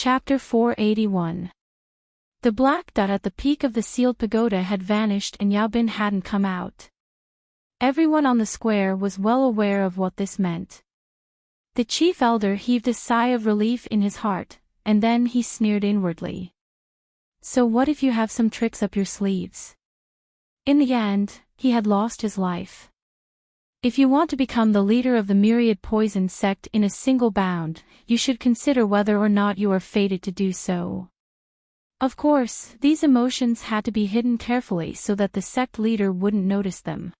Chapter 481. The black dot at the peak of the sealed pagoda had vanished and Yao Bin hadn't come out. Everyone on the square was well aware of what this meant. The chief elder heaved a sigh of relief in his heart, and then he sneered inwardly. So what if you have some tricks up your sleeves? In the end, he had lost his life. If you want to become the leader of the myriad poison sect in a single bound, you should consider whether or not you are fated to do so. Of course, these emotions had to be hidden carefully so that the sect leader wouldn't notice them.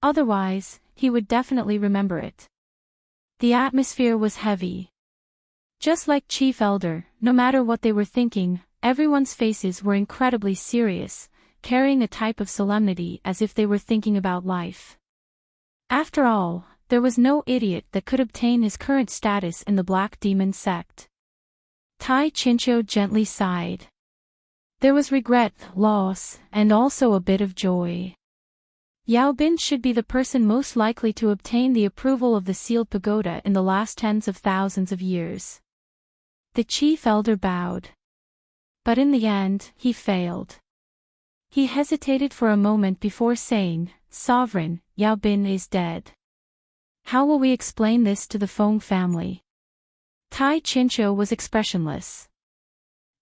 Otherwise, he would definitely remember it. The atmosphere was heavy. Just like Chief Elder, no matter what they were thinking, everyone's faces were incredibly serious, carrying a type of solemnity as if they were thinking about life. After all, there was no idiot that could obtain his current status in the Black Demon sect. Tai Chincho gently sighed. There was regret, loss, and also a bit of joy. Yao Bin should be the person most likely to obtain the approval of the sealed pagoda in the last tens of thousands of years. The chief elder bowed. But in the end, he failed. He hesitated for a moment before saying, "Sovereign, Yao Bin is dead. How will we explain this to the Feng family?" Tai Chincho was expressionless.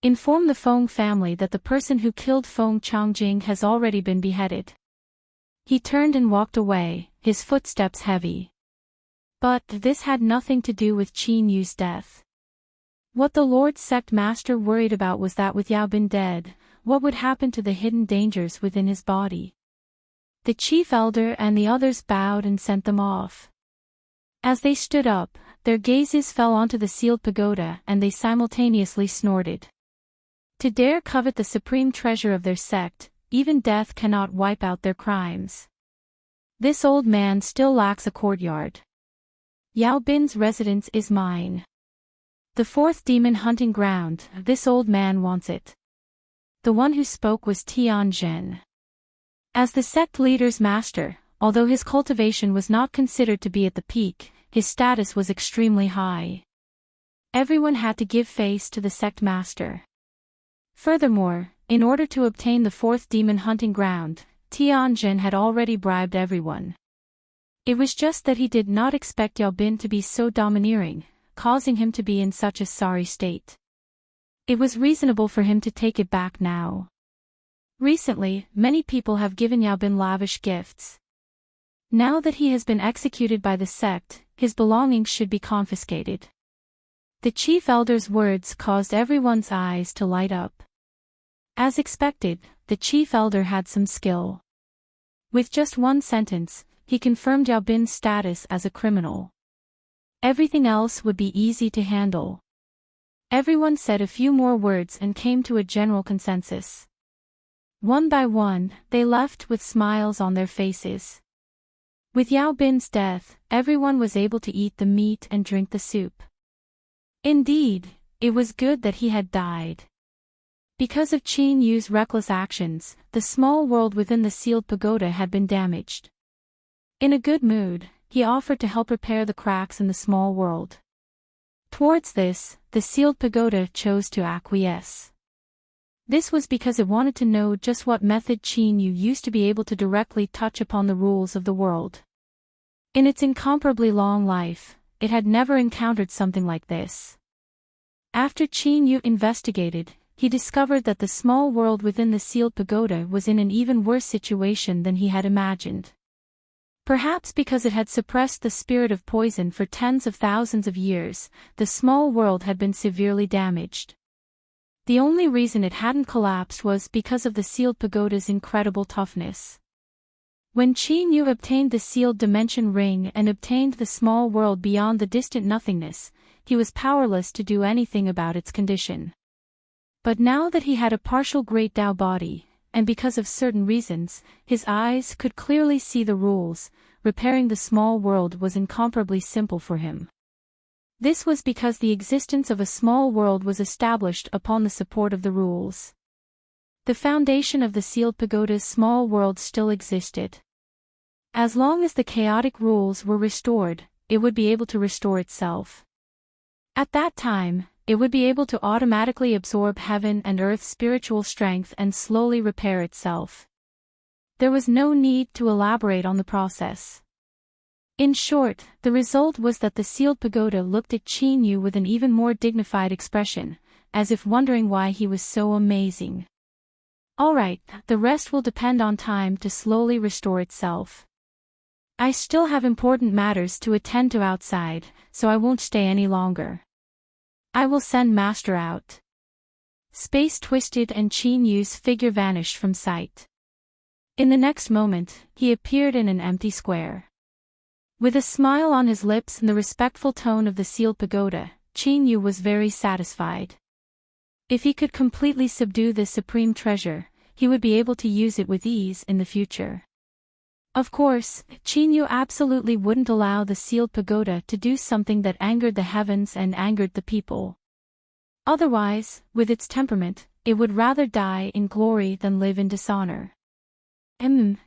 Inform the Feng family that the person who killed Feng Changjing has already been beheaded. He turned and walked away, his footsteps heavy. But this had nothing to do with Qin Yu's death. What the Lord Sect Master worried about was that with Yao Bin dead, what would happen to the hidden dangers within his body? The chief elder and the others bowed and sent them off. As they stood up, their gazes fell onto the sealed pagoda and they simultaneously snorted. To dare covet the supreme treasure of their sect, even death cannot wipe out their crimes. This old man still lacks a courtyard. Yao Bin's residence is mine. The fourth demon hunting ground, this old man wants it. The one who spoke was Tianzhen. As the sect leader's master, although his cultivation was not considered to be at the peak, his status was extremely high. Everyone had to give face to the sect master. Furthermore, in order to obtain the fourth demon hunting ground, Tianzhen had already bribed everyone. It was just that he did not expect Yao Bin to be so domineering, causing him to be in such a sorry state. It was reasonable for him to take it back now. Recently, many people have given Yao Bin lavish gifts. Now that he has been executed by the sect, his belongings should be confiscated. The chief elder's words caused everyone's eyes to light up. As expected, the chief elder had some skill. With just one sentence, he confirmed Yao Bin's status as a criminal. Everything else would be easy to handle. Everyone said a few more words and came to a general consensus. One by one, they left with smiles on their faces. With Yao Bin's death, everyone was able to eat the meat and drink the soup. Indeed, it was good that he had died. Because of Qin Yu's reckless actions, the small world within the sealed pagoda had been damaged. In a good mood, he offered to help repair the cracks in the small world. Towards this, the sealed pagoda chose to acquiesce. This was because it wanted to know just what method Qin Yu used to be able to directly touch upon the rules of the world. In its incomparably long life, it had never encountered something like this. After Qin Yu investigated, he discovered that the small world within the sealed pagoda was in an even worse situation than he had imagined. Perhaps because it had suppressed the spirit of poison for tens of thousands of years, the small world had been severely damaged. The only reason it hadn't collapsed was because of the sealed pagoda's incredible toughness. When Qin Yu obtained the sealed dimension ring and obtained the small world beyond the distant nothingness, he was powerless to do anything about its condition. But now that he had a partial Great Tao body, and because of certain reasons, his eyes could clearly see the rules, repairing the small world was incomparably simple for him. This was because the existence of a small world was established upon the support of the rules. The foundation of the sealed pagoda's small world still existed. As long as the chaotic rules were restored, it would be able to restore itself. At that time, it would be able to automatically absorb heaven and earth's spiritual strength and slowly repair itself. There was no need to elaborate on the process. In short, the result was that the sealed pagoda looked at Qin Yu with an even more dignified expression, as if wondering why he was so amazing. Alright, the rest will depend on time to slowly restore itself. I still have important matters to attend to outside, so I won't stay any longer. I will send Master out. Space twisted and Qin Yu's figure vanished from sight. In the next moment, he appeared in an empty square. With a smile on his lips and the respectful tone of the sealed pagoda, Qin Yu was very satisfied. If he could completely subdue this supreme treasure, he would be able to use it with ease in the future. Of course, Qin Yu absolutely wouldn't allow the sealed pagoda to do something that angered the heavens and angered the people. Otherwise, with its temperament, it would rather die in glory than live in dishonor.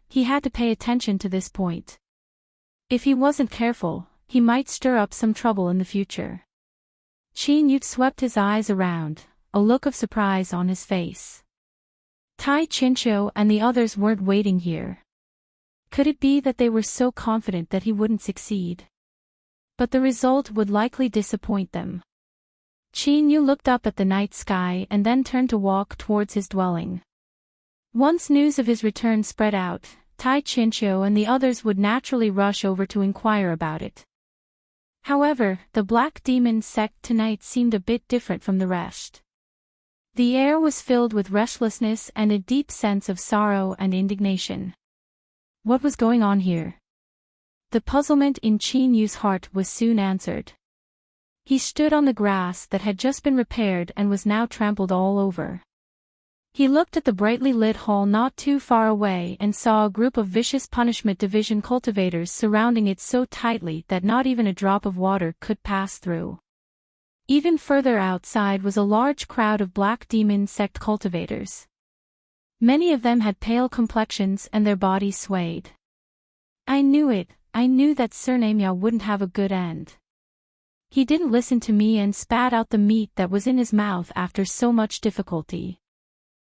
He had to pay attention to this point. If he wasn't careful, he might stir up some trouble in the future. Qin Yu swept his eyes around, a look of surprise on his face. Tai Qinqiu and the others weren't waiting here. Could it be that they were so confident that he wouldn't succeed? But the result would likely disappoint them. Qin Yu looked up at the night sky and then turned to walk towards his dwelling. Once news of his return spread out, Tai Qinqiu and the others would naturally rush over to inquire about it. However, the Black Demon sect tonight seemed a bit different from the rest. The air was filled with restlessness and a deep sense of sorrow and indignation. What was going on here? The puzzlement in Qin Yu's heart was soon answered. He stood on the grass that had just been repaired and was now trampled all over. He looked at the brightly lit hall not too far away and saw a group of vicious Punishment Division cultivators surrounding it so tightly that not even a drop of water could pass through. Even further outside was a large crowd of Black Demon sect cultivators. Many of them had pale complexions and their bodies swayed. I knew it, I knew that Surname Yao wouldn't have a good end. He didn't listen to me and spat out the meat that was in his mouth after so much difficulty.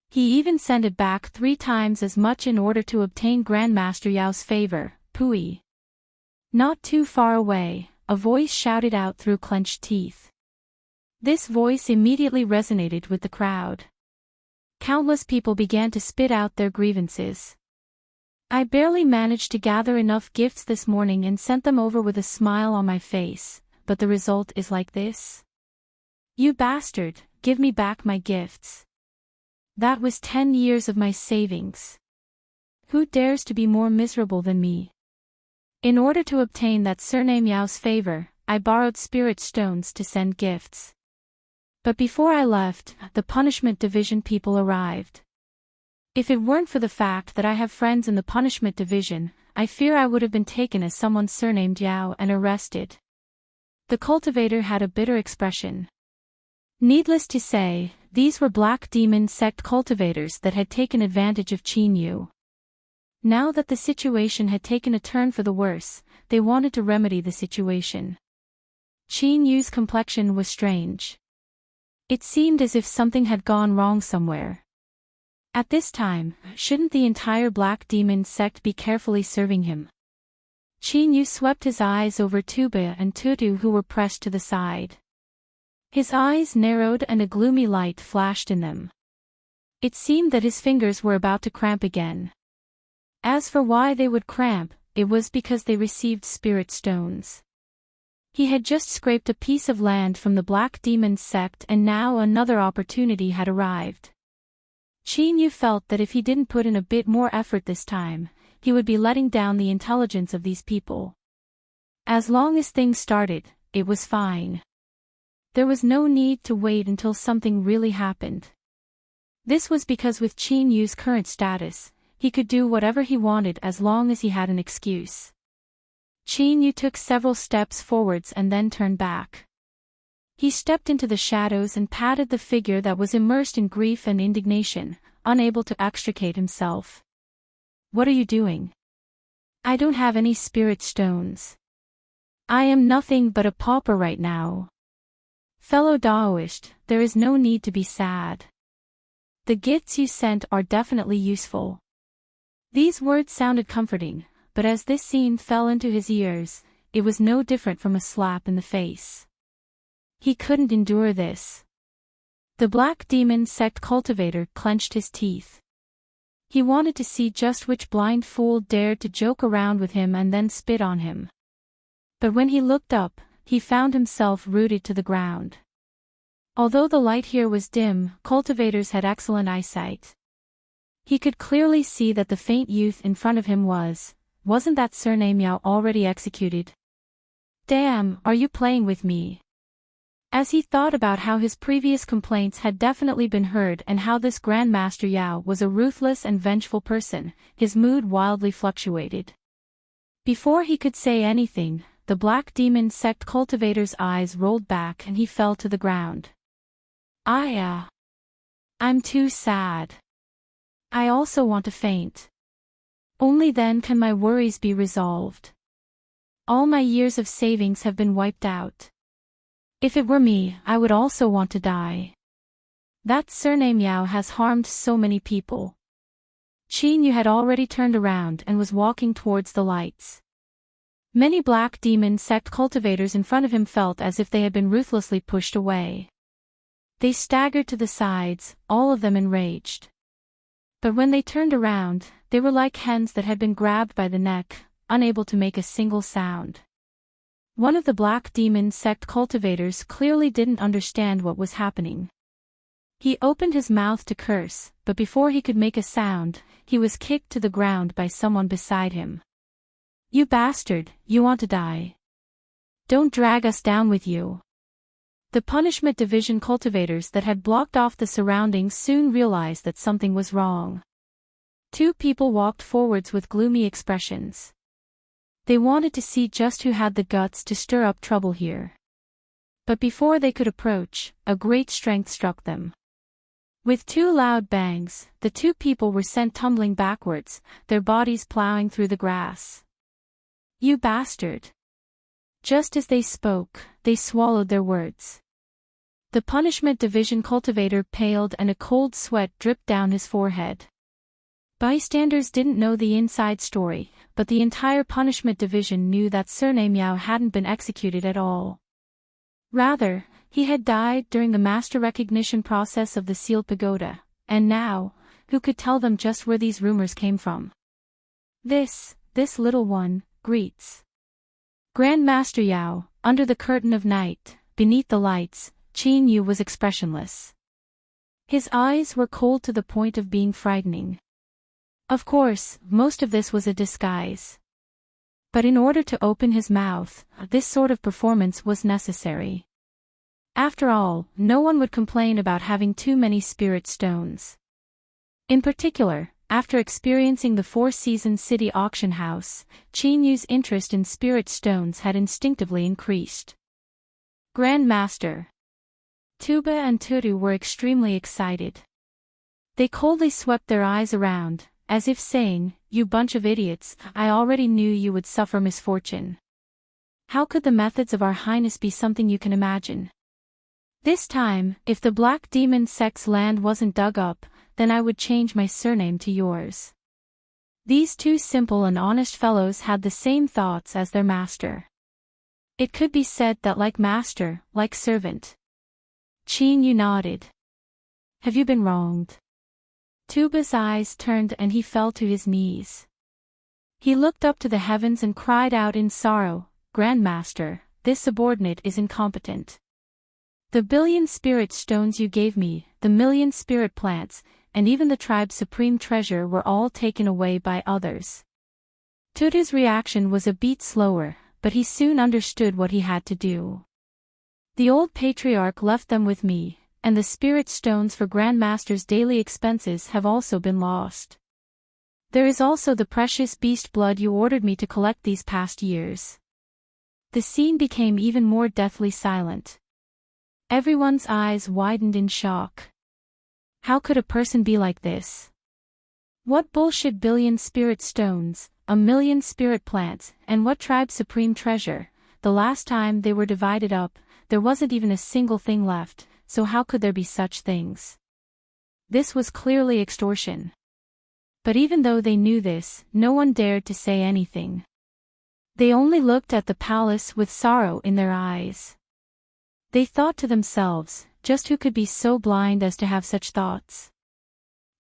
He even sent it back 3 times as much in order to obtain Grandmaster Yao's favor, Pui. Not too far away, a voice shouted out through clenched teeth. This voice immediately resonated with the crowd. Countless people began to spit out their grievances. I barely managed to gather enough gifts this morning and sent them over with a smile on my face, but the result is like this? You bastard, give me back my gifts. That was 10 years of my savings. Who dares to be more miserable than me? In order to obtain that Surname Yao's favor, I borrowed spirit stones to send gifts. But before I left, the Punishment Division people arrived. If it weren't for the fact that I have friends in the Punishment Division, I fear I would have been taken as someone surnamed Yao and arrested. The cultivator had a bitter expression. Needless to say, these were Black Demon sect cultivators that had taken advantage of Qin Yu. Now that the situation had taken a turn for the worse, they wanted to remedy the situation. Qin Yu's complexion was strange. It seemed as if something had gone wrong somewhere. At this time, shouldn't the entire Black Demon sect be carefully serving him? Qin Yu swept his eyes over Tuba and Tutu who were pressed to the side. His eyes narrowed and a gloomy light flashed in them. It seemed that his fingers were about to cramp again. As for why they would cramp, it was because they received spirit stones. He had just scraped a piece of land from the Black Demon sect and now another opportunity had arrived. Qin Yu felt that if he didn't put in a bit more effort this time, he would be letting down the intelligence of these people. As long as things started, it was fine. There was no need to wait until something really happened. This was because with Qin Yu's current status, he could do whatever he wanted as long as he had an excuse. Qin Yu took several steps forwards and then turned back. He stepped into the shadows and patted the figure that was immersed in grief and indignation, unable to extricate himself. What are you doing? I don't have any spirit stones. I am nothing but a pauper right now. Fellow Daoist, there is no need to be sad. The gifts you sent are definitely useful. These words sounded comforting, but as this scene fell into his ears, it was no different from a slap in the face. He couldn't endure this. The Black Demon Sect cultivator clenched his teeth. He wanted to see just which blind fool dared to joke around with him and then spit on him. But when he looked up, he found himself rooted to the ground. Although the light here was dim, cultivators had excellent eyesight. He could clearly see that the faint youth in front of him wasn't that surname Yao already executed? Damn, are you playing with me? As he thought about how his previous complaints had definitely been heard and how this Grandmaster Yao was a ruthless and vengeful person, his mood wildly fluctuated. Before he could say anything, the Black Demon Sect cultivator's eyes rolled back and he fell to the ground. I'm too sad. I also want to faint. Only then can my worries be resolved. All my years of savings have been wiped out. If it were me, I would also want to die. That surname Yao has harmed so many people. Qin Yu had already turned around and was walking towards the lights. Many Black Demon Sect cultivators in front of him felt as if they had been ruthlessly pushed away. They staggered to the sides, all of them enraged. But when they turned around, they were like hens that had been grabbed by the neck, unable to make a single sound. One of the Black Demon Sect cultivators clearly didn't understand what was happening. He opened his mouth to curse, but before he could make a sound, he was kicked to the ground by someone beside him. You bastard, you want to die. Don't drag us down with you. The Punishment Division cultivators that had blocked off the surroundings soon realized that something was wrong. Two people walked forwards with gloomy expressions. They wanted to see just who had the guts to stir up trouble here. But before they could approach, a great strength struck them. With two loud bangs, the two people were sent tumbling backwards, their bodies plowing through the grass. You bastard! Just as they spoke, they swallowed their words. The Punishment Division cultivator paled and a cold sweat dripped down his forehead. Bystanders didn't know the inside story, but the entire Punishment Division knew that surname Yao hadn't been executed at all. Rather, he had died during the master recognition process of the sealed pagoda, and now, who could tell them just where these rumors came from? This little one, greets. Grandmaster Yao, under the curtain of night, beneath the lights, Qin Yu was expressionless. His eyes were cold to the point of being frightening. Of course, most of this was a disguise. But in order to open his mouth, this sort of performance was necessary. After all, no one would complain about having too many spirit stones. In particular, after experiencing the Four Seasons City auction house, Qin Yu's interest in spirit stones had instinctively increased. Grandmaster. Tuba and Turu were extremely excited. They coldly swept their eyes around, as if saying, "You bunch of idiots, I already knew you would suffer misfortune. How could the methods of Our Highness be something you can imagine? This time, if the Black Demon Sect's land wasn't dug up, then I would change my surname to yours." These two simple and honest fellows had the same thoughts as their master. It could be said that like master, like servant. Qin Yu nodded. Have you been wronged? Tuba's eyes turned and he fell to his knees. He looked up to the heavens and cried out in sorrow, "Grandmaster, this subordinate is incompetent. The 1,000,000,000 spirit stones you gave me, the 1,000,000 spirit plants, and even the tribe's supreme treasure were all taken away by others." Tutu's reaction was a beat slower, but he soon understood what he had to do. The old patriarch left them with me, and the spirit stones for Grandmaster's daily expenses have also been lost. There is also the precious beast blood you ordered me to collect these past years. The scene became even more deathly silent. Everyone's eyes widened in shock. How could a person be like this? What bullshit 1,000,000,000 spirit stones, 1,000,000 spirit plants, and what tribe's supreme treasure? The last time they were divided up, there wasn't even a single thing left, so how could there be such things? This was clearly extortion. But even though they knew this, no one dared to say anything. They only looked at the palace with sorrow in their eyes. They thought to themselves, just who could be so blind as to have such thoughts?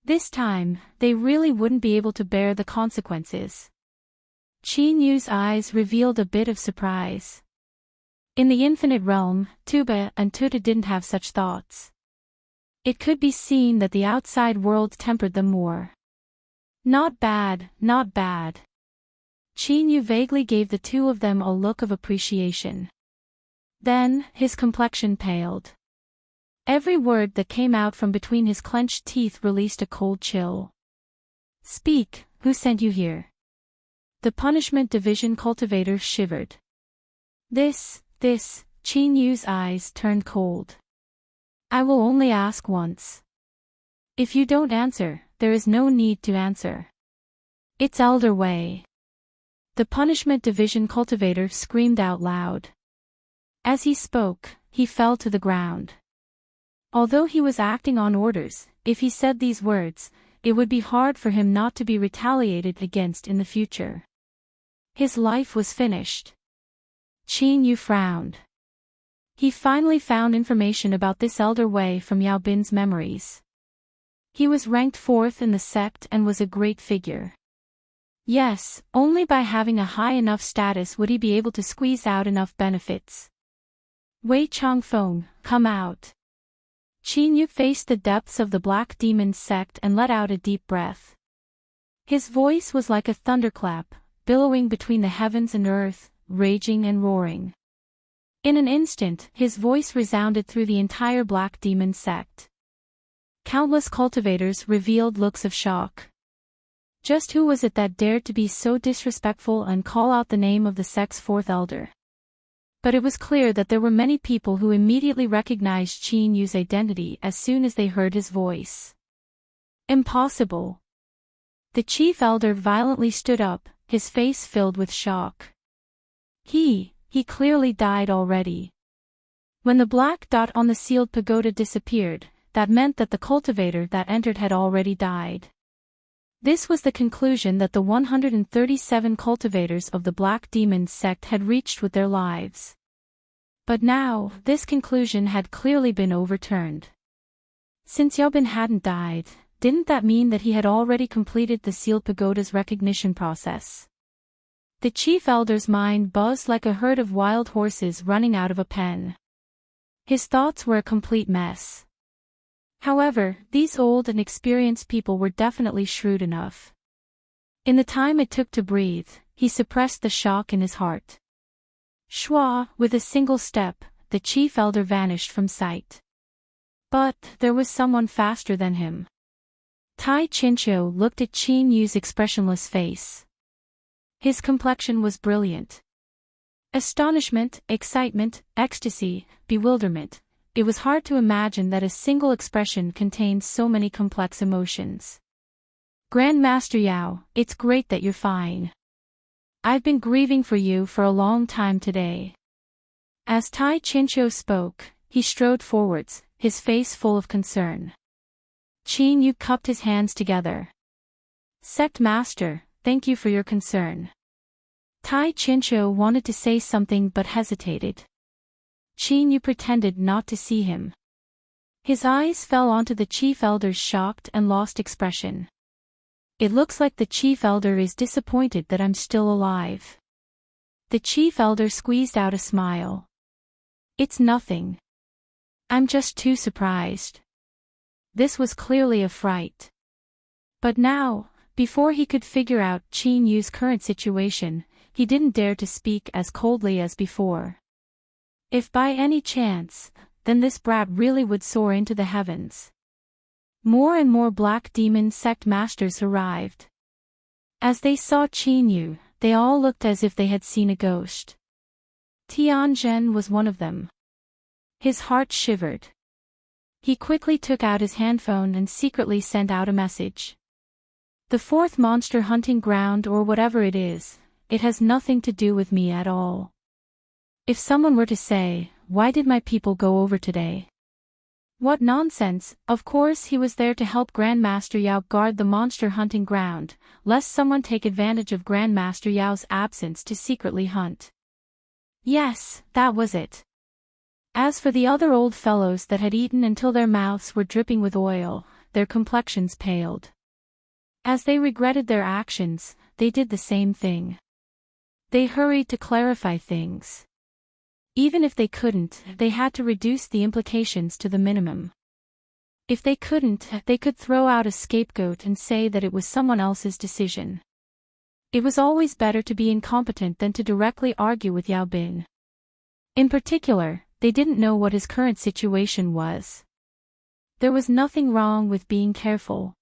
This time, they really wouldn't be able to bear the consequences. Qin Yu's eyes revealed a bit of surprise. In the infinite realm, Tuba and Tuta didn't have such thoughts. It could be seen that the outside world tempered them more. Not bad, not bad. Qin Yu vaguely gave the two of them a look of appreciation. Then, his complexion paled. Every word that came out from between his clenched teeth released a cold chill. Speak, who sent you here? The Punishment Division cultivator shivered. This, Qin Yu's eyes turned cold. I will only ask once. If you don't answer, there is no need to answer. It's Elder Way. The Punishment Division cultivator screamed out loud. As he spoke, he fell to the ground. Although he was acting on orders, if he said these words, it would be hard for him not to be retaliated against in the future. His life was finished. Qin Yu frowned. He finally found information about this Elder Way from Yao Bin's memories. He was ranked 4th in the sect and was a great figure. Yes, only by having a high enough status would he be able to squeeze out enough benefits. Wei Changfeng, come out. Qin Yu faced the depths of the Black Demon sect and let out a deep breath. His voice was like a thunderclap, billowing between the heavens and earth, raging and roaring. In an instant, his voice resounded through the entire Black Demon sect. Countless cultivators revealed looks of shock. Just who was it that dared to be so disrespectful and call out the name of the sect's 4th elder? But it was clear that there were many people who immediately recognized Qin Yu's identity as soon as they heard his voice. Impossible. The chief elder violently stood up, his face filled with shock. He clearly died already. When the black dot on the sealed pagoda disappeared, that meant that the cultivator that entered had already died. This was the conclusion that the 137 cultivators of the Black Demon sect had reached with their lives. But now, this conclusion had clearly been overturned. Since Yao Bin hadn't died, didn't that mean that he had already completed the sealed pagoda's recognition process? The chief elder's mind buzzed like a herd of wild horses running out of a pen. His thoughts were a complete mess. However, these old and experienced people were definitely shrewd enough. In the time it took to breathe, he suppressed the shock in his heart. Shua, with a single step, the chief elder vanished from sight. But there was someone faster than him. Tai Chincho looked at Qin Yu's expressionless face. His complexion was brilliant. Astonishment, excitement, ecstasy, bewilderment. It was hard to imagine that a single expression contained so many complex emotions. Grandmaster Yao, it's great that you're fine. I've been grieving for you for a long time today. As Tai Chincho spoke, he strode forwards, his face full of concern. Qin Yu cupped his hands together. Sect Master, thank you for your concern. Tai Chincho wanted to say something but hesitated. Qin Yu pretended not to see him. His eyes fell onto the chief elder's shocked and lost expression. It looks like the chief elder is disappointed that I'm still alive. The chief elder squeezed out a smile. It's nothing. I'm just too surprised. This was clearly a fright. But now, before he could figure out Qin Yu's current situation, he didn't dare to speak as coldly as before. If by any chance, then this brat really would soar into the heavens. More and more Black Demon sect masters arrived. As they saw Qin Yu, they all looked as if they had seen a ghost. Tianzhen was one of them. His heart shivered. He quickly took out his handphone and secretly sent out a message. The 4th monster hunting ground or whatever it is, it has nothing to do with me at all. If someone were to say, why did my people go over today? What nonsense! Of course he was there to help Grandmaster Yao guard the monster hunting ground, lest someone take advantage of Grandmaster Yao's absence to secretly hunt. Yes, that was it. As for the other old fellows that had eaten until their mouths were dripping with oil, their complexions paled. As they regretted their actions, they did the same thing. They hurried to clarify things. Even if they couldn't, they had to reduce the implications to the minimum. If they couldn't, they could throw out a scapegoat and say that it was someone else's decision. It was always better to be incompetent than to directly argue with Yao Bin. In particular, they didn't know what his current situation was. There was nothing wrong with being careful.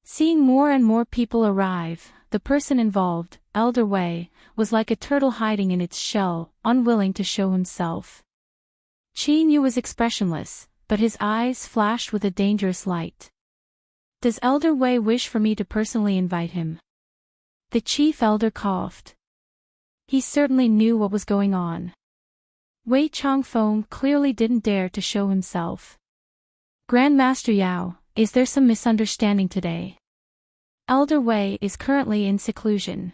Seeing more and more people arrive, the person involved, Elder Wei, was like a turtle hiding in its shell, unwilling to show himself. Qin Yu was expressionless, but his eyes flashed with a dangerous light. Does Elder Wei wish for me to personally invite him? The chief elder coughed. He certainly knew what was going on. Wei Changfeng clearly didn't dare to show himself. Grandmaster Yao, is there some misunderstanding today? Elder Wei is currently in seclusion.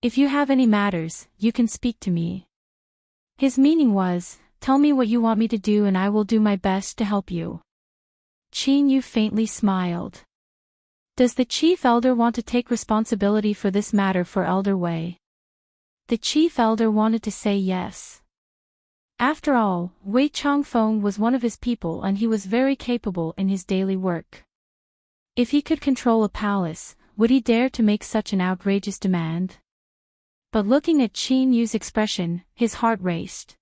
If you have any matters, you can speak to me. His meaning was, tell me what you want me to do and I will do my best to help you. Qin Yu faintly smiled. Does the chief elder want to take responsibility for this matter for Elder Wei? The chief elder wanted to say yes. After all, Wei Changfeng was one of his people and he was very capable in his daily work. If he could control a palace, would he dare to make such an outrageous demand? But looking at Qin Yu's expression, his heart raced.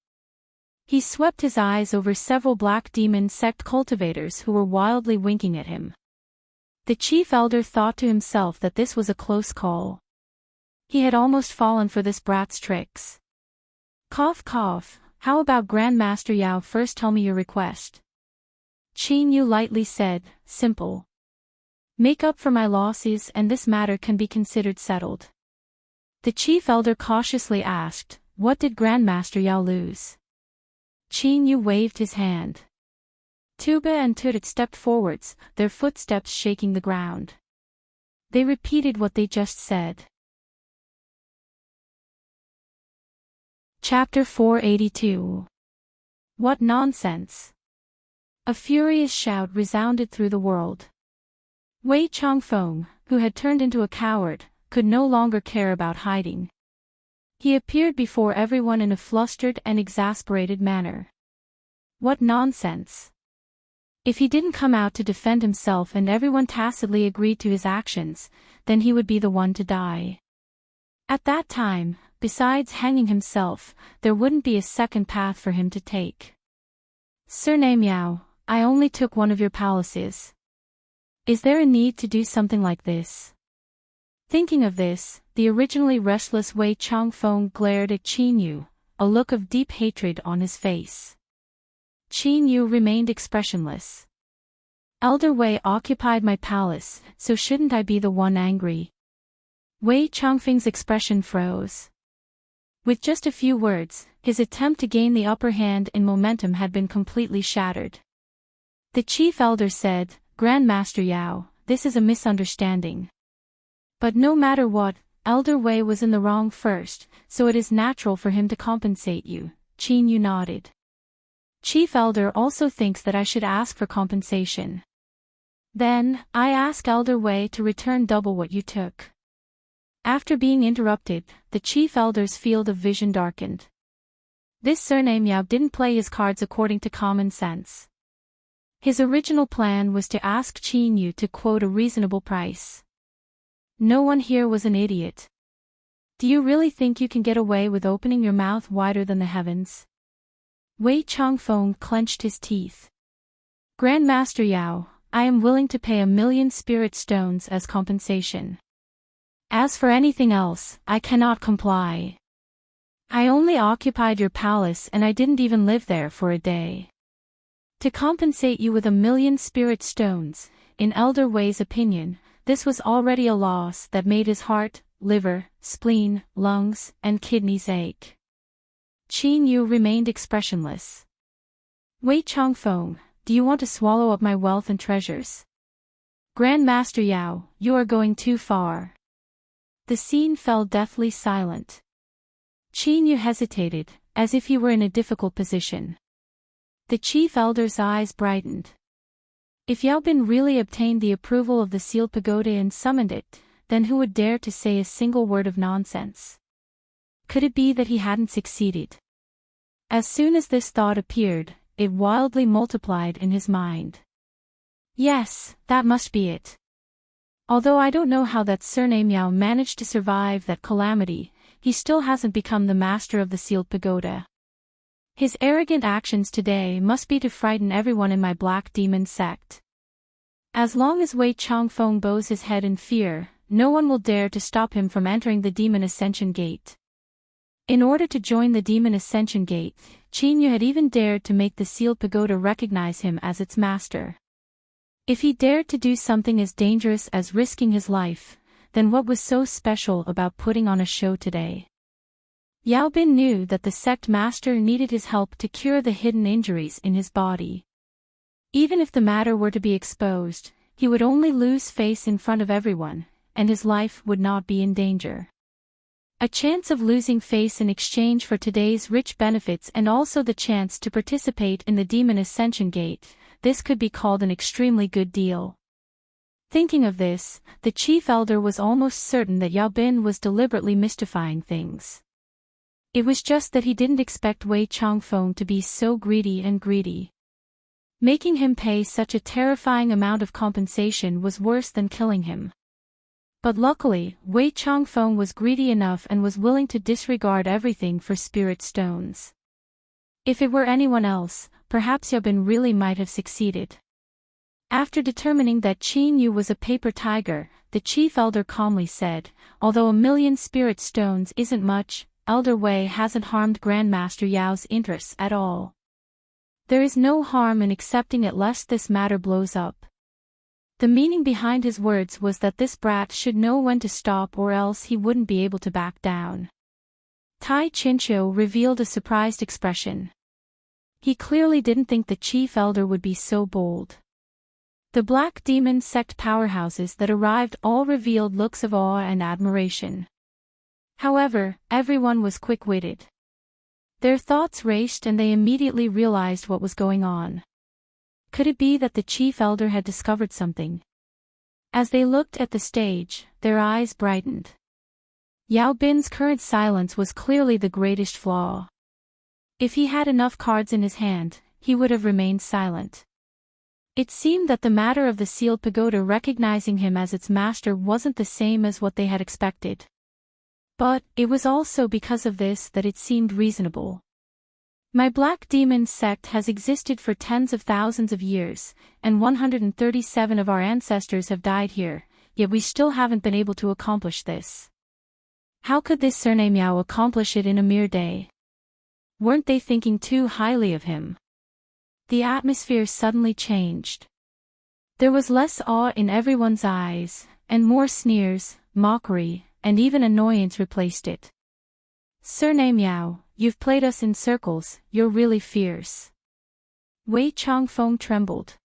He swept his eyes over several Black Demon sect cultivators who were wildly winking at him. The chief elder thought to himself that this was a close call. He had almost fallen for this brat's tricks. Cough cough, how about Grandmaster Yao first tell me your request? Qin Yu lightly said, simple. Make up for my losses and this matter can be considered settled. The chief elder cautiously asked, what did Grandmaster Yao lose? Qin Yu waved his hand. Tuba and Tutit stepped forwards, their footsteps shaking the ground. They repeated what they just said. Chapter 482. What nonsense! A furious shout resounded through the world. Wei Changfeng, who had turned into a coward, could no longer care about hiding. He appeared before everyone in a flustered and exasperated manner. What nonsense! If he didn't come out to defend himself and everyone tacitly agreed to his actions, then he would be the one to die. At that time, besides hanging himself, there wouldn't be a second path for him to take. Surname Yao, I only took one of your palaces. Is there a need to do something like this? Thinking of this, the originally restless Wei Changfeng glared at Qin Yu, a look of deep hatred on his face. Qin Yu remained expressionless. Elder Wei occupied my palace, so shouldn't I be the one angry? Wei Changfeng's expression froze. With just a few words, his attempt to gain the upper hand in momentum had been completely shattered. The chief elder said, Grandmaster Yao, this is a misunderstanding. But no matter what, Elder Wei was in the wrong first, so it is natural for him to compensate you. Qin Yu nodded. Chief Elder also thinks that I should ask for compensation. Then, I ask Elder Wei to return double what you took. After being interrupted, the chief elder's field of vision darkened. This surname Yao didn't play his cards according to common sense. His original plan was to ask Qin Yu to quote a reasonable price. No one here was an idiot. Do you really think you can get away with opening your mouth wider than the heavens? Wei Changfeng clenched his teeth. Grandmaster Yao, I am willing to pay 1,000,000 spirit stones as compensation. As for anything else, I cannot comply. I only occupied your palace and I didn't even live there for a day. To compensate you with 1,000,000 spirit stones, in Elder Wei's opinion, this was already a loss that made his heart, liver, spleen, lungs, and kidneys ache. Qin Yu remained expressionless. Wei Changfeng, do you want to swallow up my wealth and treasures? Grand Master Yao, you are going too far. The scene fell deathly silent. Qin Yu hesitated, as if he were in a difficult position. The chief elder's eyes brightened. If Yao Bin really obtained the approval of the sealed pagoda and summoned it, then who would dare to say a single word of nonsense? Could it be that he hadn't succeeded? As soon as this thought appeared, it wildly multiplied in his mind. Yes, that must be it. Although I don't know how that surname Yao managed to survive that calamity, he still hasn't become the master of the sealed pagoda. His arrogant actions today must be to frighten everyone in my black demon sect. As long as Wei Changfeng bows his head in fear, no one will dare to stop him from entering the Demon Ascension Gate. In order to join the Demon Ascension Gate, Qin Yu had even dared to make the sealed pagoda recognize him as its master. If he dared to do something as dangerous as risking his life, then what was so special about putting on a show today? Yao Bin knew that the sect master needed his help to cure the hidden injuries in his body. Even if the matter were to be exposed, he would only lose face in front of everyone, and his life would not be in danger. A chance of losing face in exchange for today's rich benefits and also the chance to participate in the Demon Ascension Gate, this could be called an extremely good deal. Thinking of this, the chief elder was almost certain that Yao Bin was deliberately mystifying things. It was just that he didn't expect Wei Changfeng to be so greedy. Making him pay such a terrifying amount of compensation was worse than killing him. But luckily, Wei Changfeng was greedy enough and was willing to disregard everything for spirit stones. If it were anyone else, perhaps Yao Bin really might have succeeded. After determining that Qin Yu was a paper tiger, the chief elder calmly said, although 1,000,000 spirit stones isn't much, Elder Wei hasn't harmed Grandmaster Yao's interests at all. There is no harm in accepting it lest this matter blows up. The meaning behind his words was that this brat should know when to stop or else he wouldn't be able to back down. Tai Chinchou revealed a surprised expression. He clearly didn't think the chief elder would be so bold. The Black Demon sect powerhouses that arrived all revealed looks of awe and admiration. However, everyone was quick-witted. Their thoughts raced and they immediately realized what was going on. Could it be that the chief elder had discovered something? As they looked at the stage, their eyes brightened. Yao Bin's current silence was clearly the greatest flaw. If he had enough cards in his hand, he would have remained silent. It seemed that the matter of the sealed pagoda recognizing him as its master wasn't the same as what they had expected. But, it was also because of this that it seemed reasonable. My Black Demon sect has existed for tens of thousands of years, and 137 of our ancestors have died here, yet we still haven't been able to accomplish this. How could this surname Yao accomplish it in a mere day? Weren't they thinking too highly of him? The atmosphere suddenly changed. There was less awe in everyone's eyes, and more sneers, mockery, and even annoyance replaced it. Surname Yao, you've played us in circles, you're really fierce. Wei Changfeng trembled.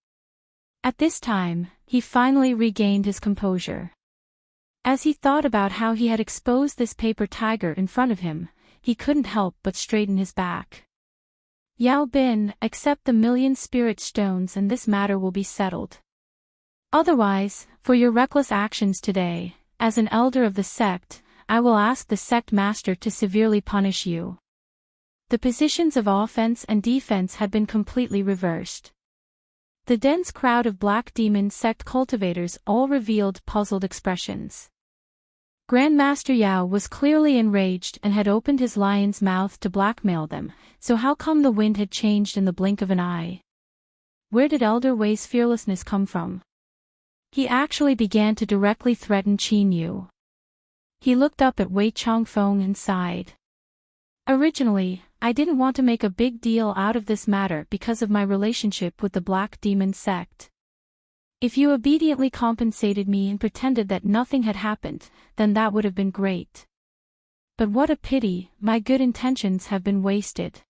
At this time, he finally regained his composure. As he thought about how he had exposed this paper tiger in front of him, he couldn't help but straighten his back. Yao Bin, accept the 1,000,000 spirit stones and this matter will be settled. Otherwise, for your reckless actions today, as an elder of the sect, I will ask the sect master to severely punish you. The positions of offense and defense had been completely reversed. The dense crowd of Black Demon sect cultivators all revealed puzzled expressions. Grandmaster Yao was clearly enraged and had opened his lion's mouth to blackmail them, so how come the wind had changed in the blink of an eye? Where did Elder Wei's fearlessness come from? He actually began to directly threaten Qin Yu. He looked up at Wei Changfeng and sighed. Originally, I didn't want to make a big deal out of this matter because of my relationship with the Black Demon sect. If you obediently compensated me and pretended that nothing had happened, then that would have been great. But what a pity, my good intentions have been wasted.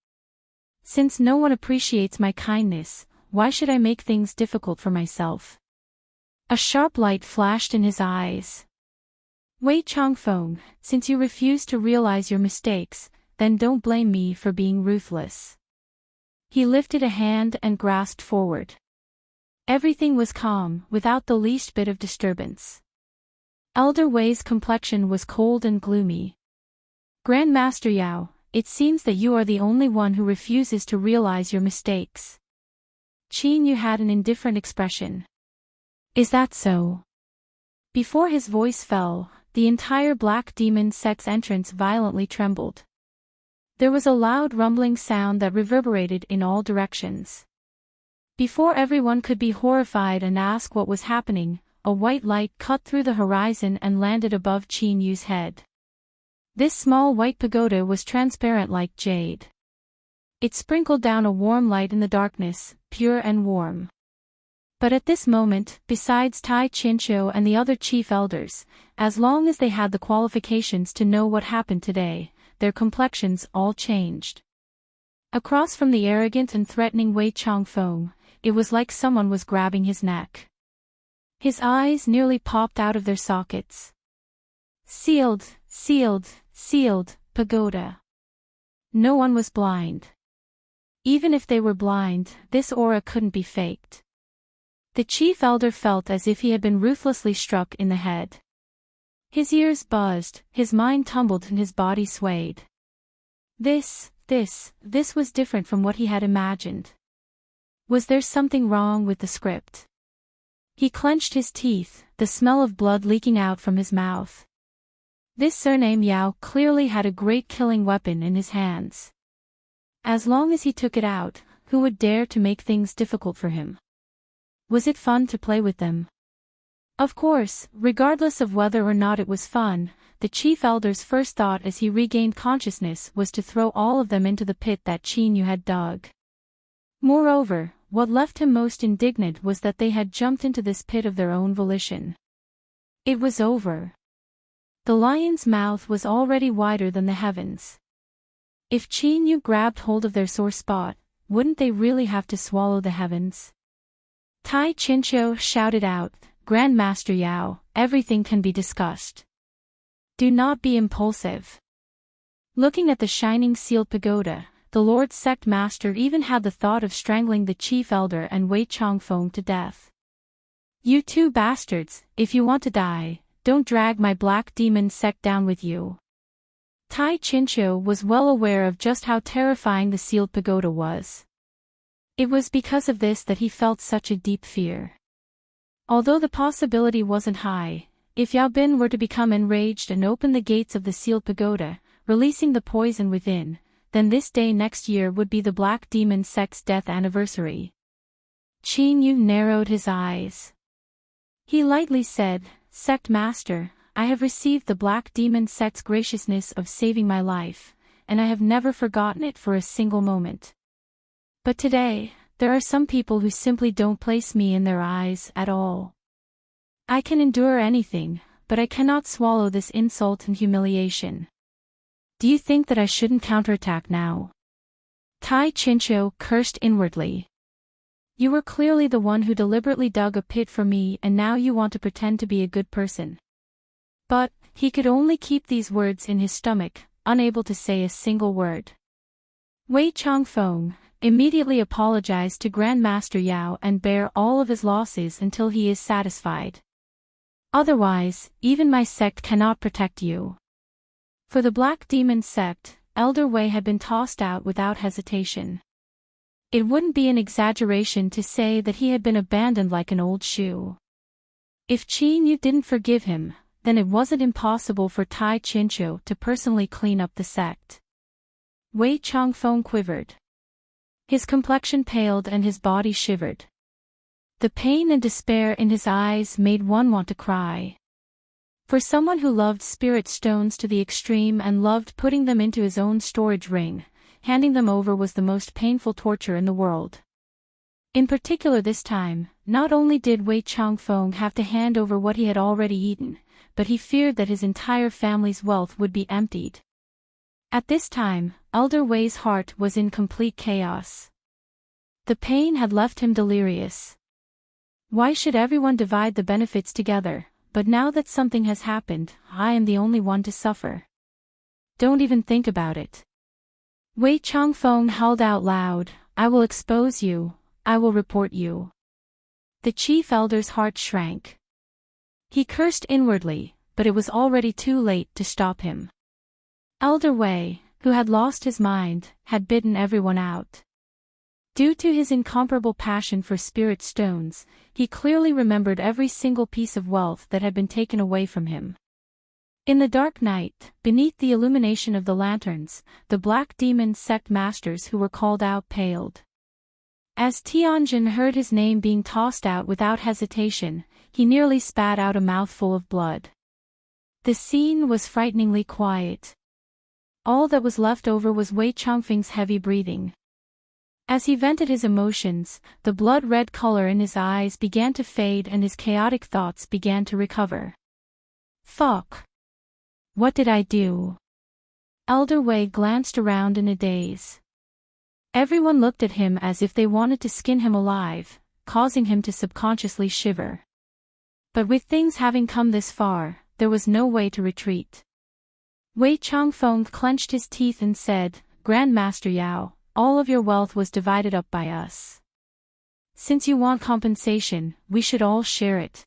Since no one appreciates my kindness, why should I make things difficult for myself? A sharp light flashed in his eyes. Wei Changfeng, since you refuse to realize your mistakes, then don't blame me for being ruthless. He lifted a hand and grasped forward. Everything was calm, without the least bit of disturbance. Elder Wei's complexion was cold and gloomy. Grandmaster Yao, it seems that you are the only one who refuses to realize your mistakes. Qin Yu had an indifferent expression. Is that so? Before his voice fell, the entire Black Demon sect's entrance violently trembled. There was a loud rumbling sound that reverberated in all directions. Before everyone could be horrified and ask what was happening, a white light cut through the horizon and landed above Qin Yu's head. This small white pagoda was transparent like jade. It sprinkled down a warm light in the darkness, pure and warm. But at this moment, besides Tai Qinqiu and the other chief elders, as long as they had the qualifications to know what happened today, their complexions all changed. Across from the arrogant and threatening Wei Changfeng, it was like someone was grabbing his neck. His eyes nearly popped out of their sockets. Sealed, sealed, sealed, pagoda. No one was blind. Even if they were blind, this aura couldn't be faked. The chief elder felt as if he had been ruthlessly struck in the head. His ears buzzed, his mind tumbled and his body swayed. This was different from what he had imagined. Was there something wrong with the script? He clenched his teeth, the smell of blood leaking out from his mouth. This surname Yao clearly had a great killing weapon in his hands. As long as he took it out, who would dare to make things difficult for him? Was it fun to play with them? Of course, regardless of whether or not it was fun, the chief elder's first thought as he regained consciousness was to throw all of them into the pit that Qin Yu had dug. Moreover, what left him most indignant was that they had jumped into this pit of their own volition. It was over. The lion's mouth was already wider than the heavens. If Qin Yu grabbed hold of their sore spot, wouldn't they really have to swallow the heavens? Tai Qinqiu shouted out, Grandmaster Yao, everything can be discussed. Do not be impulsive. Looking at the shining sealed pagoda, the Lord Sect Master even had the thought of strangling the chief elder and Wei Changfeng to death. You two bastards, if you want to die, don't drag my Black Demon sect down with you. Tai Qinqiu was well aware of just how terrifying the sealed pagoda was. It was because of this that he felt such a deep fear. Although the possibility wasn't high, if Yao Bin were to become enraged and open the gates of the sealed pagoda, releasing the poison within, then this day next year would be the Black Demon sect's death anniversary. Qin Yu narrowed his eyes. He lightly said, Sect Master, I have received the Black Demon sect's graciousness of saving my life, and I have never forgotten it for a single moment. But today, there are some people who simply don't place me in their eyes at all. I can endure anything, but I cannot swallow this insult and humiliation. Do you think that I shouldn't counterattack now? Tai Qinqiu cursed inwardly. You were clearly the one who deliberately dug a pit for me and now you want to pretend to be a good person. But, he could only keep these words in his stomach, unable to say a single word. Wei Changfeng immediately apologized to Grandmaster Yao and bear all of his losses until he is satisfied. Otherwise, even my sect cannot protect you. For the Black Demon sect, Elder Wei had been tossed out without hesitation. It wouldn't be an exaggeration to say that he had been abandoned like an old shoe. If Qin Yu didn't forgive him, then it wasn't impossible for Tai Qinqiu to personally clean up the sect. Wei Changfeng quivered. His complexion paled and his body shivered. The pain and despair in his eyes made one want to cry. For someone who loved spirit stones to the extreme and loved putting them into his own storage ring, handing them over was the most painful torture in the world. In particular this time, not only did Wei Changfeng have to hand over what he had already eaten, but he feared that his entire family's wealth would be emptied. At this time, Elder Wei's heart was in complete chaos. The pain had left him delirious. Why should everyone divide the benefits together, but now that something has happened, I am the only one to suffer? Don't even think about it. Wei Changfeng howled out loud, I will expose you, I will report you. The chief elder's heart shrank. He cursed inwardly, but it was already too late to stop him. Elder Wei, who had lost his mind, had bitten everyone out. Due to his incomparable passion for spirit stones, he clearly remembered every single piece of wealth that had been taken away from him. In the dark night, beneath the illumination of the lanterns, the Black Demon sect masters who were called out paled. As Tianjin heard his name being tossed out without hesitation, he nearly spat out a mouthful of blood. The scene was frighteningly quiet. All that was left over was Wei Changfeng's heavy breathing. As he vented his emotions, the blood-red color in his eyes began to fade and his chaotic thoughts began to recover. Fuck. What did I do? Elder Wei glanced around in a daze. Everyone looked at him as if they wanted to skin him alive, causing him to subconsciously shiver. But with things having come this far, there was no way to retreat. Wei Changfeng clenched his teeth and said, Grand Master Yao, all of your wealth was divided up by us. Since you want compensation, we should all share it.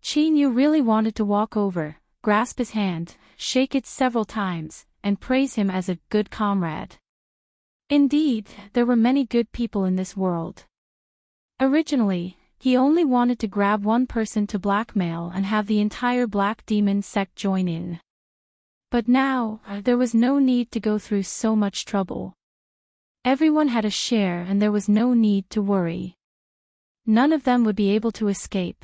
Qin Yu really wanted to walk over, grasp his hand, shake it several times, and praise him as a good comrade. Indeed, there were many good people in this world. Originally, he only wanted to grab one person to blackmail and have the entire Black Demon sect join in. But now, there was no need to go through so much trouble. Everyone had a share and there was no need to worry. None of them would be able to escape.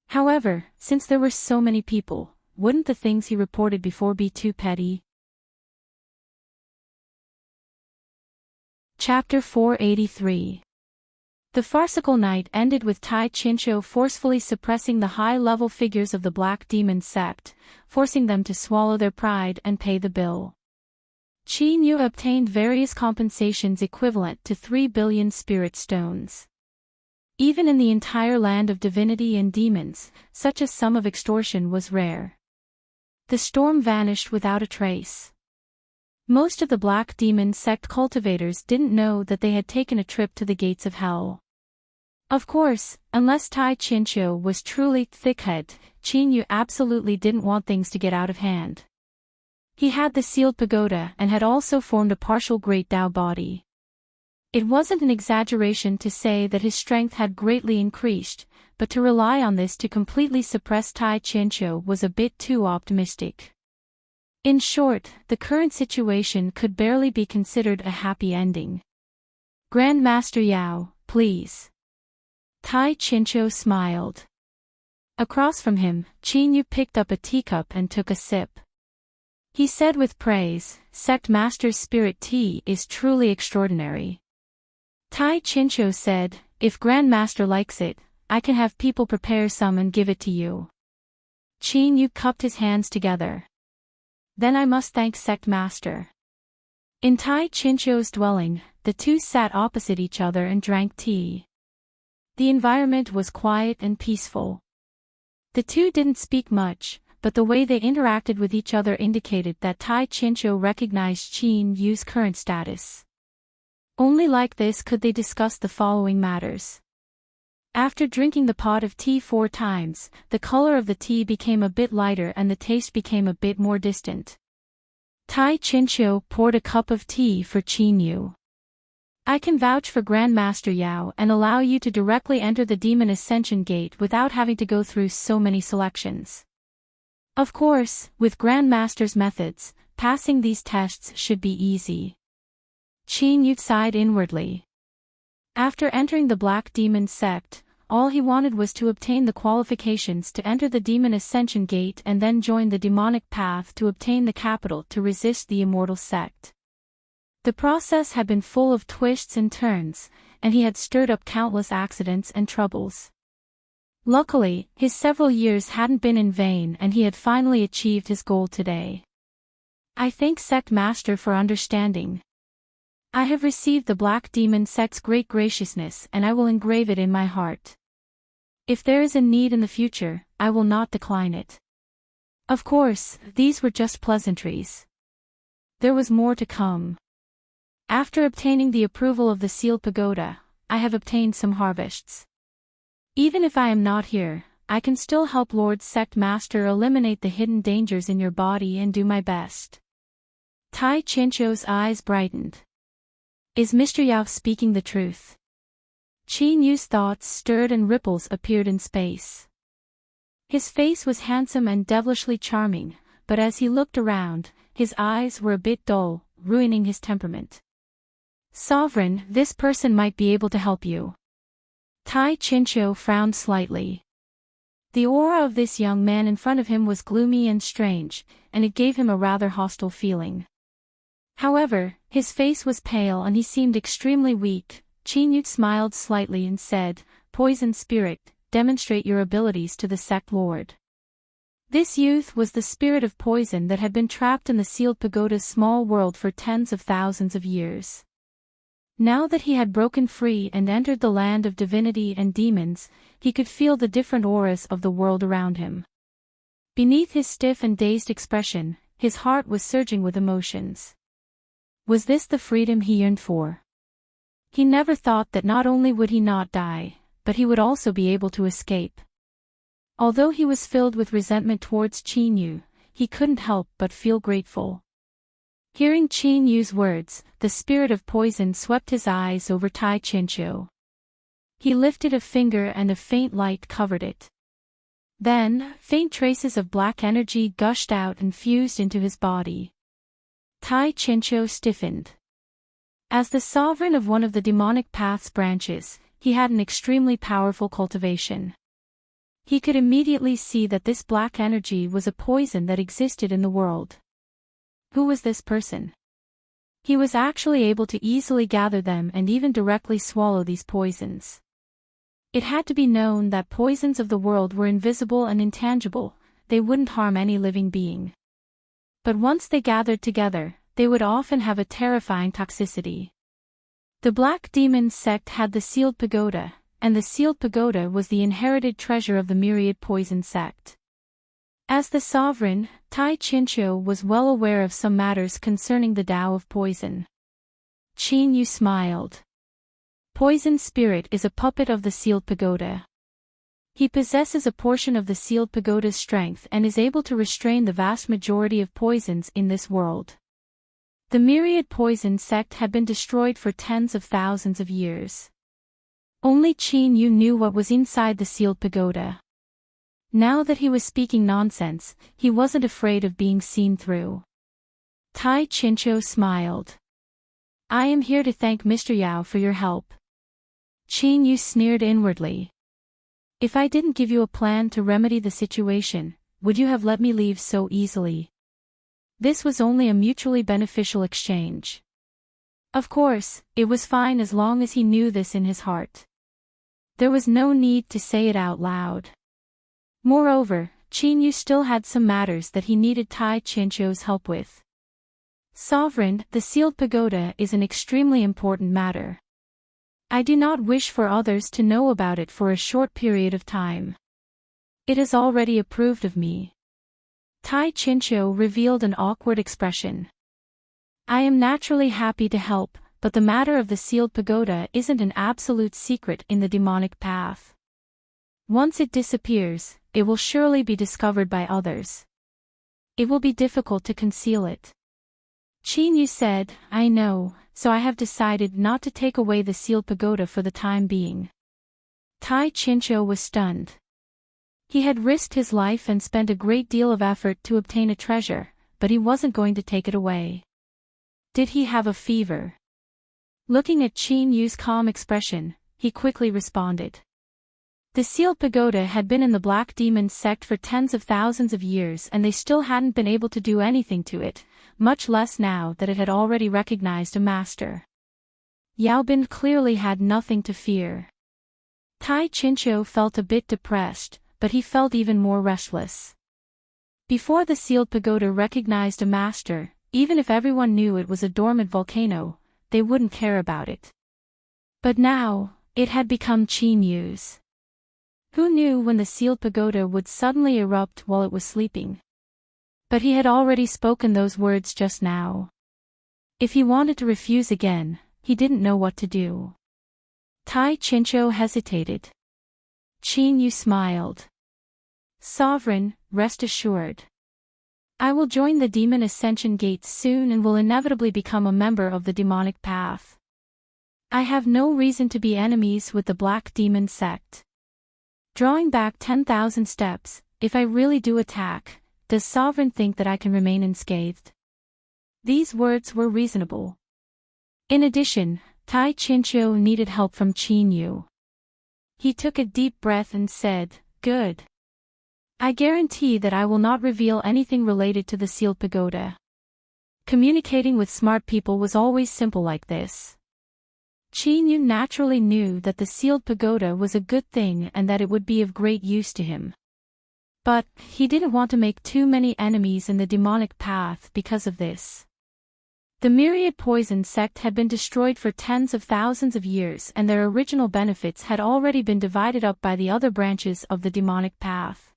However, since there were so many people, wouldn't the things he reported before be too petty? Chapter 483. The farcical night ended with Tai Chincho forcefully suppressing the high-level figures of the Black Demon sect, forcing them to swallow their pride and pay the bill. Qin Yu obtained various compensations equivalent to 3 billion spirit stones. Even in the entire land of divinity and demons, such a sum of extortion was rare. The storm vanished without a trace. Most of the Black Demon sect cultivators didn't know that they had taken a trip to the gates of hell. Of course, unless Tai Chincho was truly thick-headed, Qin Yu absolutely didn't want things to get out of hand. He had the sealed pagoda and had also formed a partial Great Tao body. It wasn't an exaggeration to say that his strength had greatly increased, but to rely on this to completely suppress Tai Chincho was a bit too optimistic. In short, the current situation could barely be considered a happy ending. Grand Master Yao, please. Tai Chincho smiled. Across from him, Qin Yu picked up a teacup and took a sip. He said with praise, Sect Master's spirit tea is truly extraordinary. Tai Chincho said, if Grand Master likes it, I can have people prepare some and give it to you. Qin Yu cupped his hands together. Then I must thank Sect Master. In Tai Chincho's dwelling, the two sat opposite each other and drank tea. The environment was quiet and peaceful. The two didn't speak much, but the way they interacted with each other indicated that Tai Chincho recognized Qin Yu's current status. Only like this could they discuss the following matters. After drinking the pot of tea 4 times, the color of the tea became a bit lighter and the taste became a bit more distant. Tai Chincho poured a cup of tea for Qin Yu. I can vouch for Grand Master Yao and allow you to directly enter the Demon Ascension Gate without having to go through so many selections. Of course, with Grand Master's methods, passing these tests should be easy. Qin Yu sighed inwardly. After entering the Black Demon sect, all he wanted was to obtain the qualifications to enter the Demon Ascension Gate and then join the demonic path to obtain the capital to resist the immortal sect. The process had been full of twists and turns, and he had stirred up countless accidents and troubles. Luckily, his several years hadn't been in vain and he had finally achieved his goal today. I thank Sect Master for understanding. I have received the Black Demon Sect's great graciousness and I will engrave it in my heart. If there is a need in the future, I will not decline it. Of course, these were just pleasantries. There was more to come. After obtaining the approval of the Sealed Pagoda, I have obtained some harvests. Even if I am not here, I can still help Lord Sect Master eliminate the hidden dangers in your body and do my best. Tai Chincho's eyes brightened. Is Mr. Yao speaking the truth? Qin Yu's thoughts stirred and ripples appeared in space. His face was handsome and devilishly charming, but as he looked around, his eyes were a bit dull, ruining his temperament. Sovereign, this person might be able to help you. Tai Chincho frowned slightly. The aura of this young man in front of him was gloomy and strange, and it gave him a rather hostile feeling. However, his face was pale and he seemed extremely weak. Qin Yu smiled slightly and said, Poison Spirit, demonstrate your abilities to the Sect Lord. This youth was the spirit of poison that had been trapped in the Sealed Pagoda's small world for tens of thousands of years. Now that he had broken free and entered the land of divinity and demons, he could feel the different auras of the world around him. Beneath his stiff and dazed expression, his heart was surging with emotions. Was this the freedom he yearned for? He never thought that not only would he not die, but he would also be able to escape. Although he was filled with resentment towards Qin Yu, he couldn't help but feel grateful. Hearing Qin Yu's words, the spirit of poison swept his eyes over Tai Chincho. He lifted a finger and a faint light covered it. Then, faint traces of black energy gushed out and fused into his body. Tai Chincho stiffened. As the sovereign of one of the demonic path's branches, he had an extremely powerful cultivation. He could immediately see that this black energy was a poison that existed in the world. Who was this person? He was actually able to easily gather them and even directly swallow these poisons. It had to be known that poisons of the world were invisible and intangible, they wouldn't harm any living being. But once they gathered together, they would often have a terrifying toxicity. The Black Demon Sect had the Sealed Pagoda, and the Sealed Pagoda was the inherited treasure of the Myriad Poison Sect. As the sovereign, Tai Chincho was well aware of some matters concerning the Tao of Poison. Qin Yu smiled. Poison Spirit is a puppet of the Sealed Pagoda. He possesses a portion of the Sealed Pagoda's strength and is able to restrain the vast majority of poisons in this world. The Myriad Poison Sect had been destroyed for tens of thousands of years. Only Qin Yu knew what was inside the Sealed Pagoda. Now that he was speaking nonsense, he wasn't afraid of being seen through. Tai Chincho smiled. I am here to thank Mr. Yao for your help. Qin Yu sneered inwardly. If I didn't give you a plan to remedy the situation, would you have let me leave so easily? This was only a mutually beneficial exchange. Of course, it was fine as long as he knew this in his heart. There was no need to say it out loud. Moreover, Qin Yu still had some matters that he needed Tai Chincho's help with. Sovereign, the Sealed Pagoda is an extremely important matter. I do not wish for others to know about it for a short period of time. It is already approved of me. Tai Chincho revealed an awkward expression. I am naturally happy to help, but the matter of the Sealed Pagoda isn't an absolute secret in the demonic path. Once it disappears, it will surely be discovered by others. It will be difficult to conceal it. Qin Yu said, I know, so I have decided not to take away the Sealed Pagoda for the time being. Tai Chincho was stunned. He had risked his life and spent a great deal of effort to obtain a treasure, but he wasn't going to take it away. Did he have a fever? Looking at Qin Yu's calm expression, he quickly responded. The Sealed Pagoda had been in the Black Demon Sect for tens of thousands of years and they still hadn't been able to do anything to it, much less now that it had already recognized a master. Yao Bin clearly had nothing to fear. Tai Chincho felt a bit depressed, but he felt even more restless. Before the Sealed Pagoda recognized a master, Even if everyone knew it was a dormant volcano, they wouldn't care about it. But now, it had become Qin Yu's. Who knew when the sealed pagoda would suddenly erupt while it was sleeping? But he had already spoken those words just now. If he wanted to refuse again, he didn't know what to do. Tai Chincho hesitated. Qin Yu smiled. Sovereign, rest assured. I will join the demon ascension gates soon and will inevitably become a member of the demonic path. I have no reason to be enemies with the Black Demon sect. Drawing back 10,000 steps, if I really do attack, does Sovereign think that I can remain unscathed? These words were reasonable. In addition, Tai Chincho needed help from Qin Yu. He took a deep breath and said, "Good. I guarantee that I will not reveal anything related to the sealed pagoda." Communicating with smart people was always simple like this. Qin Yu naturally knew that the sealed pagoda was a good thing and that it would be of great use to him. But, he didn't want to make too many enemies in the demonic path because of this. The myriad poison sect had been destroyed for tens of thousands of years and their original benefits had already been divided up by the other branches of the demonic path.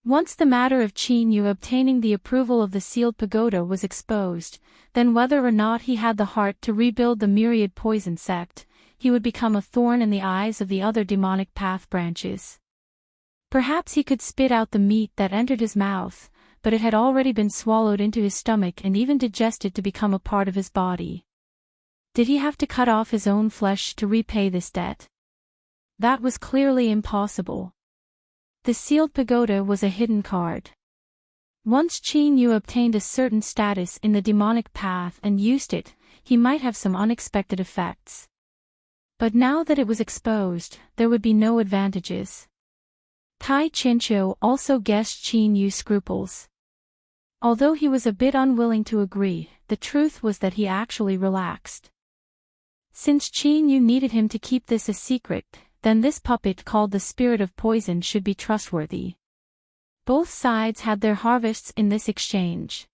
Once the matter of Qin Yu obtaining the approval of the sealed pagoda was exposed, then whether or not he had the heart to rebuild the myriad poison sect, he would become a thorn in the eyes of the other demonic path branches. Perhaps he could spit out the meat that entered his mouth, but it had already been swallowed into his stomach and even digested to become a part of his body. Did he have to cut off his own flesh to repay this debt? That was clearly impossible. The sealed pagoda was a hidden card. Once Qin Yu obtained a certain status in the demonic path and used it, he might have some unexpected effects. But now that it was exposed, there would be no advantages. Tai Chincho also guessed Qin Yu's scruples. Although he was a bit unwilling to agree, the truth was that he actually relaxed. Since Qin Yu needed him to keep this a secret, then this puppet called the Spirit of Poison should be trustworthy. Both sides had their harvests in this exchange.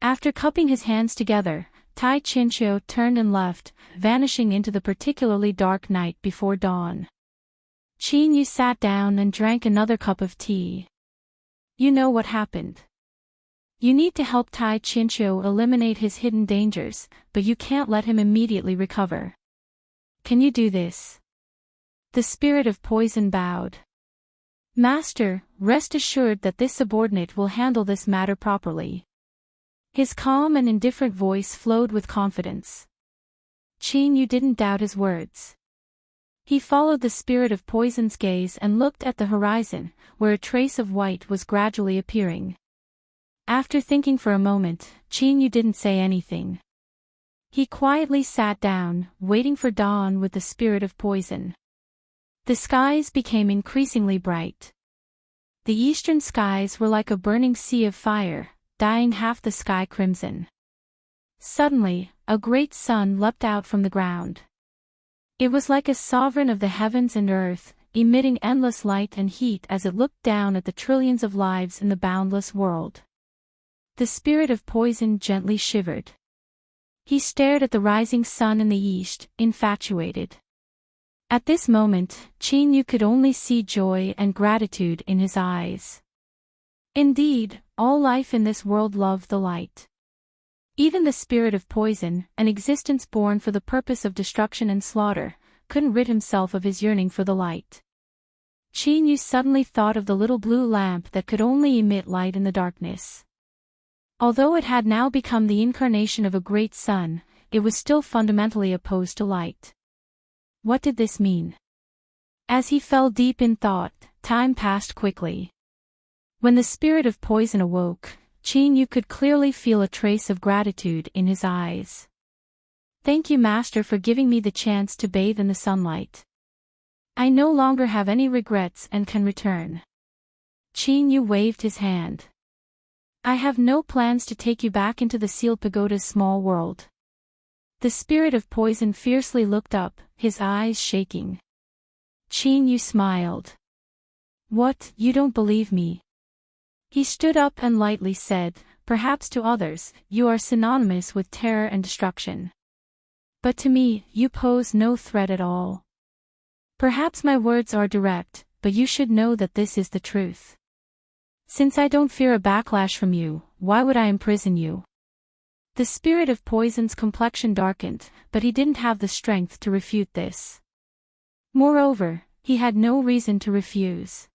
After cupping his hands together, Tai Chincho turned and left, vanishing into the particularly dark night before dawn. Qin Yu sat down and drank another cup of tea. You know what happened. You need to help Tai Chincho eliminate his hidden dangers, but you can't let him immediately recover. Can you do this? The Spirit of Poison bowed. Master, rest assured that this subordinate will handle this matter properly. His calm and indifferent voice flowed with confidence. Qin Yu didn't doubt his words. He followed the Spirit of Poison's gaze and looked at the horizon, where a trace of white was gradually appearing. After thinking for a moment, Qin Yu didn't say anything. He quietly sat down, waiting for dawn with the Spirit of Poison. The skies became increasingly bright. The eastern skies were like a burning sea of fire, dyeing half the sky crimson. Suddenly, a great sun leapt out from the ground. It was like a sovereign of the heavens and earth, emitting endless light and heat as it looked down at the trillions of lives in the boundless world. The Spirit of Poison gently shivered. He stared at the rising sun in the east, infatuated. At this moment, Qin Yu could only see joy and gratitude in his eyes. Indeed, all life in this world loved the light. Even the Spirit of Poison, an existence born for the purpose of destruction and slaughter, couldn't rid himself of his yearning for the light. Qin Yu suddenly thought of the little blue lamp that could only emit light in the darkness. Although it had now become the incarnation of a great sun, it was still fundamentally opposed to light. What did this mean? As he fell deep in thought, time passed quickly. When the Spirit of Poison awoke, Qin Yu could clearly feel a trace of gratitude in his eyes. Thank you, Master, for giving me the chance to bathe in the sunlight. I no longer have any regrets and can return. Qin Yu waved his hand. I have no plans to take you back into the sealed pagoda's small world. The Spirit of Poison fiercely looked up, his eyes shaking. Qin Yu smiled. What, you don't believe me? He stood up and lightly said, perhaps to others, you are synonymous with terror and destruction. But to me, you pose no threat at all. Perhaps my words are direct, but you should know that this is the truth. Since I don't fear a backlash from you, why would I imprison you? The spirit of Poison's complexion darkened, but he didn't have the strength to refute this. Moreover, he had no reason to refuse.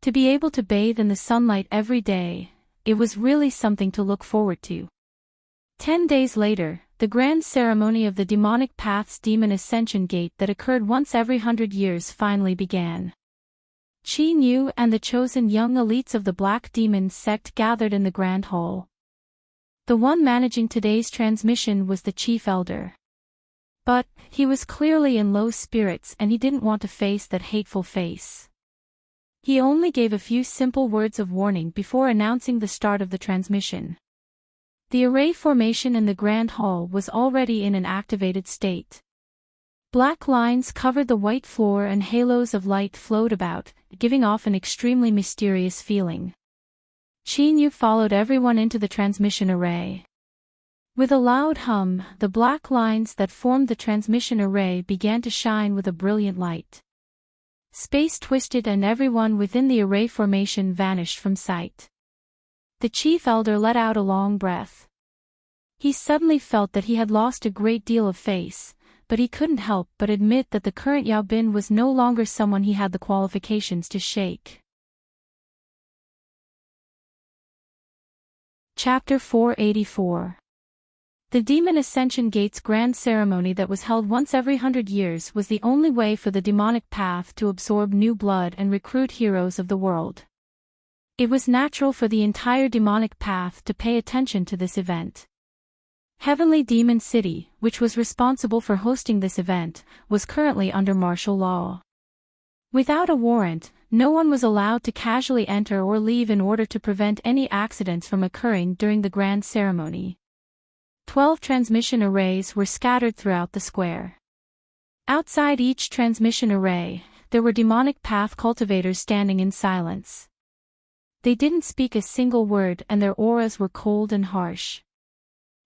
To be able to bathe in the sunlight every day, it was really something to look forward to. 10 days later, the grand ceremony of the demonic path's demon ascension gate that occurred once every 100 years finally began. Qin Yu and the chosen young elites of the Black Demon sect gathered in the grand hall. The one managing today's transmission was the chief elder. But, he was clearly in low spirits and he didn't want to face that hateful face. He only gave a few simple words of warning before announcing the start of the transmission. The array formation in the grand hall was already in an activated state. Black lines covered the white floor and halos of light flowed about, giving off an extremely mysterious feeling. Qin Yu followed everyone into the transmission array. With a loud hum, the black lines that formed the transmission array began to shine with a brilliant light. Space twisted and everyone within the array formation vanished from sight. The chief elder let out a long breath. He suddenly felt that he had lost a great deal of face, but he couldn't help but admit that the current Yao Bin was no longer someone he had the qualifications to shake. Chapter 484. The Demon Ascension Gate's grand ceremony that was held once every 100 years was the only way for the demonic path to absorb new blood and recruit heroes of the world. It was natural for the entire demonic path to pay attention to this event. Heavenly Demon City, which was responsible for hosting this event, was currently under martial law. Without a warrant, no one was allowed to casually enter or leave in order to prevent any accidents from occurring during the grand ceremony. 12 transmission arrays were scattered throughout the square. Outside each transmission array, there were demonic path cultivators standing in silence. They didn't speak a single word and their auras were cold and harsh.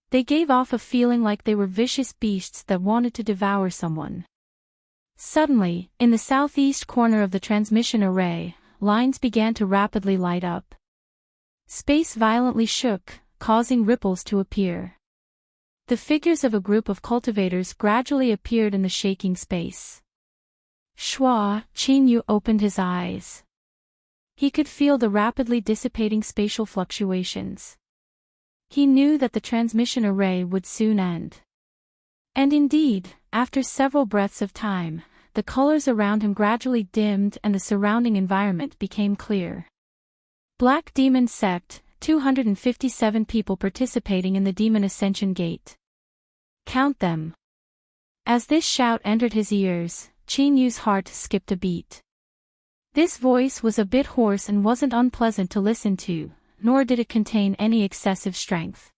They gave off a feeling like they were vicious beasts that wanted to devour someone. Suddenly, in the southeast corner of the transmission array, lines began to rapidly light up. Space violently shook, causing ripples to appear. The figures of a group of cultivators gradually appeared in the shaking space. Shua, Qin Yu opened his eyes. He could feel the rapidly dissipating spatial fluctuations. He knew that the transmission array would soon end. And indeed, after several breaths of time, the colors around him gradually dimmed and the surrounding environment became clear. Black Demon Sect, 257 people participating in the Demon Ascension Gate. Count them. As this shout entered his ears, Qin Yu's heart skipped a beat. This voice was a bit hoarse and wasn't unpleasant to listen to, nor did it contain any excessive strength.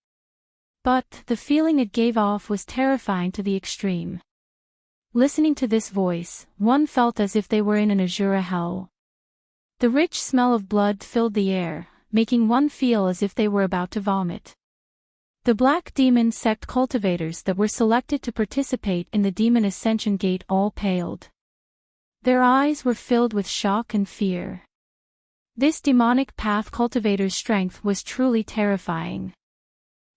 But the feeling it gave off was terrifying to the extreme. Listening to this voice, one felt as if they were in an Azura hell. The rich smell of blood filled the air, making one feel as if they were about to vomit. The Black Demon Sect cultivators that were selected to participate in the Demon Ascension Gate all paled. Their eyes were filled with shock and fear. This demonic path cultivator's strength was truly terrifying.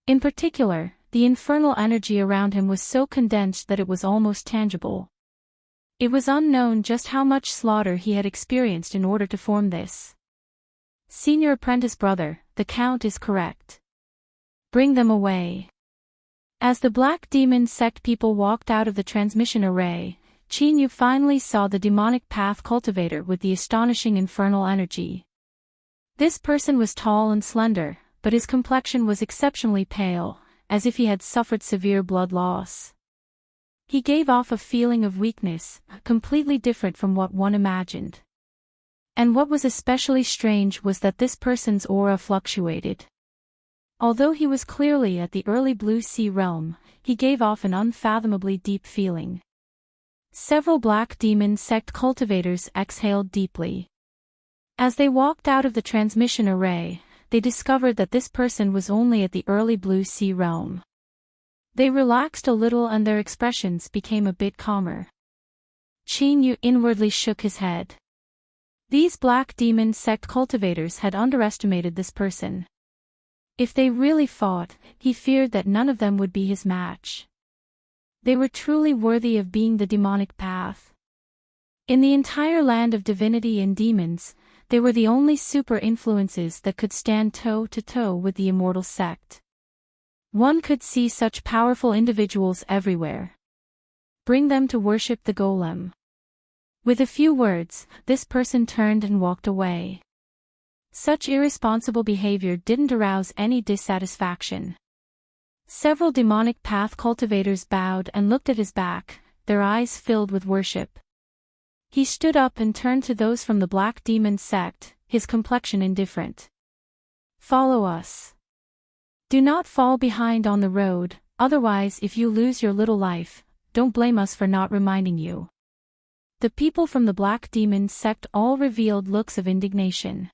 In particular, the infernal energy around him was so condensed that it was almost tangible. It was unknown just how much slaughter he had experienced in order to form this. Senior apprentice brother, the Count is correct. Bring them away. As the Black Demon Sect people walked out of the transmission array, Qin Yu finally saw the demonic path cultivator with the astonishing infernal energy. This person was tall and slender, but his complexion was exceptionally pale, as if he had suffered severe blood loss. He gave off a feeling of weakness, completely different from what one imagined. And what was especially strange was that this person's aura fluctuated. Although he was clearly at the early Blue Sea realm, he gave off an unfathomably deep feeling. Several Black Demon Sect cultivators exhaled deeply. As they walked out of the transmission array, they discovered that this person was only at the early Blue Sea realm. They relaxed a little and their expressions became a bit calmer. Qin Yu inwardly shook his head. These Black Demon sect cultivators had underestimated this person. If they really fought, he feared that none of them would be his match. They were truly worthy of being the demonic path. In the entire land of divinity and demons, they were the only super influences that could stand toe-to-toe with the immortal sect. One could see such powerful individuals everywhere. Bring them to worship the golem. With a few words, this person turned and walked away. Such irresponsible behavior didn't arouse any dissatisfaction. Several demonic path cultivators bowed and looked at his back, their eyes filled with worship. He stood up and turned to those from the Black Demon sect, his complexion indifferent. Follow us. Do not fall behind on the road, otherwise if you lose your little life, don't blame us for not reminding you. The people from the Black Demon sect all revealed looks of indignation.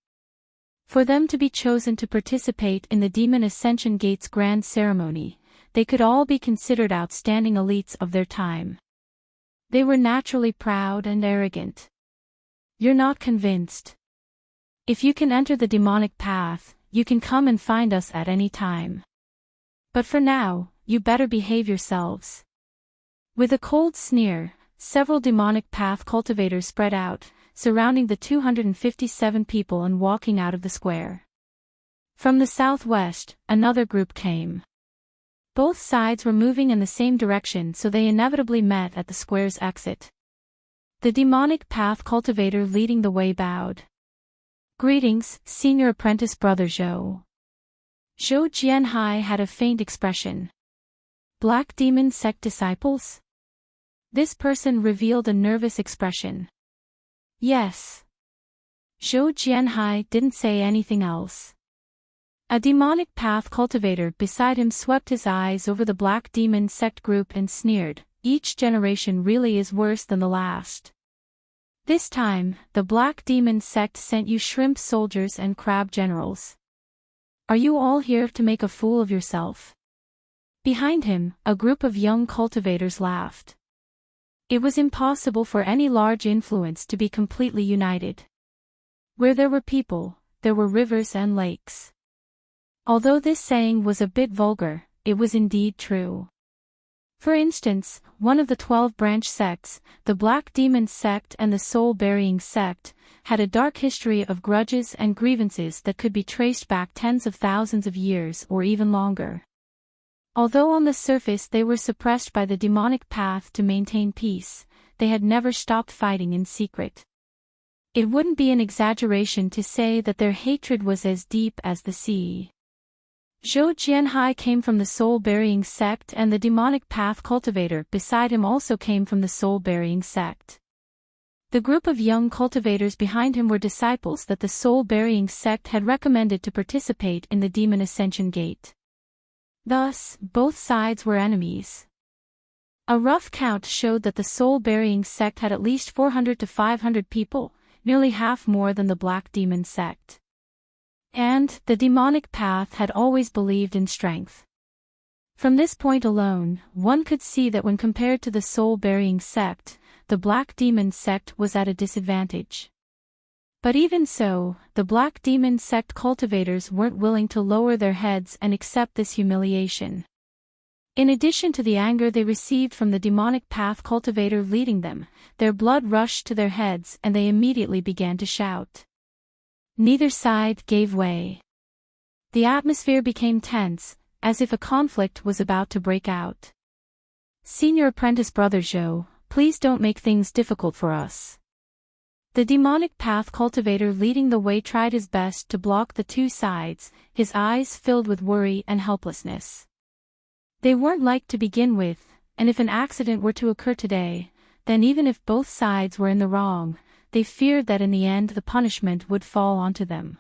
For them to be chosen to participate in the Demon Ascension Gate's grand ceremony, they could all be considered outstanding elites of their time. They were naturally proud and arrogant. You're not convinced? If you can enter the demonic path, you can come and find us at any time. But for now, you better behave yourselves. With a cold sneer, several demonic path cultivators spread out, surrounding the 257 people and walking out of the square. From the southwest, another group came. Both sides were moving in the same direction, so they inevitably met at the square's exit. The demonic path cultivator leading the way bowed. Greetings, Senior Apprentice Brother Zhou. Zhou Jianhai had a faint expression. Black Demon Sect disciples? This person revealed a nervous expression. Yes. Zhou Jianhai didn't say anything else. A demonic path cultivator beside him swept his eyes over the Black Demon sect group and sneered, each generation really is worse than the last. This time, the Black Demon sect sent you shrimp soldiers and crab generals. Are you all here to make a fool of yourself? Behind him, a group of young cultivators laughed. It was impossible for any large influence to be completely united. Where there were people, there were rivers and lakes. Although this saying was a bit vulgar, it was indeed true. For instance, one of the 12 branch sects, the Black Demon sect and the Soul-Burying sect, had a dark history of grudges and grievances that could be traced back tens of thousands of years or even longer. Although on the surface they were suppressed by the demonic path to maintain peace, they had never stopped fighting in secret. It wouldn't be an exaggeration to say that their hatred was as deep as the sea. Zhou Jianhai came from the Soul-Burying sect and the demonic path cultivator beside him also came from the Soul-Burying sect. The group of young cultivators behind him were disciples that the Soul-Burying sect had recommended to participate in the Demon Ascension Gate. Thus, both sides were enemies. A rough count showed that the Soul-Burying sect had at least 400 to 500 people, nearly half more than the Black Demon sect. And, the demonic path had always believed in strength. From this point alone, one could see that when compared to the Soul-Burying sect, the Black Demon sect was at a disadvantage. But even so, the Black Demon sect cultivators weren't willing to lower their heads and accept this humiliation. In addition to the anger they received from the demonic path cultivator leading them, their blood rushed to their heads and they immediately began to shout. Neither side gave way. The atmosphere became tense, as if a conflict was about to break out. Senior Apprentice Brother Zhou, please don't make things difficult for us. The demonic path cultivator leading the way tried his best to block the two sides, his eyes filled with worry and helplessness. They weren't liked to begin with, and if an accident were to occur today, then even if both sides were in the wrong, they feared that in the end the punishment would fall onto them.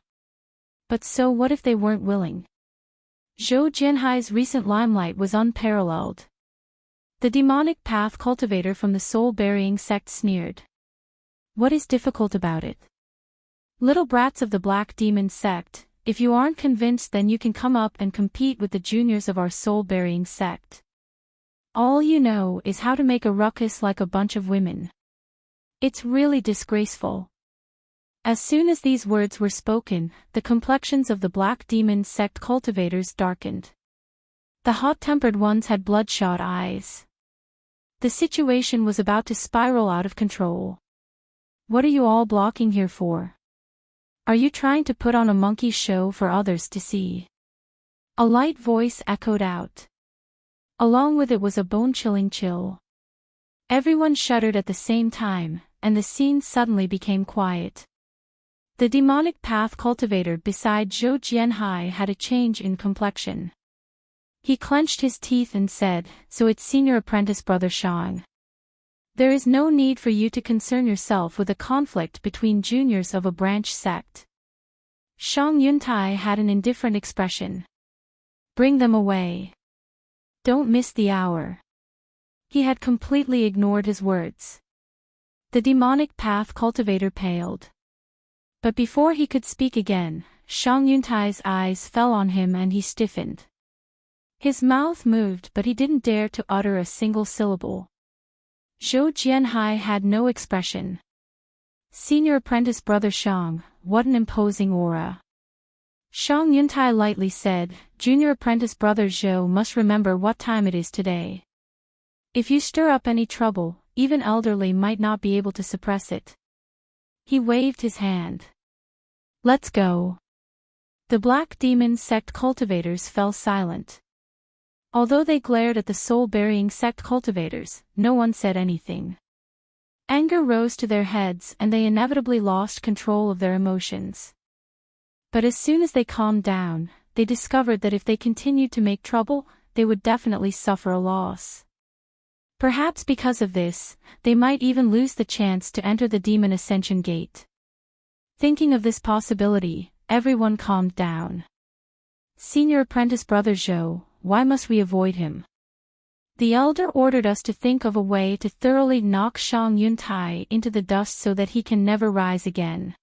But so what if they weren't willing? Zhou Jianhai's recent limelight was unparalleled. The demonic path cultivator from the Soul-Burying sect sneered. What is difficult about it? Little brats of the Black Demon sect, If you aren't convinced, then you can come up and compete with the juniors of our soul-burying sect. All you know is how to make a ruckus like a bunch of women. It's really disgraceful." As soon as these words were spoken, the complexions of the Black Demon sect cultivators darkened. The hot-tempered ones had bloodshot eyes. The situation was about to spiral out of control. "What are you all blocking here for? Are you trying to put on a monkey show for others to see?" A light voice echoed out. Along with it was a bone-chilling chill. Everyone shuddered at the same time, and the scene suddenly became quiet. The demonic path cultivator beside Zhou Jianhai had a change in complexion. He clenched his teeth and said, "So it's senior apprentice brother Shang. There is no need for you to concern yourself with a conflict between juniors of a branch sect." Shang Yuntai had an indifferent expression. "Bring them away. Don't miss the hour." He had completely ignored his words. The demonic path cultivator paled. But before he could speak again, Shang Yuntai's eyes fell on him and he stiffened. His mouth moved, but he didn't dare to utter a single syllable. Zhou Jianhai had no expression. "Senior apprentice brother Shang, what an imposing aura." Shang Yuntai lightly said, "Junior apprentice brother Zhou must remember what time it is today. If you stir up any trouble, even elderly might not be able to suppress it." He waved his hand. "Let's go." The Black Demon sect cultivators fell silent. Although they glared at the soul-burying sect cultivators, no one said anything. Anger rose to their heads and they inevitably lost control of their emotions. But as soon as they calmed down, they discovered that if they continued to make trouble, they would definitely suffer a loss. Perhaps because of this, they might even lose the chance to enter the Demon Ascension Gate. Thinking of this possibility, everyone calmed down. "Senior apprentice brother Zhou, why must we avoid him?" The elder ordered us to think of a way to thoroughly knock Shang Yuntai into the dust so that he can never rise again.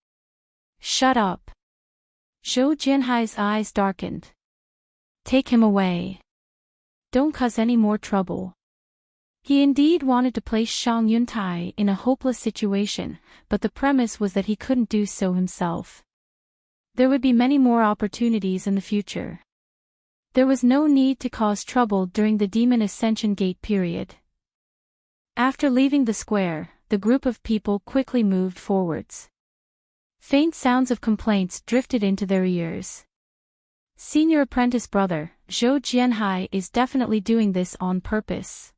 "Shut up." Zhou Jianhai's eyes darkened. "Take him away. Don't cause any more trouble." He indeed wanted to place Shang Yuntai in a hopeless situation, but the premise was that he couldn't do so himself. There would be many more opportunities in the future. There was no need to cause trouble during the Demon Ascension Gate period. After leaving the square, the group of people quickly moved forwards. Faint sounds of complaints drifted into their ears. "Senior apprentice brother, Zhou Jianhai is definitely doing this on purpose.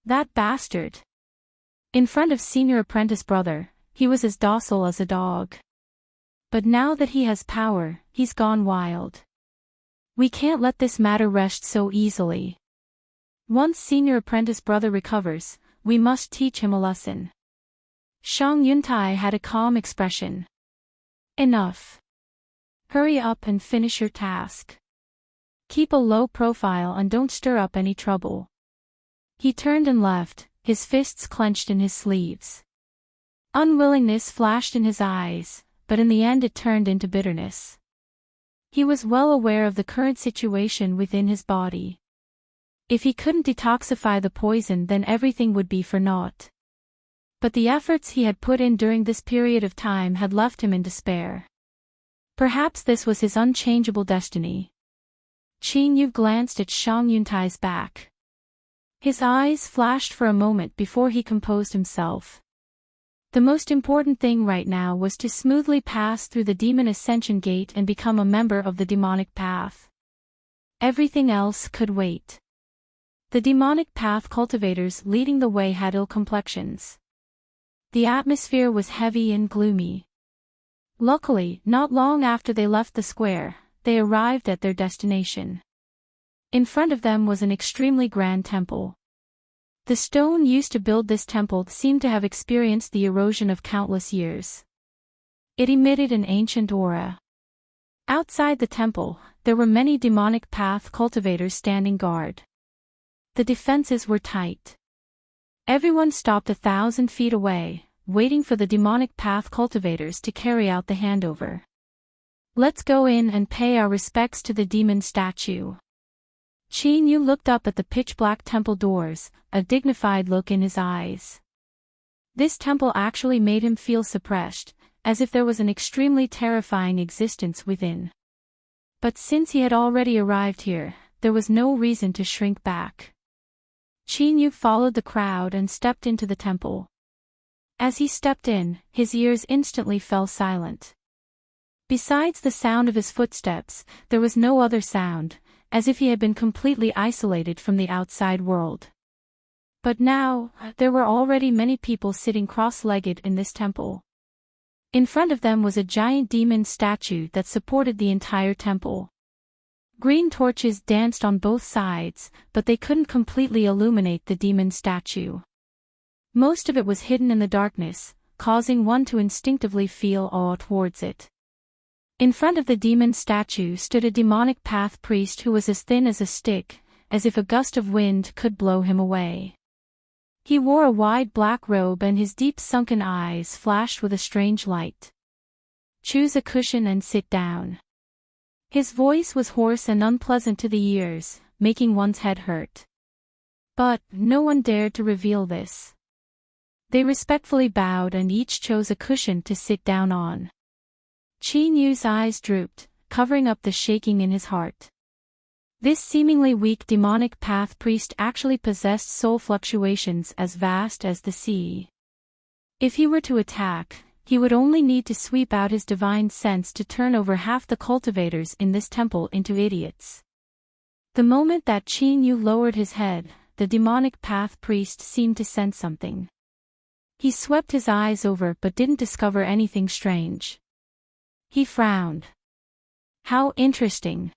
That bastard." In front of senior apprentice brother, he was as docile as a dog. But now that he has power, he's gone wild. We can't let this matter rest so easily. Once senior apprentice brother recovers, we must teach him a lesson. Shang Yuntai had a calm expression. "Enough. Hurry up and finish your task. Keep a low profile and don't stir up any trouble." He turned and left, his fists clenched in his sleeves. Unwillingness flashed in his eyes, but in the end it turned into bitterness. He was well aware of the current situation within his body. If he couldn't detoxify the poison, then everything would be for naught. But the efforts he had put in during this period of time had left him in despair. Perhaps this was his unchangeable destiny. Qin Yu glanced at Shang Yuntai's back. His eyes flashed for a moment before he composed himself. The most important thing right now was to smoothly pass through the Demon Ascension Gate and become a member of the demonic path. Everything else could wait. The demonic path cultivators leading the way had ill complexions. The atmosphere was heavy and gloomy. Luckily, not long after they left the square, they arrived at their destination. In front of them was an extremely grand temple. The stone used to build this temple seemed to have experienced the erosion of countless years. It emitted an ancient aura. Outside the temple, there were many demonic path cultivators standing guard. The defenses were tight. Everyone stopped 1,000 feet away, waiting for the demonic path cultivators to carry out the handover. Let's go in and pay our respects to the demon statue. Qin Yu looked up at the pitch-black temple doors, a dignified look in his eyes. This temple actually made him feel suppressed, as if there was an extremely terrifying existence within. But since he had already arrived here, there was no reason to shrink back. Qin Yu followed the crowd and stepped into the temple. As he stepped in, his ears instantly fell silent. Besides the sound of his footsteps, there was no other sound, as if he had been completely isolated from the outside world. But now, there were already many people sitting cross-legged in this temple. In front of them was a giant demon statue that supported the entire temple. Green torches danced on both sides, but they couldn't completely illuminate the demon statue. Most of it was hidden in the darkness, causing one to instinctively feel awe towards it. In front of the demon statue stood a demonic path priest who was as thin as a stick, as if a gust of wind could blow him away. He wore a wide black robe and his deep sunken eyes flashed with a strange light. Choose a cushion and sit down. His voice was hoarse and unpleasant to the ears, making one's head hurt. But no one dared to reveal this. They respectfully bowed and each chose a cushion to sit down on. Qin Yu's eyes drooped, covering up the shaking in his heart. This seemingly weak demonic path priest actually possessed soul fluctuations as vast as the sea. If he were to attack, he would only need to sweep out his divine sense to turn over half the cultivators in this temple into idiots. The moment that Qin Yu lowered his head, the demonic path priest seemed to sense something. He swept his eyes over but didn't discover anything strange. He frowned. How interesting.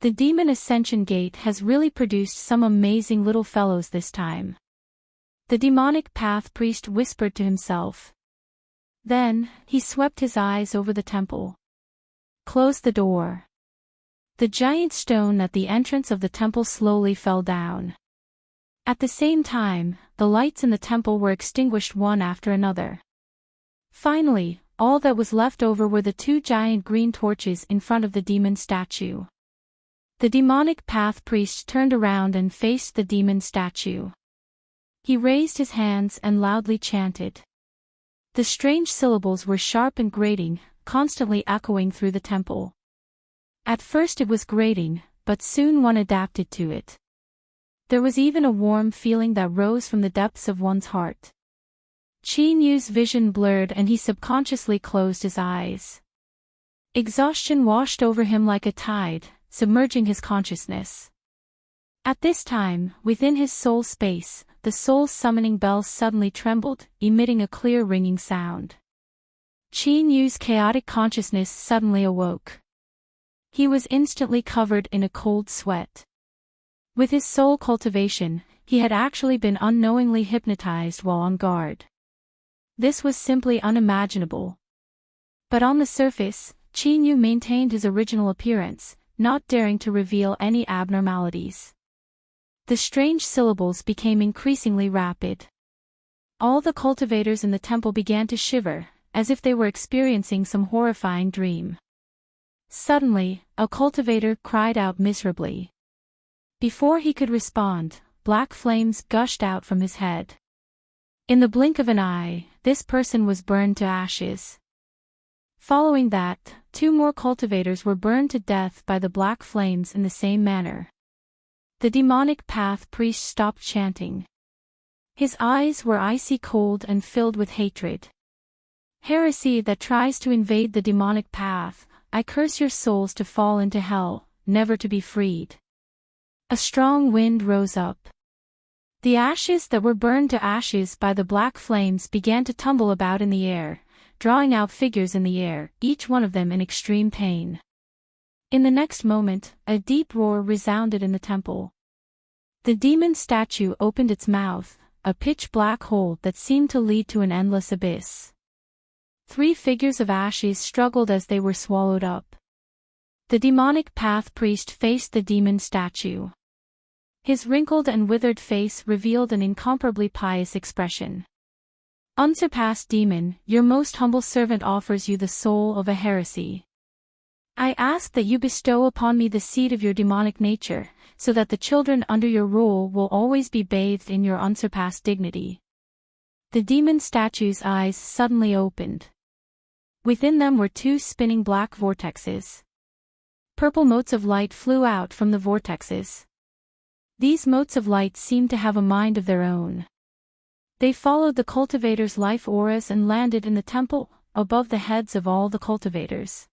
The Demon Ascension Gate has really produced some amazing little fellows this time. The demonic path priest whispered to himself. Then, he swept his eyes over the temple. Close the door. The giant stone at the entrance of the temple slowly fell down. At the same time, the lights in the temple were extinguished one after another. Finally, all that was left over were the two giant green torches in front of the demon statue. The demonic path priest turned around and faced the demon statue. He raised his hands and loudly chanted. The strange syllables were sharp and grating, constantly echoing through the temple. At first it was grating, but soon one adapted to it. There was even a warm feeling that rose from the depths of one's heart. Qin Yu's vision blurred and he subconsciously closed his eyes. Exhaustion washed over him like a tide, submerging his consciousness. At this time, within his soul space, the soul summoning bells suddenly trembled, emitting a clear ringing sound. Qin Yu's chaotic consciousness suddenly awoke. He was instantly covered in a cold sweat. With his soul cultivation, he had actually been unknowingly hypnotized while on guard. This was simply unimaginable. But on the surface, Qin Yu maintained his original appearance, not daring to reveal any abnormalities. The strange syllables became increasingly rapid. All the cultivators in the temple began to shiver, as if they were experiencing some horrifying dream. Suddenly, a cultivator cried out miserably. Before he could respond, black flames gushed out from his head. In the blink of an eye, this person was burned to ashes. Following that, 2 more cultivators were burned to death by the black flames in the same manner. The demonic path priest stopped chanting. His eyes were icy cold and filled with hatred. Heresy that tries to invade the demonic path, I curse your souls to fall into hell, never to be freed. A strong wind rose up. The ashes that were burned to ashes by the black flames began to tumble about in the air, drawing out figures in the air, each one of them in extreme pain. In the next moment, a deep roar resounded in the temple. The demon statue opened its mouth, a pitch-black hole that seemed to lead to an endless abyss. 3 figures of ashes struggled as they were swallowed up. The demonic path priest faced the demon statue. His wrinkled and withered face revealed an incomparably pious expression. Unsurpassed demon, your most humble servant offers you the soul of a heresy. I ask that you bestow upon me the seed of your demonic nature, so that the children under your rule will always be bathed in your unsurpassed dignity." The demon statue's eyes suddenly opened. Within them were two spinning black vortexes. Purple motes of light flew out from the vortexes. These motes of light seemed to have a mind of their own. They followed the cultivators' life auras and landed in the temple, above the heads of all the cultivators.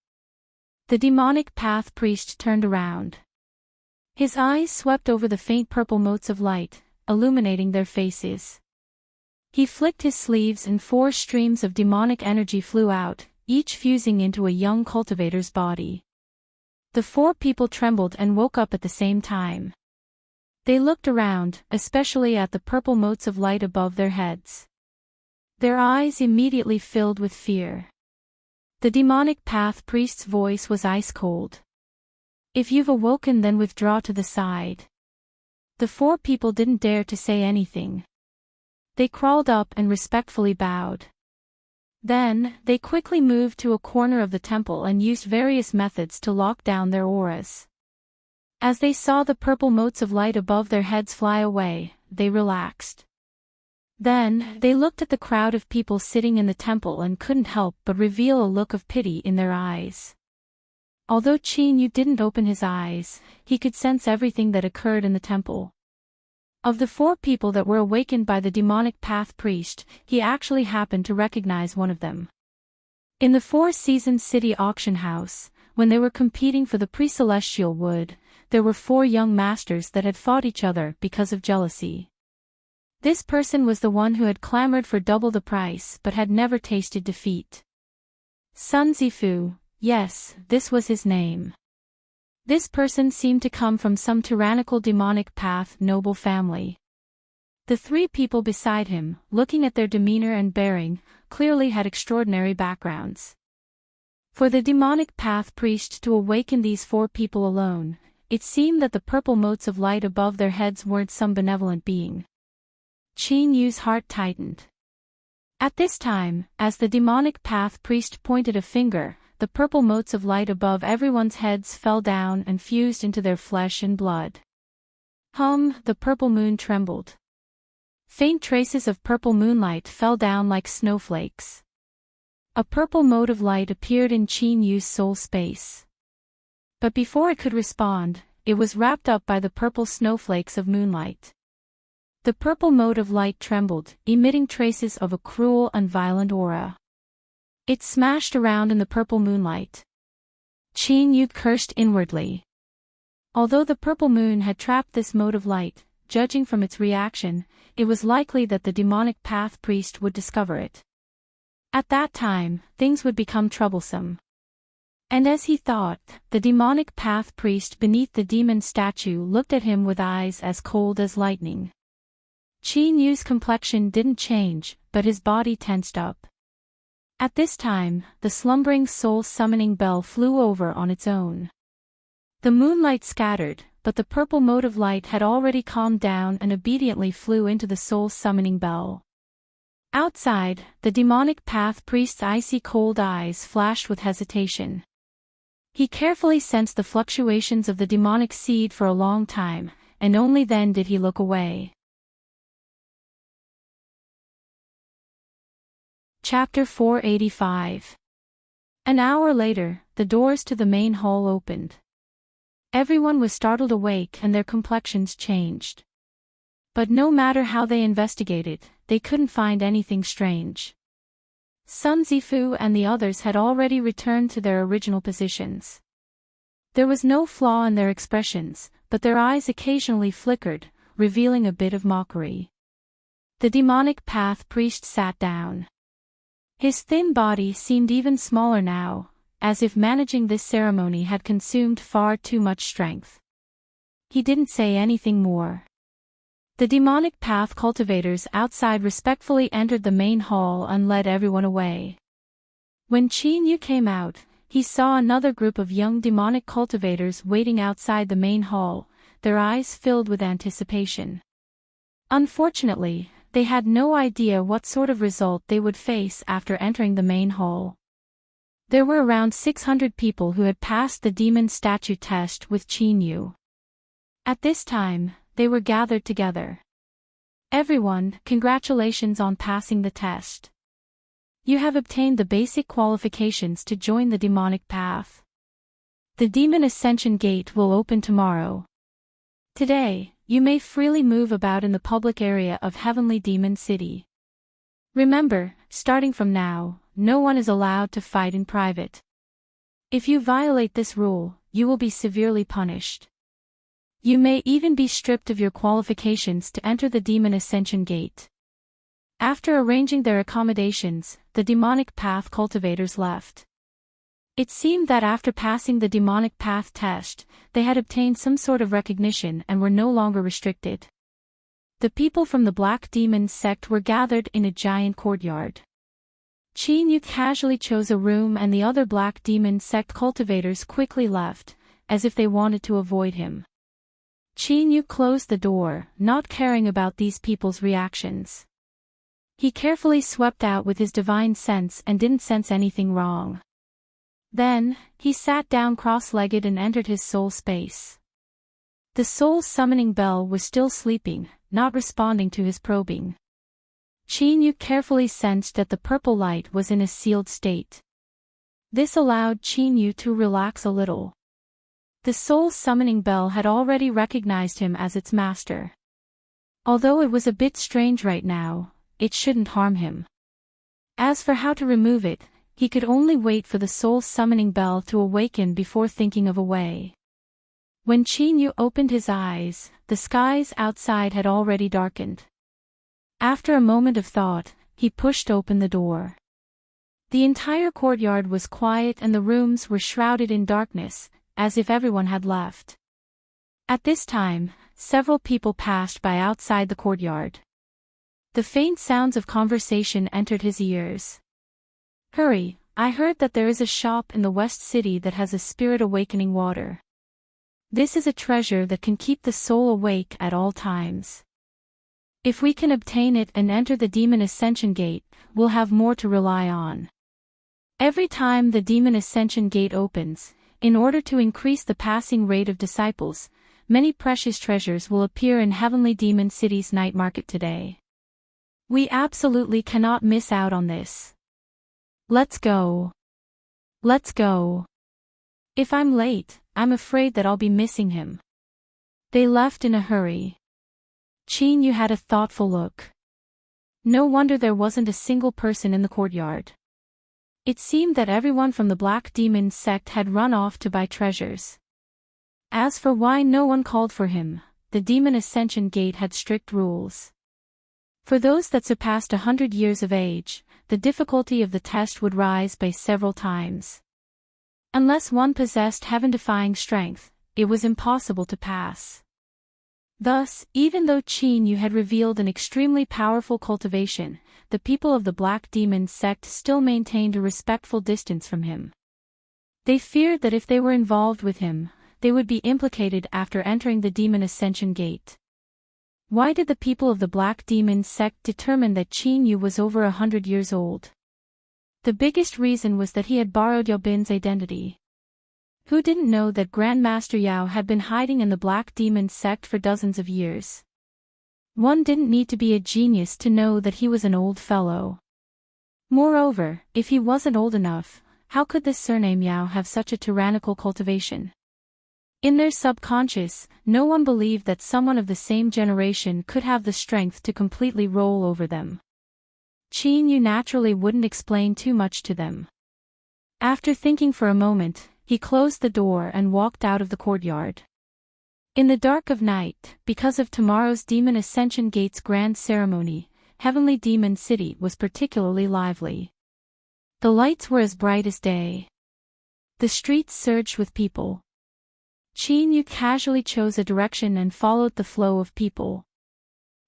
The demonic path priest turned around. His eyes swept over the faint purple motes of light, illuminating their faces. He flicked his sleeves and 4 streams of demonic energy flew out, each fusing into a young cultivator's body. The 4 people trembled and woke up at the same time. They looked around, especially at the purple motes of light above their heads. Their eyes immediately filled with fear. The demonic path priest's voice was ice cold. "If you've awoken, then withdraw to the side." The 4 people didn't dare to say anything. They crawled up and respectfully bowed. Then, they quickly moved to a corner of the temple and used various methods to lock down their auras. As they saw the purple motes of light above their heads fly away, they relaxed. Then, they looked at the crowd of people sitting in the temple and couldn't help but reveal a look of pity in their eyes. Although Qin Yu didn't open his eyes, he could sense everything that occurred in the temple. Of the 4 people that were awakened by the demonic path priest, he actually happened to recognize one of them. In the 4 Seasons City auction house, when they were competing for the pre-celestial wood, there were 4 young masters that had fought each other because of jealousy. This person was the one who had clamored for double the price but had never tasted defeat. Sun Zifu, yes, this was his name. This person seemed to come from some tyrannical demonic path noble family. The 3 people beside him, looking at their demeanor and bearing, clearly had extraordinary backgrounds. For the demonic path priest to awaken these 4 people alone, it seemed that the purple motes of light above their heads weren't some benevolent being. Qin Yu's heart tightened. At this time, as the demonic path priest pointed a finger, the purple motes of light above everyone's heads fell down and fused into their flesh and blood. The purple moon trembled. Faint traces of purple moonlight fell down like snowflakes. A purple mote of light appeared in Qin Yu's soul space. But before it could respond, it was wrapped up by the purple snowflakes of moonlight. The purple mote of light trembled, emitting traces of a cruel and violent aura. It smashed around in the purple moonlight. Qin Yu cursed inwardly. Although the purple moon had trapped this mote of light, judging from its reaction, it was likely that the demonic path priest would discover it. At that time, things would become troublesome. And as he thought, the demonic path priest beneath the demon statue looked at him with eyes as cold as lightning. Qin Yu's complexion didn't change, but his body tensed up. At this time, the slumbering soul-summoning bell flew over on its own. The moonlight scattered, but the purple mote of light had already calmed down and obediently flew into the soul-summoning bell. Outside, the demonic path priest's icy cold eyes flashed with hesitation. He carefully sensed the fluctuations of the demonic seed for a long time, and only then did he look away. Chapter 485. An hour later, the doors to the main hall opened. Everyone was startled awake and their complexions changed. But no matter how they investigated, they couldn't find anything strange. Sun Zifu and the others had already returned to their original positions. There was no flaw in their expressions, but their eyes occasionally flickered, revealing a bit of mockery. The demonic path priest sat down. His thin body seemed even smaller now, as if managing this ceremony had consumed far too much strength. He didn't say anything more. The demonic path cultivators outside respectfully entered the main hall and led everyone away. When Qin Yu came out, he saw another group of young demonic cultivators waiting outside the main hall, their eyes filled with anticipation. Unfortunately, they had no idea what sort of result they would face after entering the main hall. There were around 600 people who had passed the demon statue test with Qin Yu. At this time, they were gathered together. Everyone, congratulations on passing the test. You have obtained the basic qualifications to join the demonic path. The Demon Ascension Gate will open tomorrow. Today, you may freely move about in the public area of Heavenly Demon City. Remember, starting from now, no one is allowed to fight in private. If you violate this rule, you will be severely punished. You may even be stripped of your qualifications to enter the Demon Ascension Gate. After arranging their accommodations, the demonic path cultivators left. It seemed that after passing the demonic path test, they had obtained some sort of recognition and were no longer restricted. The people from the Black Demon sect were gathered in a giant courtyard. Qin Yu casually chose a room and the other Black Demon sect cultivators quickly left, as if they wanted to avoid him. Qin Yu closed the door, not caring about these people's reactions. He carefully swept out with his divine sense and didn't sense anything wrong. Then, he sat down cross-legged and entered his soul space. The soul summoning bell was still sleeping, not responding to his probing. Qin Yu carefully sensed that the purple light was in a sealed state. This allowed Qin Yu to relax a little. The soul summoning bell had already recognized him as its master. Although it was a bit strange right now, it shouldn't harm him. As for how to remove it, he could only wait for the soul summoning bell to awaken before thinking of a way. When Qin Yu opened his eyes, the skies outside had already darkened. After a moment of thought, he pushed open the door. The entire courtyard was quiet and the rooms were shrouded in darkness, as if everyone had left. At this time, several people passed by outside the courtyard. The faint sounds of conversation entered his ears. "Hurry, I heard that there is a shop in the West City that has a spirit awakening water. This is a treasure that can keep the soul awake at all times. If we can obtain it and enter the Demon Ascension Gate, we'll have more to rely on. Every time the Demon Ascension Gate opens, in order to increase the passing rate of disciples, many precious treasures will appear in Heavenly Demon City's night market today. We absolutely cannot miss out on this. Let's go. Let's go. If I'm late, I'm afraid that I'll be missing him." They left in a hurry. Qin Yu had a thoughtful look. No wonder there wasn't a single person in the courtyard. It seemed that everyone from the Black Demon sect had run off to buy treasures. As for why no one called for him, the Demon Ascension Gate had strict rules. For those that surpassed 100 years of age, the difficulty of the test would rise by several times. Unless one possessed heaven-defying strength, it was impossible to pass. Thus, even though Qin Yu had revealed an extremely powerful cultivation, the people of the Black Demon sect still maintained a respectful distance from him. They feared that if they were involved with him, they would be implicated after entering the Demon Ascension Gate. Why did the people of the Black Demon sect determine that Qin Yu was over 100 years old? The biggest reason was that he had borrowed Yao Bin's identity. Who didn't know that Grandmaster Yao had been hiding in the Black Demon sect for dozens of years? One didn't need to be a genius to know that he was an old fellow. Moreover, if he wasn't old enough, how could the surname Yao have such a tyrannical cultivation? In their subconscious, no one believed that someone of the same generation could have the strength to completely roll over them. Qin Yu naturally wouldn't explain too much to them. After thinking for a moment, he closed the door and walked out of the courtyard. In the dark of night, because of tomorrow's Demon Ascension Gate's grand ceremony, Heavenly Demon City was particularly lively. The lights were as bright as day. The streets surged with people. Qin Yu casually chose a direction and followed the flow of people.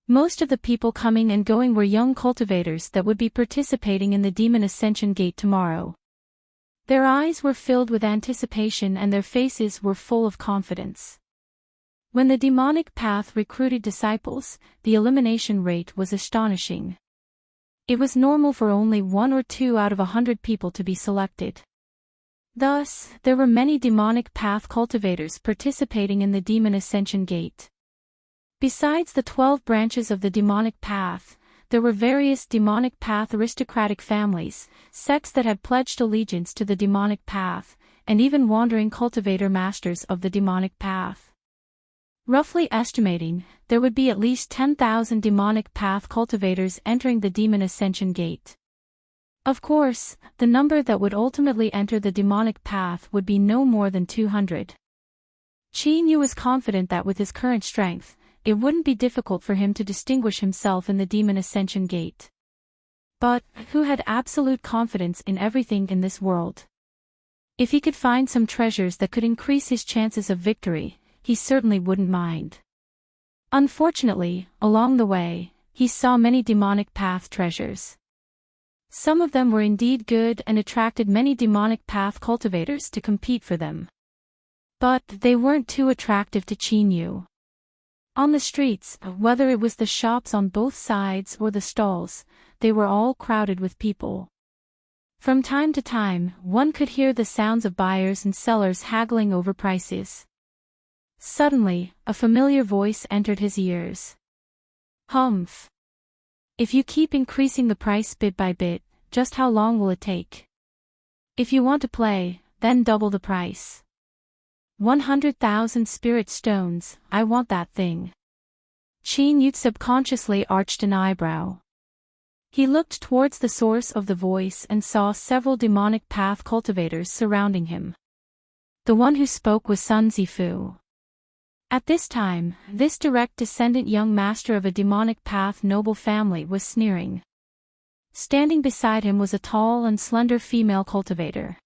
Most of the people coming and going were young cultivators that would be participating in the Demon Ascension Gate tomorrow. Their eyes were filled with anticipation and their faces were full of confidence. When the demonic path recruited disciples, the elimination rate was astonishing. It was normal for only 1 or 2 out of 100 people to be selected. Thus, there were many demonic path cultivators participating in the demon ascension gate. Besides the 12 branches of the demonic path, there were various demonic path aristocratic families, sects that had pledged allegiance to the demonic path, and even wandering cultivator masters of the demonic path. Roughly estimating, there would be at least 10,000 demonic path cultivators entering the demon ascension gate. Of course, the number that would ultimately enter the demonic path would be no more than 200. Qin was confident that with his current strength, it wouldn't be difficult for him to distinguish himself in the demon ascension gate. But, who had absolute confidence in everything in this world? If he could find some treasures that could increase his chances of victory, he certainly wouldn't mind. Unfortunately, along the way, he saw many demonic path treasures. Some of them were indeed good and attracted many demonic path cultivators to compete for them. But they weren't too attractive to Qin Yu. On the streets, whether it was the shops on both sides or the stalls, they were all crowded with people. From time to time, one could hear the sounds of buyers and sellers haggling over prices. Suddenly, a familiar voice entered his ears. Humph. If you keep increasing the price bit by bit, just how long will it take? If you want to play, then double the price. 100,000 spirit stones, I want that thing. Qin Yu subconsciously arched an eyebrow. He looked towards the source of the voice and saw several demonic path cultivators surrounding him. The one who spoke was Sun Zifu. At this time, this direct descendant young master of a demonic path noble family was sneering. Standing beside him was a tall and slender female cultivator.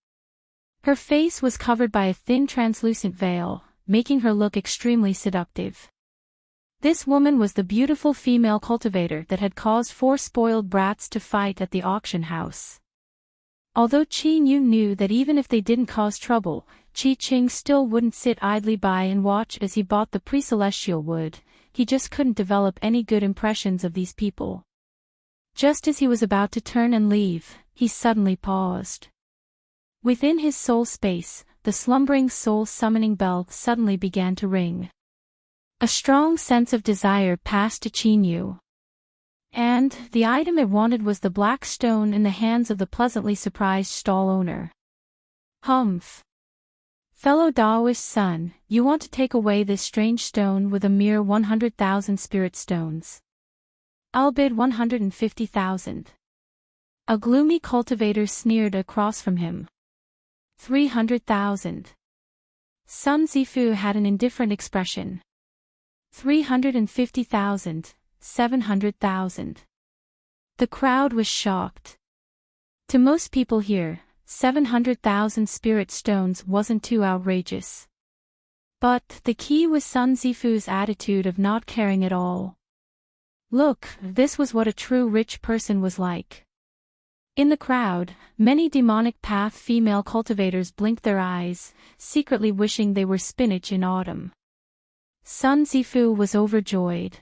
Her face was covered by a thin translucent veil, making her look extremely seductive. This woman was the beautiful female cultivator that had caused 4 spoiled brats to fight at the auction house. Although Qin Yu knew that even if they didn't cause trouble, Qi Qing still wouldn't sit idly by and watch as he bought the pre-celestial wood, he just couldn't develop any good impressions of these people. Just as he was about to turn and leave, he suddenly paused. Within his soul space, the slumbering soul summoning bell suddenly began to ring. A strong sense of desire passed to Qin Yu. And the item it wanted was the black stone in the hands of the pleasantly surprised stall owner. Humph. Fellow Daoist son, you want to take away this strange stone with a mere 100,000 spirit stones. I'll bid 150,000. A gloomy cultivator sneered across from him. 300,000. Sun Zifu had an indifferent expression. 350,000, 700,000. The crowd was shocked. To most people here, 700,000 spirit stones wasn't too outrageous. But the key was Sun Zifu's attitude of not caring at all. Look, this was what a true rich person was like. In the crowd, many demonic path female cultivators blinked their eyes, secretly wishing they were spinach in autumn. Sun Zifu was overjoyed.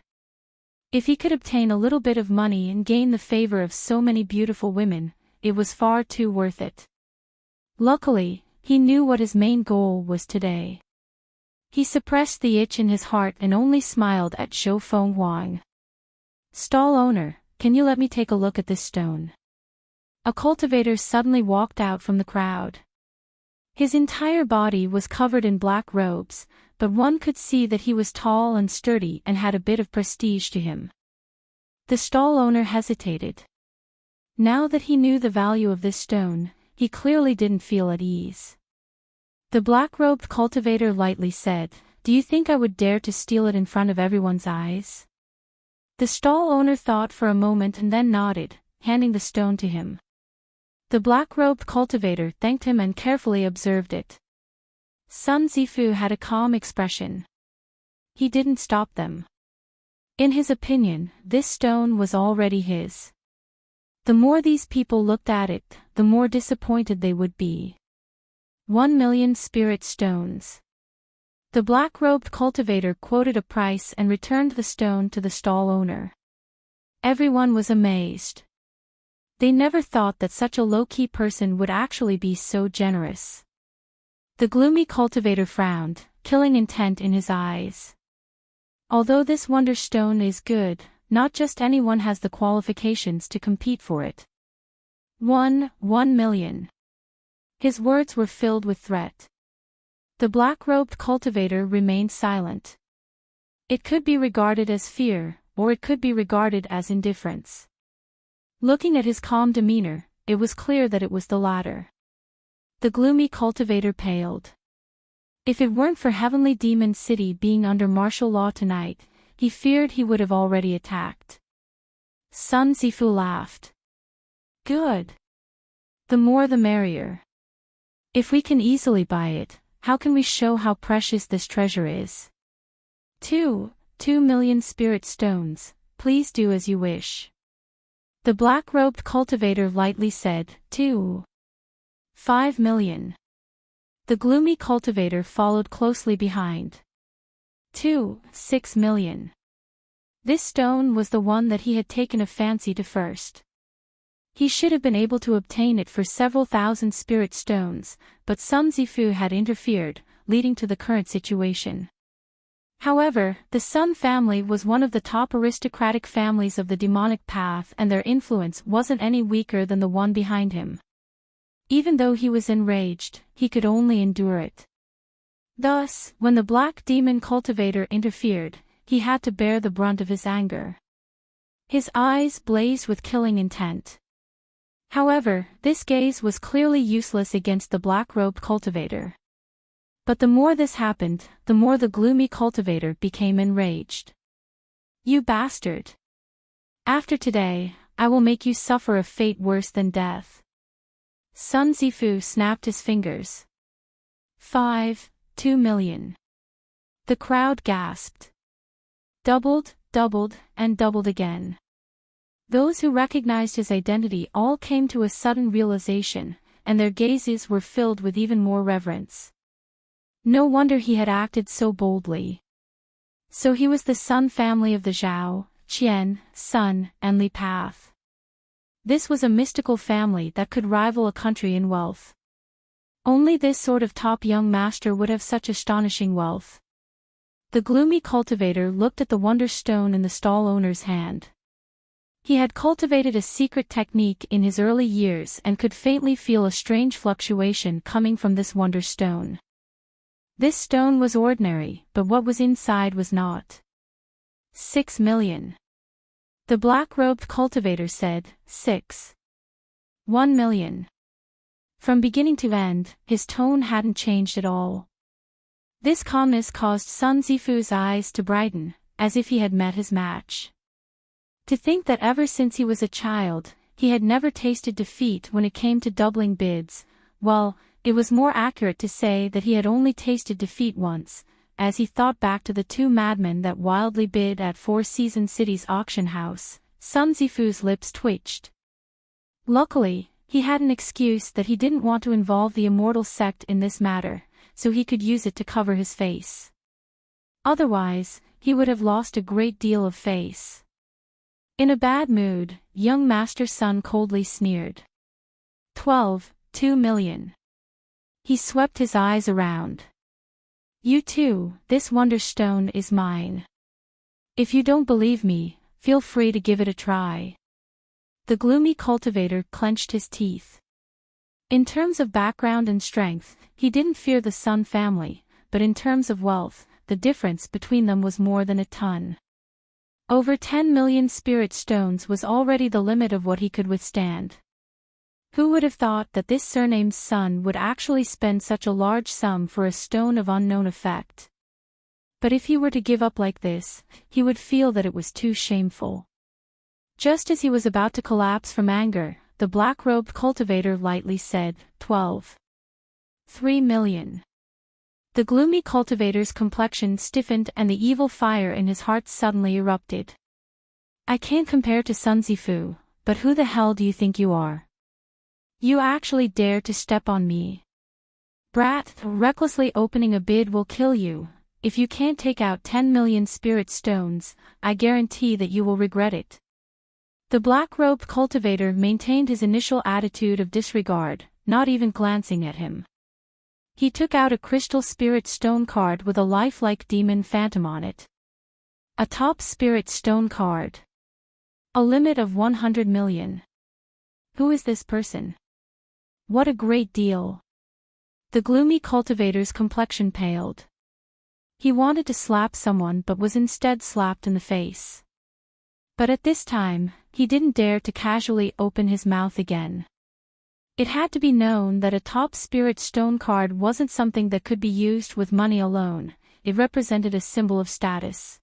If he could obtain a little bit of money and gain the favor of so many beautiful women, it was far too worth it. Luckily, he knew what his main goal was today. He suppressed the itch in his heart and only smiled at Shou Feng Huang. Stall owner, can you let me take a look at this stone? A cultivator suddenly walked out from the crowd. His entire body was covered in black robes, but one could see that he was tall and sturdy and had a bit of prestige to him. The stall owner hesitated. Now that he knew the value of this stone, he clearly didn't feel at ease. The black-robed cultivator lightly said, "Do you think I would dare to steal it in front of everyone's eyes?" The stall owner thought for a moment and then nodded, handing the stone to him. The black-robed cultivator thanked him and carefully observed it. Sun Zifu had a calm expression. He didn't stop them. In his opinion, this stone was already his. The more these people looked at it, the more disappointed they would be. 1,000,000 spirit stones. The black-robed cultivator quoted a price and returned the stone to the stall owner. Everyone was amazed. They never thought that such a low-key person would actually be so generous. The gloomy cultivator frowned, killing intent in his eyes. Although this wonderstone is good, not just anyone has the qualifications to compete for it. 1 million. His words were filled with threat. The black-robed cultivator remained silent. It could be regarded as fear, or it could be regarded as indifference. Looking at his calm demeanor, it was clear that it was the latter. The gloomy cultivator paled. If it weren't for Heavenly Demon City being under martial law tonight, he feared he would have already attacked. Sun Zifu laughed. Good. The more the merrier. If we can easily buy it, how can we show how precious this treasure is? 2 million spirit stones, please do as you wish. The black-robed cultivator lightly said, 5 million. The gloomy cultivator followed closely behind. 6 million. This stone was the one that he had taken a fancy to first. He should have been able to obtain it for several thousand spirit stones, but Sun Zifu had interfered, leading to the current situation. However, the Sun family was one of the top aristocratic families of the demonic path, and their influence wasn't any weaker than the one behind him. Even though he was enraged, he could only endure it. Thus, when the black demon cultivator interfered, he had to bear the brunt of his anger. His eyes blazed with killing intent. However, this gaze was clearly useless against the black-robed cultivator. But the more this happened, the more the gloomy cultivator became enraged. You bastard! After today, I will make you suffer a fate worse than death. Sun Zifu snapped his fingers. 2 million. The crowd gasped. Doubled, and doubled again. Those who recognized his identity all came to a sudden realization, and their gazes were filled with even more reverence. No wonder he had acted so boldly. So he was the Sun family of the Zhao, Qian, Sun, and Li path. This was a mystical family that could rival a country in wealth. Only this sort of top young master would have such astonishing wealth. The gloomy cultivator looked at the wonder stone in the stall owner's hand. He had cultivated a secret technique in his early years and could faintly feel a strange fluctuation coming from this wonder stone. This stone was ordinary, but what was inside was not. 6 million. The black-robed cultivator said, 1 million. From beginning to end, his tone hadn't changed at all. This calmness caused Sun Zifu's eyes to brighten, as if he had met his match. To think that ever since he was a child, he had never tasted defeat when it came to doubling bids, well, it was more accurate to say that he had only tasted defeat once, as he thought back to the two madmen that wildly bid at Four Seasons City's auction house. Sun Zifu's lips twitched. Luckily, he had an excuse that he didn't want to involve the immortal sect in this matter, so he could use it to cover his face. Otherwise, he would have lost a great deal of face. In a bad mood, young Master Sun coldly sneered. 2 million. He swept his eyes around. You too, this wonder stone is mine. If you don't believe me, feel free to give it a try. The gloomy cultivator clenched his teeth. In terms of background and strength, he didn't fear the Sun family, but in terms of wealth, the difference between them was more than a ton. Over 10 million spirit stones was already the limit of what he could withstand. Who would have thought that this surnamed Sun would actually spend such a large sum for a stone of unknown effect? But if he were to give up like this, he would feel that it was too shameful. Just as he was about to collapse from anger, the black-robed cultivator lightly said, 3 million. The gloomy cultivator's complexion stiffened and the evil fire in his heart suddenly erupted. I can't compare to Sun Zifu, but who the hell do you think you are? You actually dare to step on me? Brat, recklessly opening a bid will kill you. If you can't take out 10 million spirit stones, I guarantee that you will regret it. The black-robed cultivator maintained his initial attitude of disregard, not even glancing at him. He took out a crystal spirit stone card with a lifelike demon phantom on it. A top spirit stone card. A limit of 100 million. Who is this person? What a great deal. The gloomy cultivator's complexion paled. He wanted to slap someone but was instead slapped in the face. But at this time, he didn't dare to casually open his mouth again. It had to be known that a top spirit stone card wasn't something that could be used with money alone, it represented a symbol of status.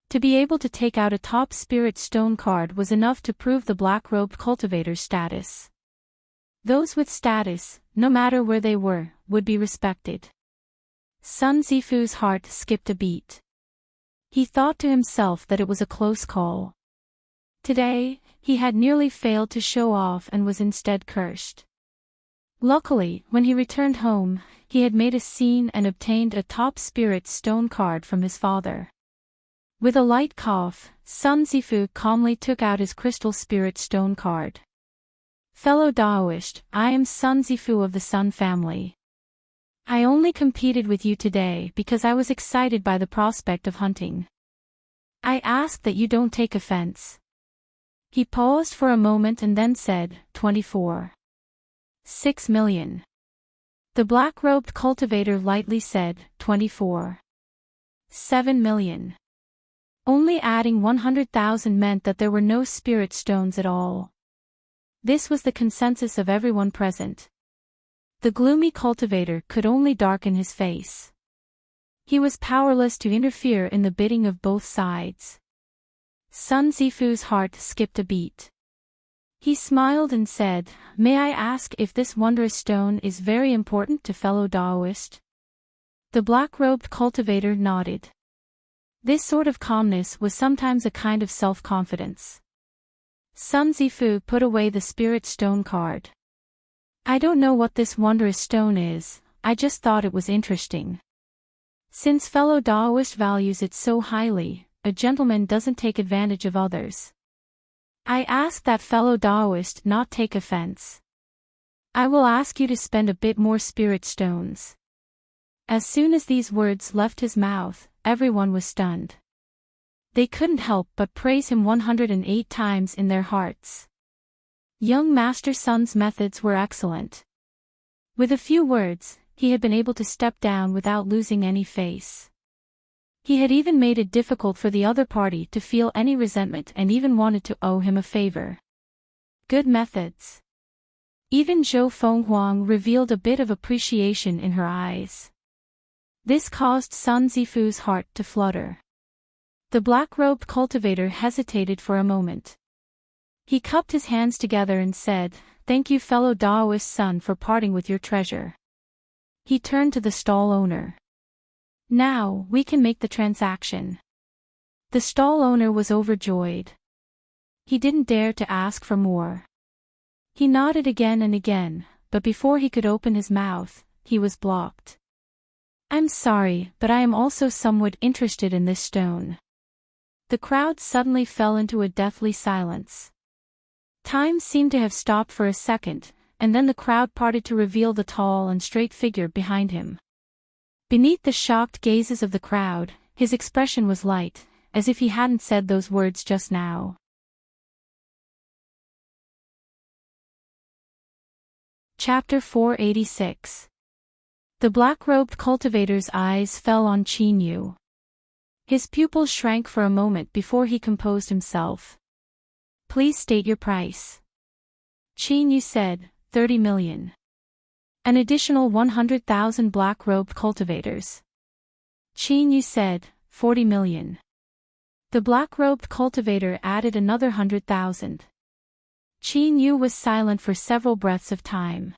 To be able to take out a top spirit stone card was enough to prove the black-robed cultivator's status. Those with status, no matter where they were, would be respected. Sun Zifu's heart skipped a beat. He thought to himself that it was a close call. Today, he had nearly failed to show off and was instead cursed. Luckily, when he returned home, he had made a scene and obtained a top spirit stone card from his father. With a light cough, Sun Zifu calmly took out his crystal spirit stone card. Fellow Daoist, I am Sun Zifu of the Sun family. I only competed with you today because I was excited by the prospect of hunting. I ask that you don't take offense. He paused for a moment and then said, 24. 6 million. The black-robed cultivator lightly said, 24. 7 million. Only adding 100,000 meant that there were no spirit stones at all. This was the consensus of everyone present. The gloomy cultivator could only darken his face. He was powerless to interfere in the bidding of both sides. Sun Zifu's heart skipped a beat. He smiled and said, "May I ask if this wondrous stone is very important to fellow Daoist?" The black-robed cultivator nodded. This sort of calmness was sometimes a kind of self-confidence. Sun Zifu put away the spirit stone card. I don't know what this wondrous stone is, I just thought it was interesting. Since fellow Daoist values it so highly, a gentleman doesn't take advantage of others. I ask that fellow Daoist not take offense. I will ask you to spend a bit more spirit stones. As soon as these words left his mouth, everyone was stunned. They couldn't help but praise him 108 times in their hearts. Young Master Sun's methods were excellent. With a few words, he had been able to step down without losing any face. He had even made it difficult for the other party to feel any resentment and even wanted to owe him a favor. Good methods. Even Zhou Fenghuang revealed a bit of appreciation in her eyes. This caused Sun Zifu's heart to flutter. The black-robed cultivator hesitated for a moment. He cupped his hands together and said, "Thank you fellow Daoist son for parting with your treasure." He turned to the stall owner. "Now, we can make the transaction." The stall owner was overjoyed. He didn't dare to ask for more. He nodded again and again, but before he could open his mouth, he was blocked. "I'm sorry, but I am also somewhat interested in this stone." The crowd suddenly fell into a deathly silence. Time seemed to have stopped for a second, and then the crowd parted to reveal the tall and straight figure behind him. Beneath the shocked gazes of the crowd, his expression was light, as if he hadn't said those words just now. Chapter 486. The black-robed cultivator's eyes fell on Qin Yu. His pupils shrank for a moment before he composed himself. "Please state your price." Qin Yu said, 30 million. An additional 100,000 black-robed cultivators. Qin Yu said, 40 million. The black-robed cultivator added another 100,000. Qin Yu was silent for several breaths of time.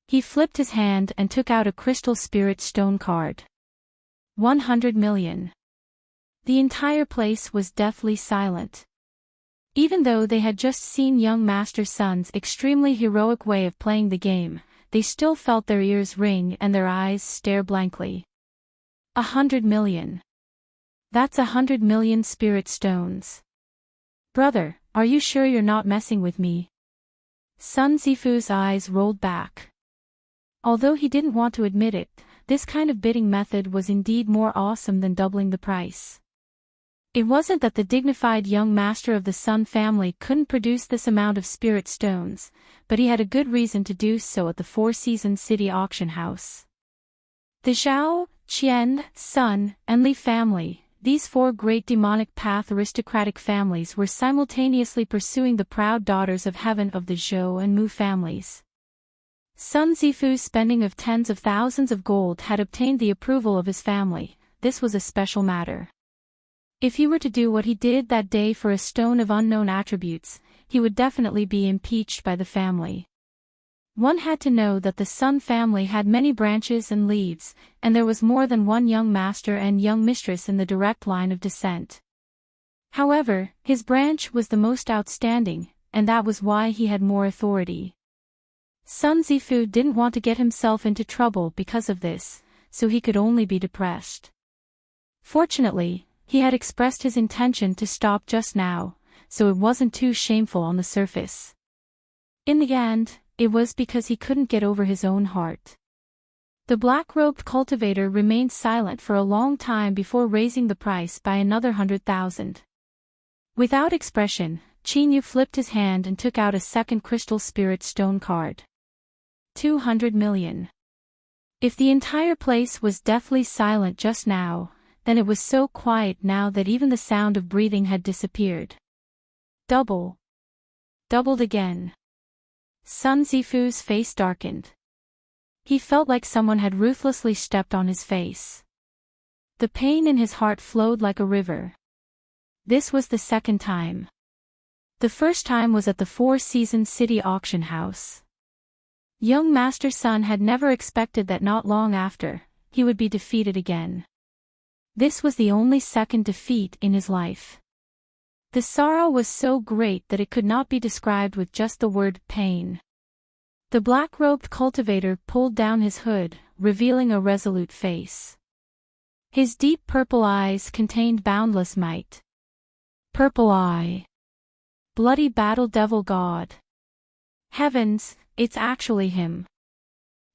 He flipped his hand and took out a crystal spirit stone card. 100 million. The entire place was deathly silent. Even though they had just seen young Master Sun's extremely heroic way of playing the game, they still felt their ears ring and their eyes stare blankly. 100 million. That's 100 million spirit stones. Brother, are you sure you're not messing with me? Sun Zifu's eyes rolled back. Although he didn't want to admit it, this kind of bidding method was indeed more awesome than doubling the price. It wasn't that the dignified young master of the Sun family couldn't produce this amount of spirit stones, but he had a good reason to do so at the Four Seasons City auction house. The Zhao, Qian, Sun, and Li family, these four great demonic path aristocratic families, were simultaneously pursuing the proud daughters of heaven of the Zhou and Mu families. Sun Zifu's spending of tens of thousands of gold had obtained the approval of his family. This was a special matter. If he were to do what he did that day for a stone of unknown attributes, he would definitely be impeached by the family. One had to know that the Sun family had many branches and leaves, and there was more than one young master and young mistress in the direct line of descent. However, his branch was the most outstanding, and that was why he had more authority. Sun Zifu didn't want to get himself into trouble because of this, so he could only be depressed. Fortunately, he had expressed his intention to stop just now, so it wasn't too shameful on the surface. In the end, it was because he couldn't get over his own heart. The black-robed cultivator remained silent for a long time before raising the price by another 100,000. Without expression, Qinyu flipped his hand and took out a second crystal spirit stone card. 200 million. If the entire place was deathly silent just now, then it was so quiet now that even the sound of breathing had disappeared. Double. Doubled again. Sun Zifu's face darkened. He felt like someone had ruthlessly stepped on his face. The pain in his heart flowed like a river. This was the second time. The first time was at the Four Seasons City auction house. Young Master Sun had never expected that not long after, he would be defeated again. This was the only second defeat in his life. The sorrow was so great that it could not be described with just the word pain. The black-robed cultivator pulled down his hood, revealing a resolute face. His deep purple eyes contained boundless might. Purple eye. Bloody battle devil god. Heavens, it's actually him.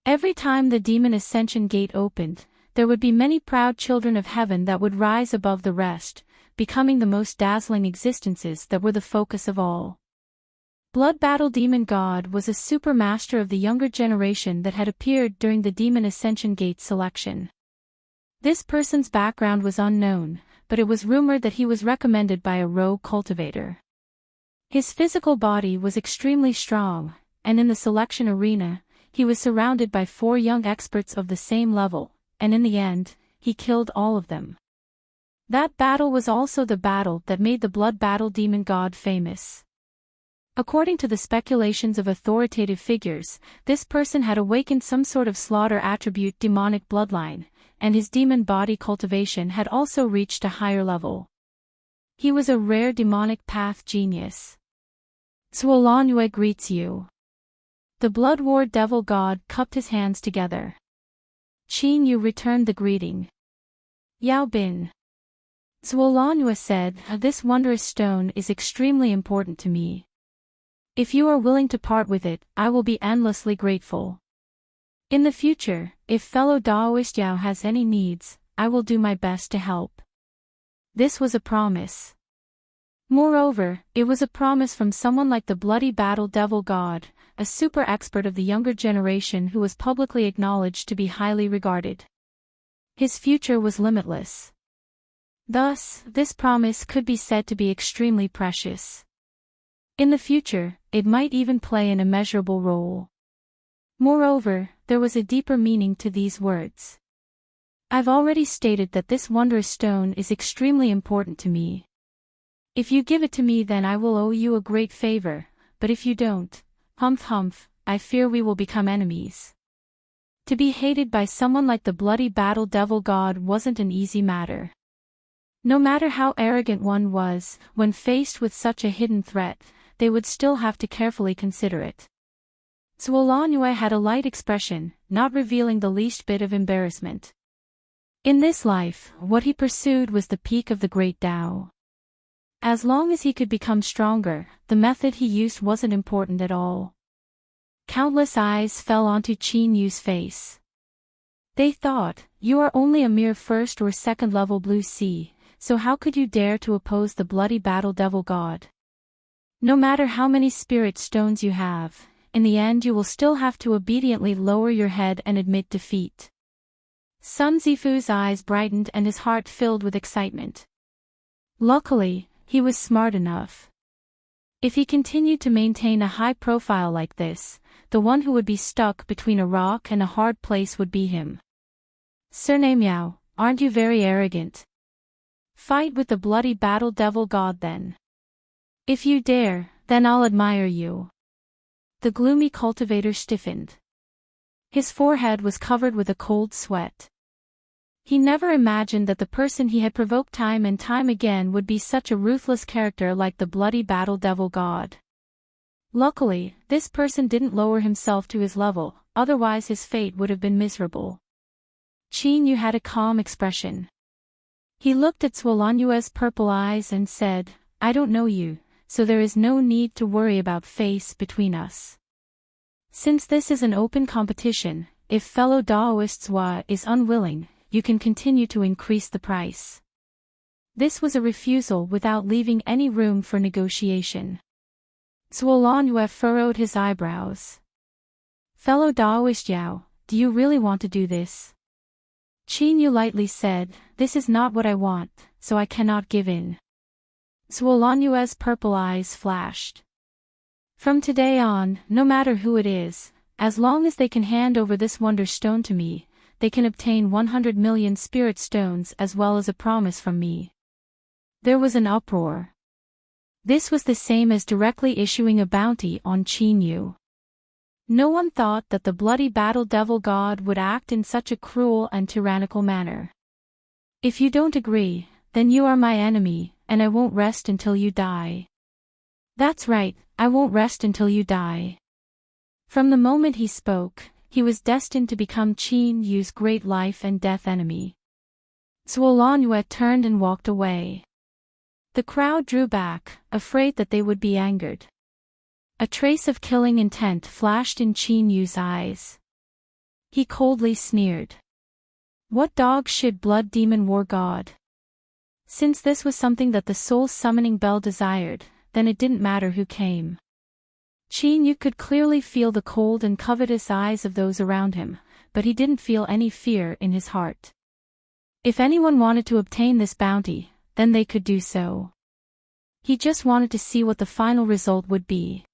Every time the demon ascension gate opened, there would be many proud children of heaven that would rise above the rest, becoming the most dazzling existences that were the focus of all. Blood Battle Demon God was a super master of the younger generation that had appeared during the Demon Ascension Gate selection. This person's background was unknown, but it was rumored that he was recommended by a rogue cultivator. His physical body was extremely strong, and in the selection arena, he was surrounded by 4 young experts of the same level, and in the end, he killed all of them. That battle was also the battle that made the Blood Battle Demon God famous. According to the speculations of authoritative figures, this person had awakened some sort of slaughter attribute demonic bloodline, and his demon body cultivation had also reached a higher level. He was a rare demonic path genius. Zuolanue greets you. The Blood War Devil God cupped his hands together. Qin Yu returned the greeting. Yao Bin. Zuolanue said, "This wondrous stone is extremely important to me. If you are willing to part with it, I will be endlessly grateful. In the future, if fellow Daoist Yao has any needs, I will do my best to help." This was a promise. Moreover, it was a promise from someone like the Bloody Battle Devil God, a super expert of the younger generation who was publicly acknowledged to be highly regarded. His future was limitless. Thus, this promise could be said to be extremely precious. In the future, it might even play an immeasurable role. Moreover, there was a deeper meaning to these words. I've already stated that this wondrous stone is extremely important to me. If you give it to me, then I will owe you a great favor, but if you don't, humph, I fear we will become enemies. To be hated by someone like the Bloody Battle Devil God wasn't an easy matter. No matter how arrogant one was, when faced with such a hidden threat, they would still have to carefully consider it. Zuolanue had a light expression, not revealing the least bit of embarrassment. In this life, what he pursued was the peak of the great Tao. As long as he could become stronger, the method he used wasn't important at all. Countless eyes fell onto Qin Yu's face. They thought, you are only a mere first or second level blue sea, so how could you dare to oppose the bloody battle devil god? No matter how many spirit stones you have, in the end you will still have to obediently lower your head and admit defeat. Sun Zifu's eyes brightened and his heart filled with excitement. Luckily, he was smart enough. If he continued to maintain a high profile like this, the one who would be stuck between a rock and a hard place would be him. Surname Miao, aren't you very arrogant? Fight with the bloody battle devil god then. If you dare, then I'll admire you. The gloomy cultivator stiffened. His forehead was covered with a cold sweat. He never imagined that the person he had provoked time and time again would be such a ruthless character like the bloody battle devil god. Luckily, this person didn't lower himself to his level, otherwise his fate would have been miserable. Qin Yu had a calm expression. He looked at Zuolanyue's purple eyes and said, I don't know you, so there is no need to worry about face between us. Since this is an open competition, if fellow Daoist Zua is unwilling, you can continue to increase the price. This was a refusal without leaving any room for negotiation. Zuolanyue furrowed his eyebrows. Fellow Daoist Yao, do you really want to do this? Qin Yu lightly said, this is not what I want, so I cannot give in. Zuolanyue's purple eyes flashed. From today on, no matter who it is, as long as they can hand over this wonder stone to me, they can obtain 100 million spirit stones as well as a promise from me. There was an uproar. This was the same as directly issuing a bounty on Qin Yu. No one thought that the bloody battle devil god would act in such a cruel and tyrannical manner. If you don't agree, then you are my enemy, and I won't rest until you die. That's right, I won't rest until you die. From the moment he spoke, he was destined to become Qin Yu's great life and death enemy. Zuolanyue turned and walked away. The crowd drew back, afraid that they would be angered. A trace of killing intent flashed in Qin Yu's eyes. He coldly sneered. What dog shit blood demon war god? Since this was something that the soul summoning bell desired, then it didn't matter who came. Qin Yu could clearly feel the cold and covetous eyes of those around him, but he didn't feel any fear in his heart. If anyone wanted to obtain this bounty, then they could do so. He just wanted to see what the final result would be.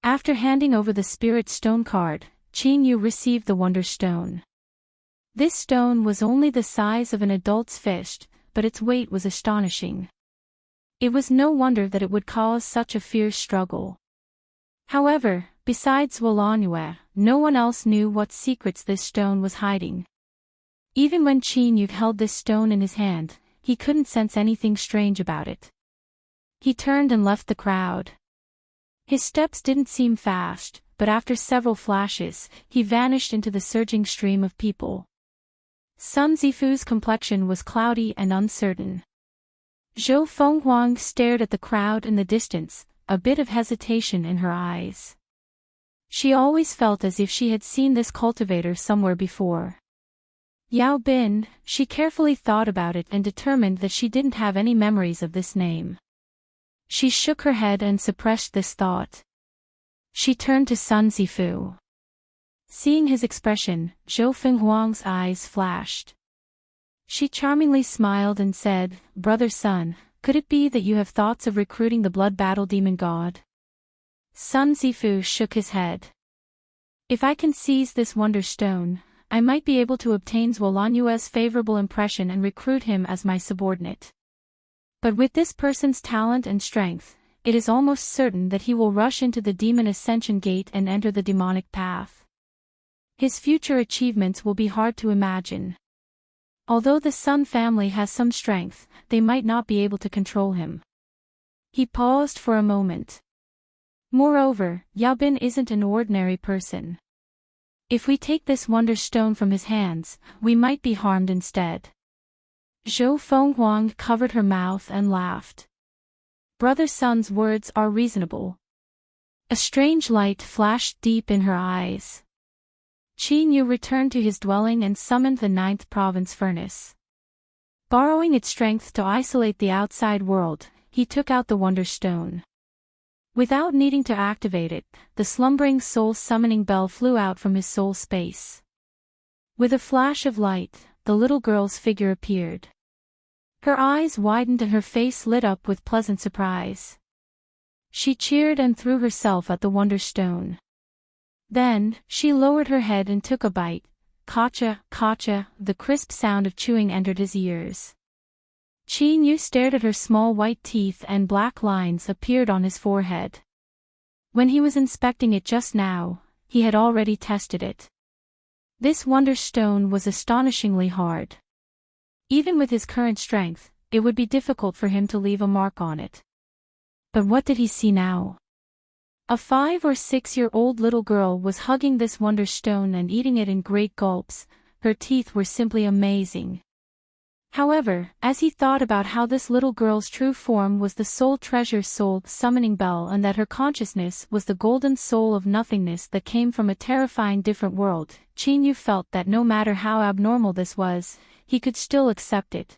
After handing over the Spirit Stone card, Qin Yu received the Wonder Stone. This stone was only the size of an adult's fist, but its weight was astonishing. It was no wonder that it would cause such a fierce struggle. However, besides Zuolanyue, no one else knew what secrets this stone was hiding. Even when Qin Yu held this stone in his hand, he couldn't sense anything strange about it. He turned and left the crowd. His steps didn't seem fast, but after several flashes, he vanished into the surging stream of people. Sun Zifu's complexion was cloudy and uncertain. Zhou Fenghuang stared at the crowd in the distance, a bit of hesitation in her eyes. She always felt as if she had seen this cultivator somewhere before. Yao Bin, she carefully thought about it and determined that she didn't have any memories of this name. She shook her head and suppressed this thought. She turned to Sun Zifu. Seeing his expression, Zhou Fenghuang's eyes flashed. She charmingly smiled and said, Brother Sun, could it be that you have thoughts of recruiting the blood battle demon god? Sun Zifu shook his head. If I can seize this wonder stone, I might be able to obtain Zuolanyue's favorable impression and recruit him as my subordinate. But with this person's talent and strength, it is almost certain that he will rush into the demon ascension gate and enter the demonic path. His future achievements will be hard to imagine. Although the Sun family has some strength, they might not be able to control him. He paused for a moment. Moreover, Yao Bin isn't an ordinary person. If we take this wonder stone from his hands, we might be harmed instead. Zhou Fenghuang covered her mouth and laughed. Brother Sun's words are reasonable. A strange light flashed deep in her eyes. Qin Yu returned to his dwelling and summoned the ninth province furnace. Borrowing its strength to isolate the outside world, he took out the Wonder Stone. Without needing to activate it, the slumbering soul summoning bell flew out from his soul space. With a flash of light, the little girl's figure appeared. Her eyes widened and her face lit up with pleasant surprise. She cheered and threw herself at the Wonder Stone. Then, she lowered her head and took a bite. Kacha, kacha, the crisp sound of chewing entered his ears. Qin Yu stared at her small white teeth and black lines appeared on his forehead. When he was inspecting it just now, he had already tested it. This Wonder Stone was astonishingly hard. Even with his current strength, it would be difficult for him to leave a mark on it. But what did he see now? A 5 or 6-year-old little girl was hugging this Wonder Stone and eating it in great gulps. Her teeth were simply amazing. However, as he thought about how this little girl's true form was the soul treasure soul summoning bell and that her consciousness was the golden soul of nothingness that came from a terrifying different world, Qin Yu felt that no matter how abnormal this was, he could still accept it.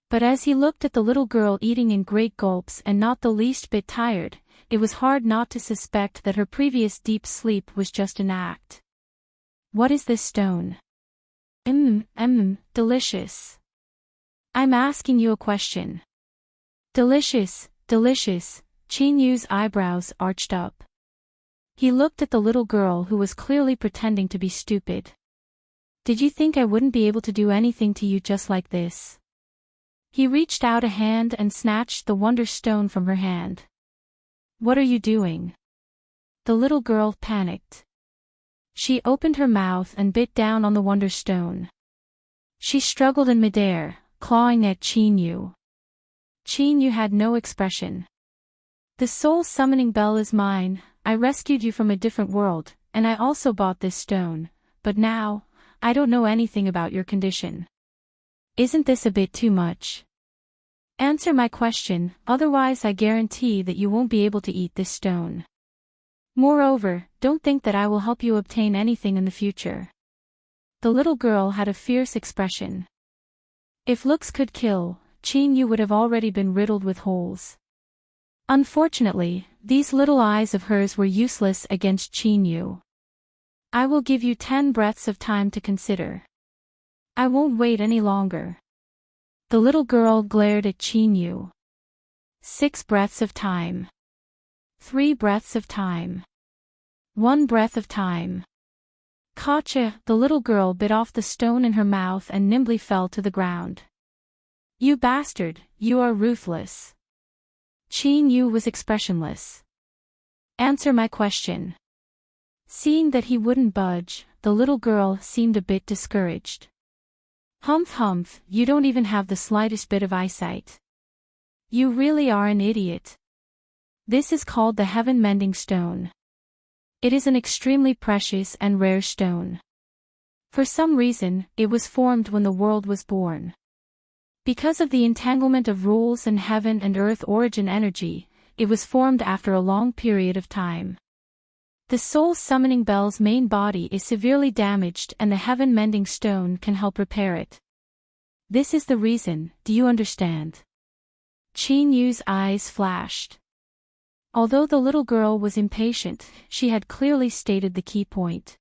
But as he looked at the little girl eating in great gulps and not the least bit tired, it was hard not to suspect that her previous deep sleep was just an act. What is this stone? Delicious. I'm asking you a question. Delicious, delicious, Qin Yu's eyebrows arched up. He looked at the little girl who was clearly pretending to be stupid. Did you think I wouldn't be able to do anything to you just like this? He reached out a hand and snatched the Wonder Stone from her hand. What are you doing? The little girl panicked. She opened her mouth and bit down on the Wonder Stone. She struggled in midair, clawing at Qin Yu. Qin Yu had no expression. The soul summoning bell is mine. I rescued you from a different world, and I also bought this stone, but now, I don't know anything about your condition. Isn't this a bit too much? Answer my question, otherwise I guarantee that you won't be able to eat this stone. Moreover, don't think that I will help you obtain anything in the future. The little girl had a fierce expression. If looks could kill, Qin Yu would have already been riddled with holes. Unfortunately, these little eyes of hers were useless against Qin Yu. I will give you 10 breaths of time to consider. I won't wait any longer. The little girl glared at Qin Yu. 6 breaths of time. 3 breaths of time. 1 breath of time. Kacha, the little girl bit off the stone in her mouth and nimbly fell to the ground. You bastard, you are ruthless. Qin Yu was expressionless. Answer my question. Seeing that he wouldn't budge, the little girl seemed a bit discouraged. Humph, you don't even have the slightest bit of eyesight. You really are an idiot. This is called the heaven-mending stone. It is an extremely precious and rare stone. For some reason, it was formed when the world was born. Because of the entanglement of rules and heaven and earth origin energy, it was formed after a long period of time. The soul summoning bell's main body is severely damaged and the heaven-mending stone can help repair it. This is the reason, do you understand? Qin Yu's eyes flashed. Although the little girl was impatient, she had clearly stated the key point.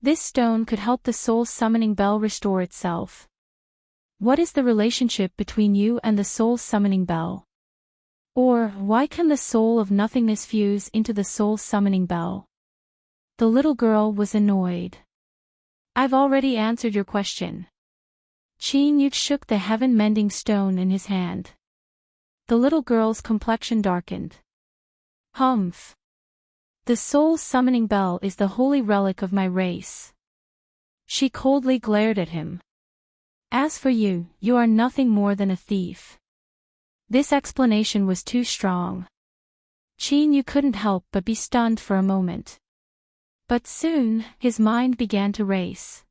This stone could help the soul summoning bell restore itself. What is the relationship between you and the soul summoning bell? Or, why can the soul of nothingness fuse into the soul summoning bell? The little girl was annoyed. I've already answered your question. Qin Yu shook the heaven-mending stone in his hand. The little girl's complexion darkened. Humph. The soul summoning bell is the holy relic of my race. She coldly glared at him. As for you, you are nothing more than a thief. This explanation was too strong. Qin Yu couldn't help but be stunned for a moment. But soon, his mind began to race.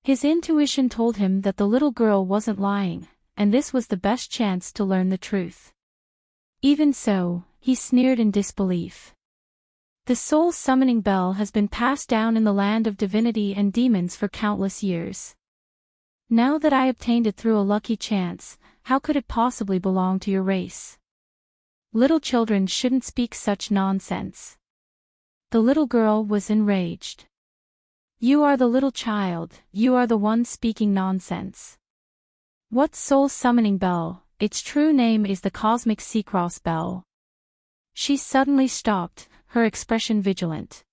His intuition told him that the little girl wasn't lying, and this was the best chance to learn the truth. Even so, he sneered in disbelief. The soul-summoning bell has been passed down in the land of divinity and demons for countless years. Now that I obtained it through a lucky chance, how could it possibly belong to your race? Little children shouldn't speak such nonsense. The little girl was enraged. You are the little child, you are the one speaking nonsense. What soul-summoning bell? Its true name is the Cosmic Seacross Bell. She suddenly stopped, her expression vigilant.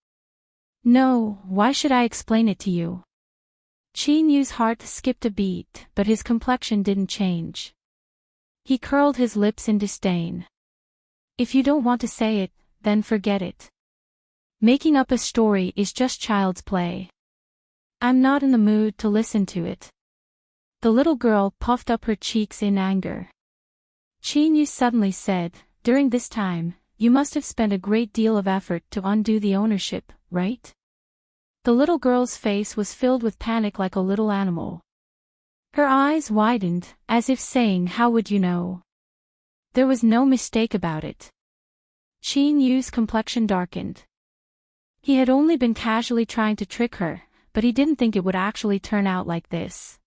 No, why should I explain it to you? Qin Yu's heart skipped a beat, but his complexion didn't change. He curled his lips in disdain. If you don't want to say it, then forget it. Making up a story is just child's play. I'm not in the mood to listen to it. The little girl puffed up her cheeks in anger. Qin Yu suddenly said, during this time, you must have spent a great deal of effort to undo the ownership, right? The little girl's face was filled with panic like a little animal. Her eyes widened, as if saying, how would you know? There was no mistake about it. Qin Yu's complexion darkened. He had only been casually trying to trick her, but he didn't think it would actually turn out like this.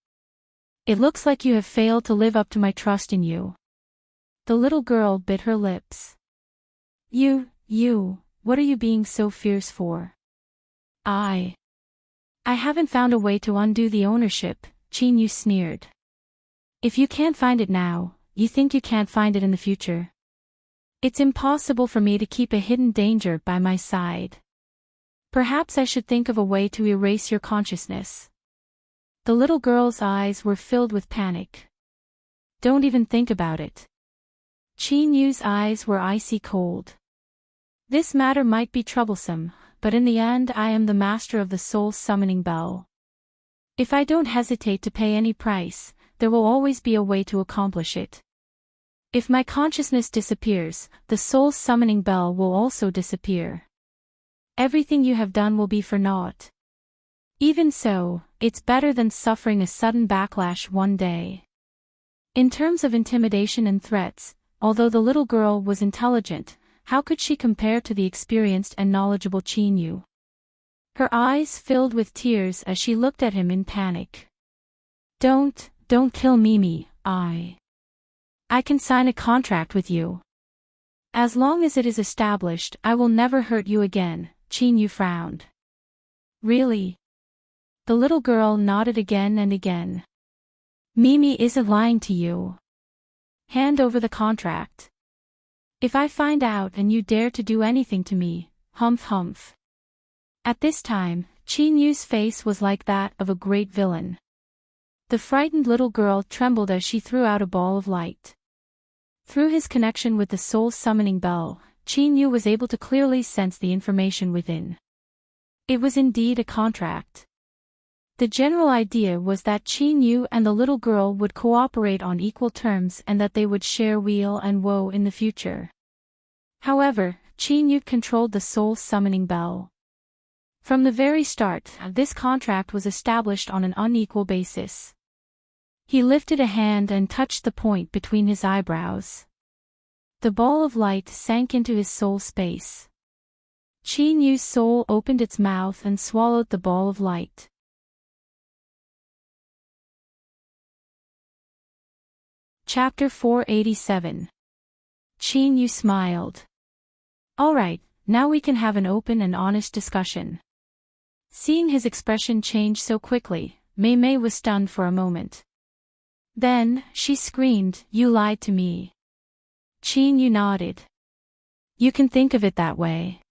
It looks like you have failed to live up to my trust in you. The little girl bit her lips. You, what are you being so fierce for? I haven't found a way to undo the ownership, Qin Yu sneered. If you can't find it now, you think you can't find it in the future? It's impossible for me to keep a hidden danger by my side. Perhaps I should think of a way to erase your consciousness. The little girl's eyes were filled with panic. Don't even think about it. Qin Yu's eyes were icy cold. This matter might be troublesome, but in the end I am the master of the soul-summoning bell. If I don't hesitate to pay any price, there will always be a way to accomplish it. If my consciousness disappears, the soul-summoning bell will also disappear. Everything you have done will be for naught. Even so, it's better than suffering a sudden backlash one day. In terms of intimidation and threats, although the little girl was intelligent, how could she compare to the experienced and knowledgeable Qin Yu? Her eyes filled with tears as she looked at him in panic. Don't kill Mimi, I can sign a contract with you. As long as it is established, I will never hurt you again, Qin Yu frowned. Really? The little girl nodded again and again. Mimi isn't lying to you. Hand over the contract. If I find out and you dare to do anything to me, humph. At this time, Qin Yu's face was like that of a great villain. The frightened little girl trembled as she threw out a ball of light. Through his connection with the soul-summoning bell, Qin Yu was able to clearly sense the information within. It was indeed a contract. The general idea was that Qin Yu and the little girl would cooperate on equal terms and that they would share weal and woe in the future. However, Qin Yu controlled the soul-summoning bell. From the very start, this contract was established on an unequal basis. He lifted a hand and touched the point between his eyebrows. The ball of light sank into his soul space. Qin Yu's soul opened its mouth and swallowed the ball of light. Chapter 487. Qin Yu smiled. All right, now we can have an open and honest discussion. Seeing his expression change so quickly, Mei Mei was stunned for a moment. Then, she screamed, "You lied to me." Qin Yu nodded. You can think of it that way.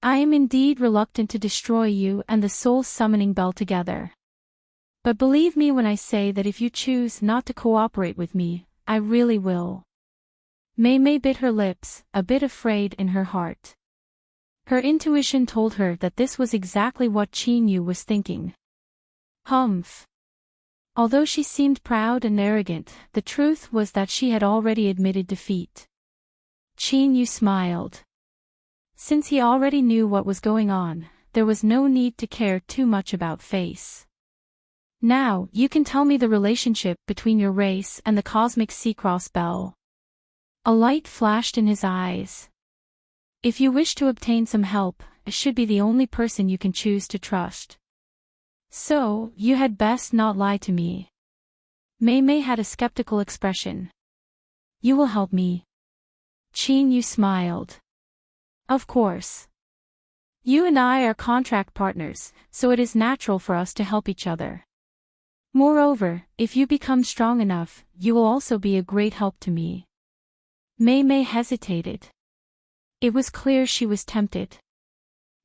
I am indeed reluctant to destroy you and the soul-summoning bell together. But believe me when I say that if you choose not to cooperate with me, I really will. Mei Mei bit her lips, a bit afraid in her heart. Her intuition told her that this was exactly what Qin Yu was thinking. Humph. Although she seemed proud and arrogant, the truth was that she had already admitted defeat. Qin Yu smiled. Since he already knew what was going on, there was no need to care too much about face. Now, you can tell me the relationship between your race and the Cosmic Seacross Bell. A light flashed in his eyes. If you wish to obtain some help, I should be the only person you can choose to trust. So, you had best not lie to me. Mei had a skeptical expression. You will help me. Qin Yu smiled. Of course. You and I are contract partners, so it is natural for us to help each other. Moreover, if you become strong enough, you will also be a great help to me. Mei hesitated. It was clear she was tempted.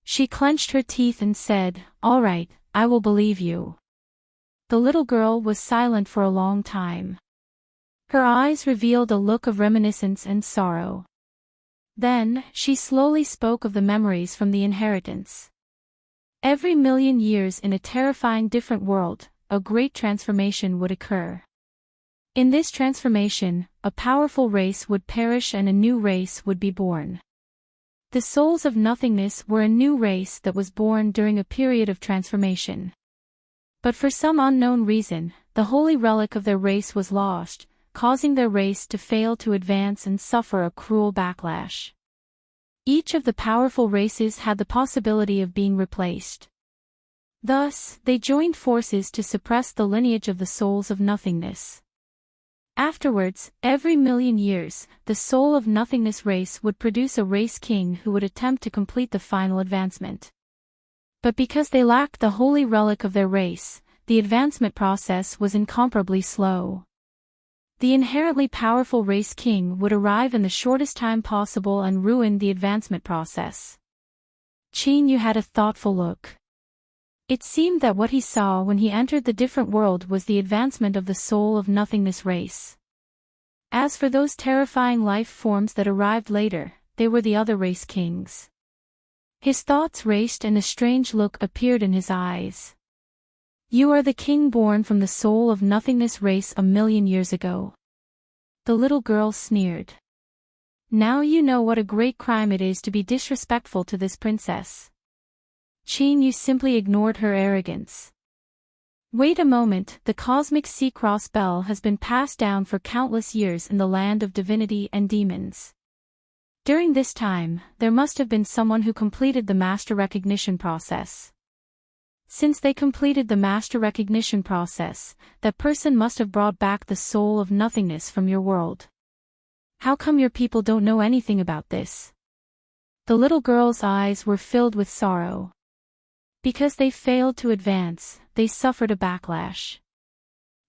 She clenched her teeth and said, "All right, I will believe you." The little girl was silent for a long time. Her eyes revealed a look of reminiscence and sorrow. Then, she slowly spoke of the memories from the inheritance. Every million years in a terrifying different world, a great transformation would occur. In this transformation, a powerful race would perish and a new race would be born. The souls of nothingness were a new race that was born during a period of transformation. But for some unknown reason, the holy relic of their race was lost, causing their race to fail to advance and suffer a cruel backlash. Each of the powerful races had the possibility of being replaced. Thus, they joined forces to suppress the lineage of the souls of nothingness. Afterwards, every million years, the soul of nothingness race would produce a race king who would attempt to complete the final advancement. But because they lacked the holy relic of their race, the advancement process was incomparably slow. The inherently powerful race king would arrive in the shortest time possible and ruin the advancement process. Qin Yu had a thoughtful look. It seemed that what he saw when he entered the different world was the advancement of the soul of nothingness race. As for those terrifying life forms that arrived later, they were the other race kings. His thoughts raced and a strange look appeared in his eyes. You are the king born from the soul of nothingness race a million years ago. The little girl sneered. Now you know what a great crime it is to be disrespectful to this princess. Qin Yu simply ignored her arrogance. Wait a moment, the cosmic sea-cross bell has been passed down for countless years in the land of divinity and demons. During this time, there must have been someone who completed the master recognition process. Since they completed the master recognition process, that person must have brought back the soul of nothingness from your world. How come your people don't know anything about this? The little girl's eyes were filled with sorrow. Because they failed to advance, they suffered a backlash.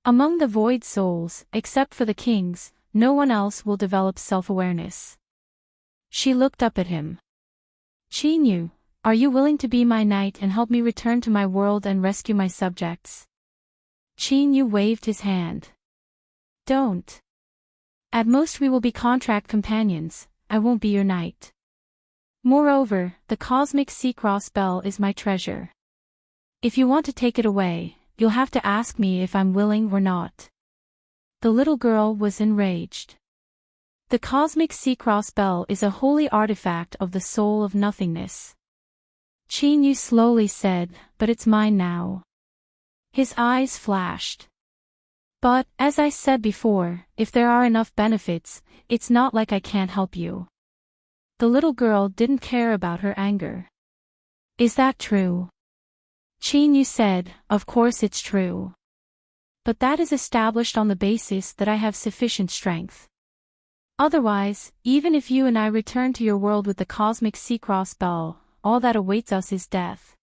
Among the void souls, except for the kings, no one else will develop self-awareness. She looked up at him. Qin Yu, are you willing to be my knight and help me return to my world and rescue my subjects? Qin Yu waved his hand. Don't. At most we will be contract companions, I won't be your knight. Moreover, the cosmic sea-cross bell is my treasure. If you want to take it away, you'll have to ask me if I'm willing or not. The little girl was enraged. The cosmic sea-cross bell is a holy artifact of the soul of nothingness. Qin Yu slowly said, but it's mine now. His eyes flashed. But, as I said before, if there are enough benefits, it's not like I can't help you. The little girl didn't care about her anger. Is that true? Qin Yu said, of course it's true. But that is established on the basis that I have sufficient strength. Otherwise, even if you and I return to your world with the cosmic sea-cross bell, all that awaits us is death.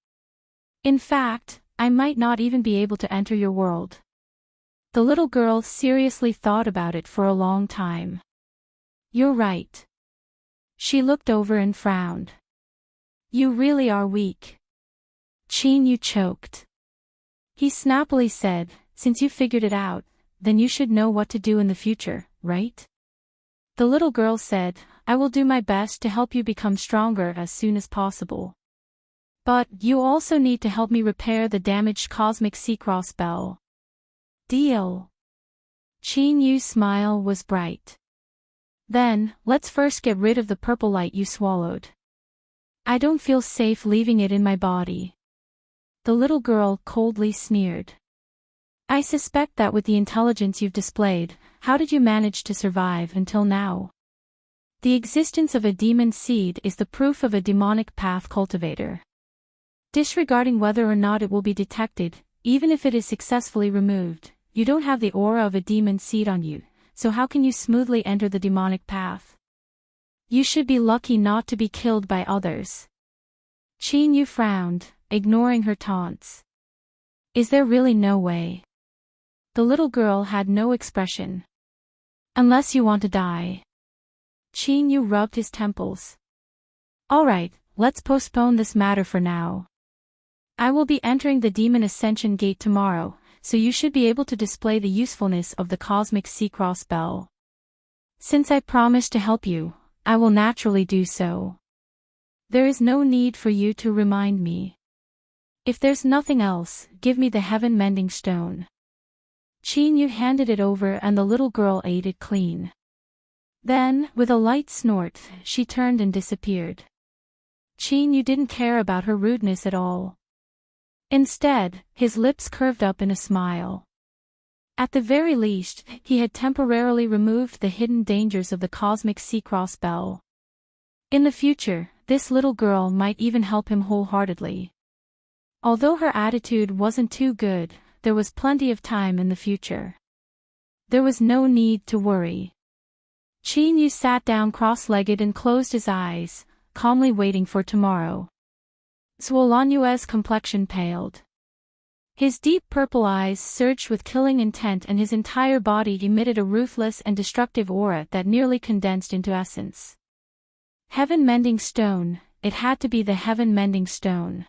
In fact, I might not even be able to enter your world. The little girl seriously thought about it for a long time. You're right. She looked over and frowned. You really are weak. Qin Yu choked. He snappily said, since you figured it out, then you should know what to do in the future, right? The little girl said, I will do my best to help you become stronger as soon as possible. But, you also need to help me repair the damaged cosmic sea-cross bell. Deal. Qin Yu's smile was bright. Then, let's first get rid of the purple light you swallowed. I don't feel safe leaving it in my body. The little girl coldly sneered. I suspect that with the intelligence you've displayed, how did you manage to survive until now? The existence of a demon seed is the proof of a demonic path cultivator. Disregarding whether or not it will be detected, even if it is successfully removed, you don't have the aura of a demon seed on you, so how can you smoothly enter the demonic path? You should be lucky not to be killed by others. Qin Yu frowned, ignoring her taunts. Is there really no way? The little girl had no expression. Unless you want to die. Qin Yu rubbed his temples. Alright, let's postpone this matter for now. I will be entering the Demon Ascension Gate tomorrow, so you should be able to display the usefulness of the Cosmic Sea-Cross Bell. Since I promised to help you, I will naturally do so. There is no need for you to remind me. If there's nothing else, give me the heaven-mending stone. Qin Yu handed it over and the little girl ate it clean. Then, with a light snort, she turned and disappeared. Qin Yu didn't care about her rudeness at all. Instead, his lips curved up in a smile. At the very least, he had temporarily removed the hidden dangers of the Cosmic Sea-Cross Bell. In the future, this little girl might even help him wholeheartedly. Although her attitude wasn't too good, there was plenty of time in the future. There was no need to worry. Qin Yu sat down cross-legged and closed his eyes, calmly waiting for tomorrow. Zhuolangyue's complexion paled. His deep purple eyes surged with killing intent and his entire body emitted a ruthless and destructive aura that nearly condensed into essence. Heaven-mending stone, it had to be the heaven-mending stone.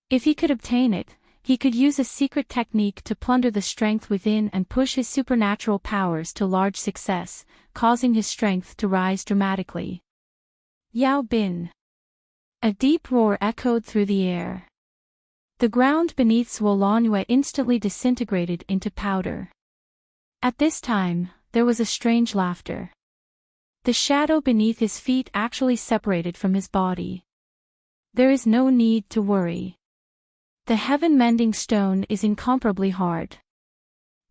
If he could obtain it, he could use a secret technique to plunder the strength within and push his supernatural powers to large success, causing his strength to rise dramatically. Yao Bin. A deep roar echoed through the air. The ground beneath Zhuolangyue instantly disintegrated into powder. At this time, there was a strange laughter. The shadow beneath his feet actually separated from his body. There is no need to worry. The heaven-mending stone is incomparably hard.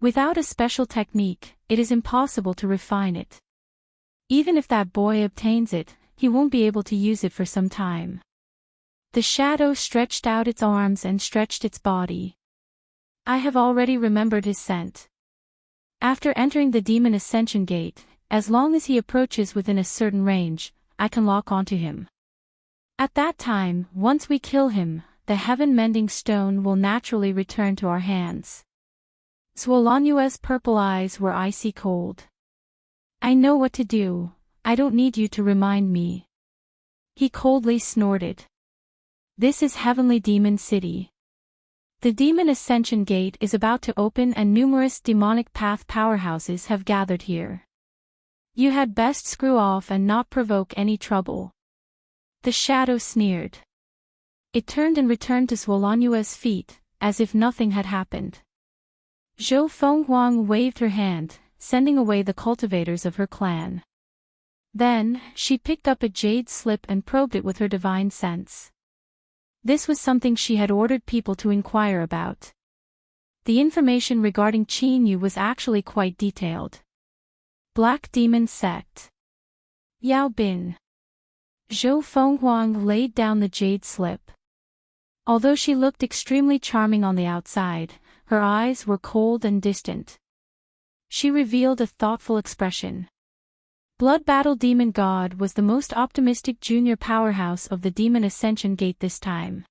Without a special technique, it is impossible to refine it. Even if that boy obtains it, he won't be able to use it for some time. The shadow stretched out its arms and stretched its body. I have already remembered his scent. After entering the Demon Ascension Gate, as long as he approaches within a certain range, I can lock onto him. At that time, once we kill him, the heaven-mending stone will naturally return to our hands. Zhuolangyue's purple eyes were icy cold. I know what to do, I don't need you to remind me. He coldly snorted. This is Heavenly Demon City. The Demon Ascension Gate is about to open and numerous demonic path powerhouses have gathered here. You had best screw off and not provoke any trouble. The shadow sneered. It turned and returned to Zhuolangyue's feet, as if nothing had happened. Zhou Fenghuang waved her hand, sending away the cultivators of her clan. Then, she picked up a jade slip and probed it with her divine sense. This was something she had ordered people to inquire about. The information regarding Qin Yu was actually quite detailed. Black Demon Sect. Yao Bin. Zhou Fenghuang laid down the jade slip. Although she looked extremely charming on the outside, her eyes were cold and distant. She revealed a thoughtful expression. Blood Battle Demon God was the most optimistic junior powerhouse of the Demon Ascension Gate this time.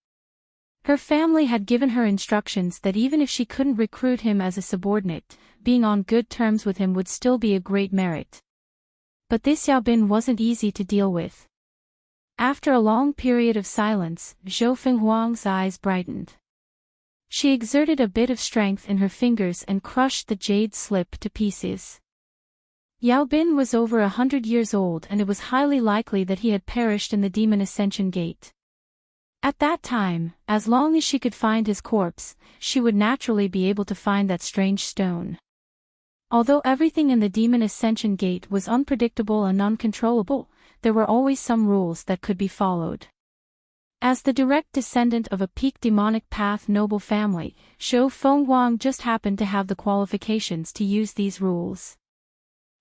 Her family had given her instructions that even if she couldn't recruit him as a subordinate, being on good terms with him would still be a great merit. But this Yao Bin wasn't easy to deal with. After a long period of silence, Zhou Fenghuang's eyes brightened. She exerted a bit of strength in her fingers and crushed the jade slip to pieces. Yao Bin was over 100 years old and it was highly likely that he had perished in the Demon Ascension Gate. At that time, as long as she could find his corpse, she would naturally be able to find that strange stone. Although everything in the Demon Ascension Gate was unpredictable and uncontrollable, there were always some rules that could be followed. As the direct descendant of a peak demonic path noble family, Zhou Fenghuang just happened to have the qualifications to use these rules.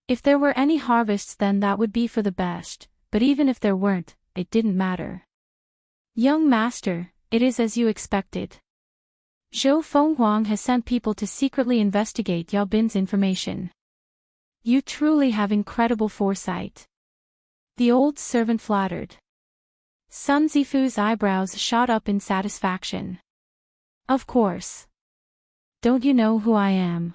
If there were any harvests, then that would be for the best, but even if there weren't, it didn't matter. Young master, it is as you expected. Zhou Fenghuang has sent people to secretly investigate Yao Bin's information. You truly have incredible foresight. The old servant flattered. Sun Zifu's eyebrows shot up in satisfaction. Of course. Don't you know who I am?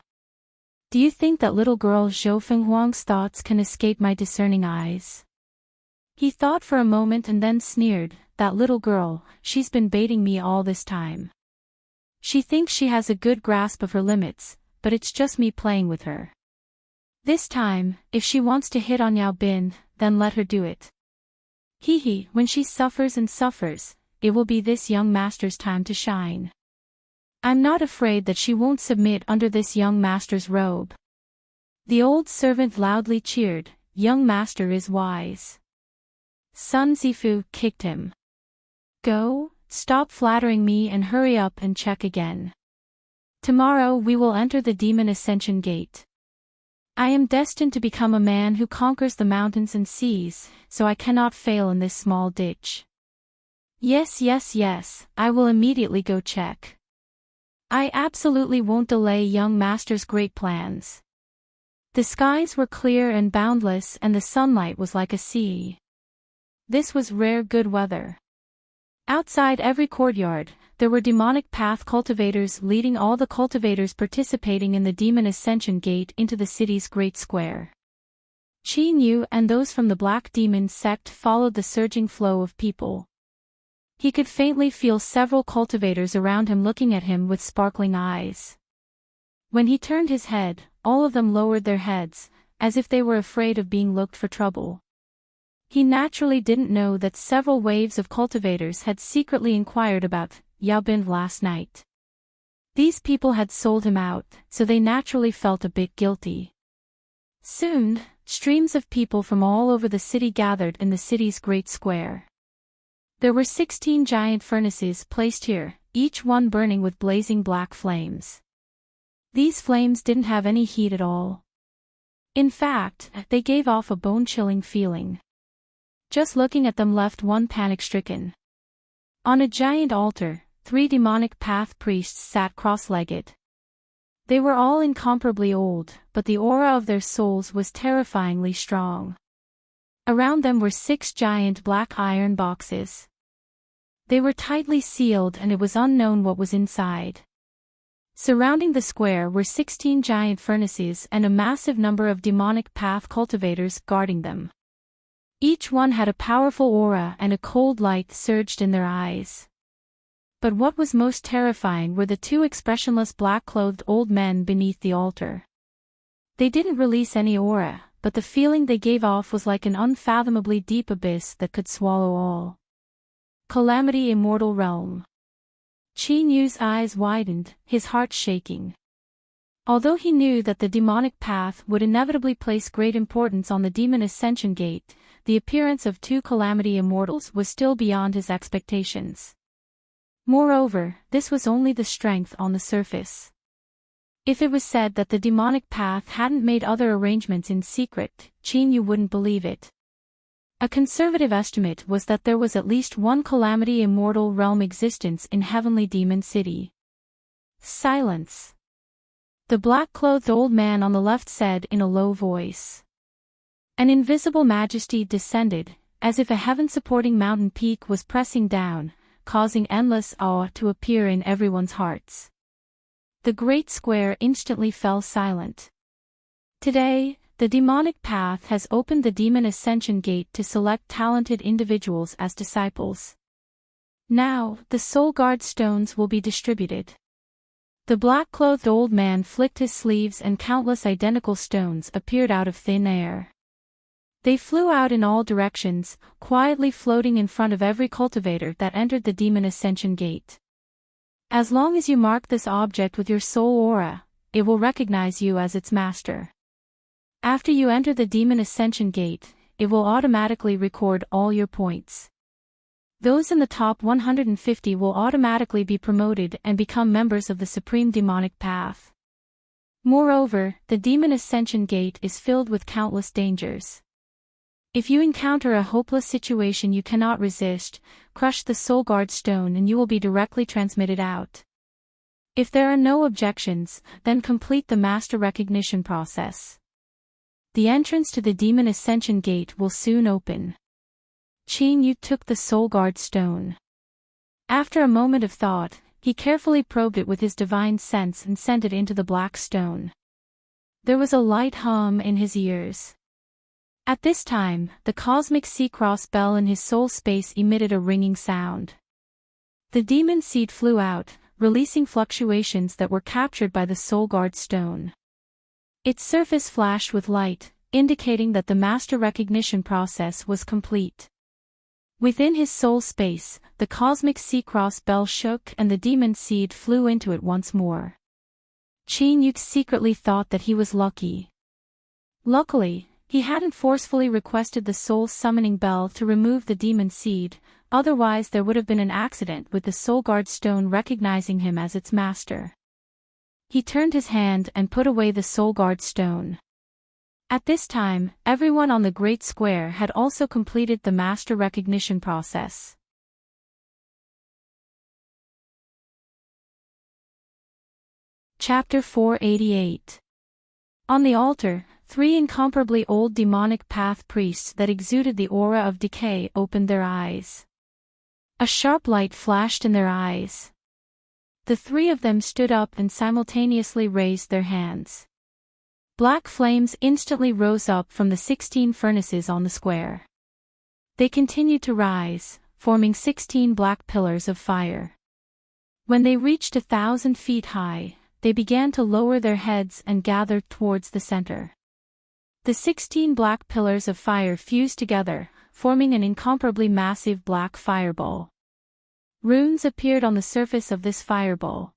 Do you think that little girl Zhou Fenghuang's thoughts can escape my discerning eyes? He thought for a moment and then sneered, that little girl, she's been baiting me all this time. She thinks she has a good grasp of her limits, but it's just me playing with her. This time, if she wants to hit on Yao Bin, then let her do it. Hee, when she suffers and suffers, it will be this young master's time to shine. I'm not afraid that she won't submit under this young master's robe. The old servant loudly cheered, young master is wise. Sun Zifu kicked him. Go, stop flattering me and hurry up and check again. Tomorrow we will enter the Demon Ascension Gate. I am destined to become a man who conquers the mountains and seas, so I cannot fail in this small ditch. Yes, I will immediately go check. I absolutely won't delay young master's great plans. The skies were clear and boundless and the sunlight was like a sea. This was rare good weather. Outside every courtyard, there were demonic path cultivators leading all the cultivators participating in the Demon Ascension Gate into the city's great square. Qin Yu and those from the Black Demon sect followed the surging flow of people. He could faintly feel several cultivators around him looking at him with sparkling eyes. When he turned his head, all of them lowered their heads, as if they were afraid of being looked for trouble. He naturally didn't know that several waves of cultivators had secretly inquired about Yao Bin last night. These people had sold him out, so they naturally felt a bit guilty. Soon, streams of people from all over the city gathered in the city's great square. There were 16 giant furnaces placed here, each one burning with blazing black flames. These flames didn't have any heat at all. In fact, they gave off a bone-chilling feeling. Just looking at them left one panic-stricken. On a giant altar, 3 demonic path priests sat cross-legged. They were all incomparably old, but the aura of their souls was terrifyingly strong. Around them were 6 giant black iron boxes. They were tightly sealed and it was unknown what was inside. Surrounding the square were 16 giant furnaces and a massive number of demonic path cultivators guarding them. Each one had a powerful aura and a cold light surged in their eyes. But what was most terrifying were the 2 expressionless black-clothed old men beneath the altar. They didn't release any aura, but the feeling they gave off was like an unfathomably deep abyss that could swallow all. Calamity Immortal Realm. Qin Yu's eyes widened, his heart shaking. Although he knew that the demonic path would inevitably place great importance on the Demon Ascension Gate, the appearance of 2 Calamity Immortals was still beyond his expectations. Moreover, this was only the strength on the surface. If it was said that the demonic path hadn't made other arrangements in secret, Qin Yu wouldn't believe it. A conservative estimate was that there was at least 1 Calamity Immortal realm existence in Heavenly Demon City. Silence. The black-clothed old man on the left said in a low voice. An invisible majesty descended, as if a heaven-supporting mountain peak was pressing down, causing endless awe to appear in everyone's hearts. The great square instantly fell silent. Today, the demonic path has opened the Demon Ascension Gate to select talented individuals as disciples. Now, the Soul Guard stones will be distributed. The black-clothed old man flicked his sleeves and countless identical stones appeared out of thin air. They flew out in all directions, quietly floating in front of every cultivator that entered the Demon Ascension Gate. As long as you mark this object with your soul aura, it will recognize you as its master. After you enter the Demon Ascension Gate, it will automatically record all your points. Those in the top 150 will automatically be promoted and become members of the Supreme Demonic Path. Moreover, the Demon Ascension Gate is filled with countless dangers. If you encounter a hopeless situation you cannot resist, crush the Soul Guard Stone and you will be directly transmitted out. If there are no objections, then complete the Master Recognition process. The entrance to the Demon Ascension Gate will soon open. Qin Yu took the Soul Guard Stone. After a moment of thought, he carefully probed it with his divine sense and sent it into the black stone. There was a light hum in his ears. At this time, the cosmic sea-cross bell in his soul space emitted a ringing sound. The demon seed flew out, releasing fluctuations that were captured by the Soul Guard Stone. Its surface flashed with light, indicating that the master recognition process was complete. Within his soul space, the cosmic sea-cross bell shook and the demon seed flew into it once more. Qin Yu secretly thought that he was lucky. Luckily, he hadn't forcefully requested the soul summoning bell to remove the demon seed, otherwise there would have been an accident with the Soul Guard Stone recognizing him as its master. He turned his hand and put away the Soul Guard Stone. At this time, everyone on the Great Square had also completed the master recognition process. Chapter 488. On the altar, 3 incomparably old demonic path priests that exuded the aura of decay opened their eyes. A sharp light flashed in their eyes. The 3 of them stood up and simultaneously raised their hands. Black flames instantly rose up from the 16 furnaces on the square. They continued to rise, forming 16 black pillars of fire. When they reached 1,000 feet high, they began to lower their heads and gathered towards the center. The 16 black pillars of fire fused together, forming an incomparably massive black fireball. Runes appeared on the surface of this fireball.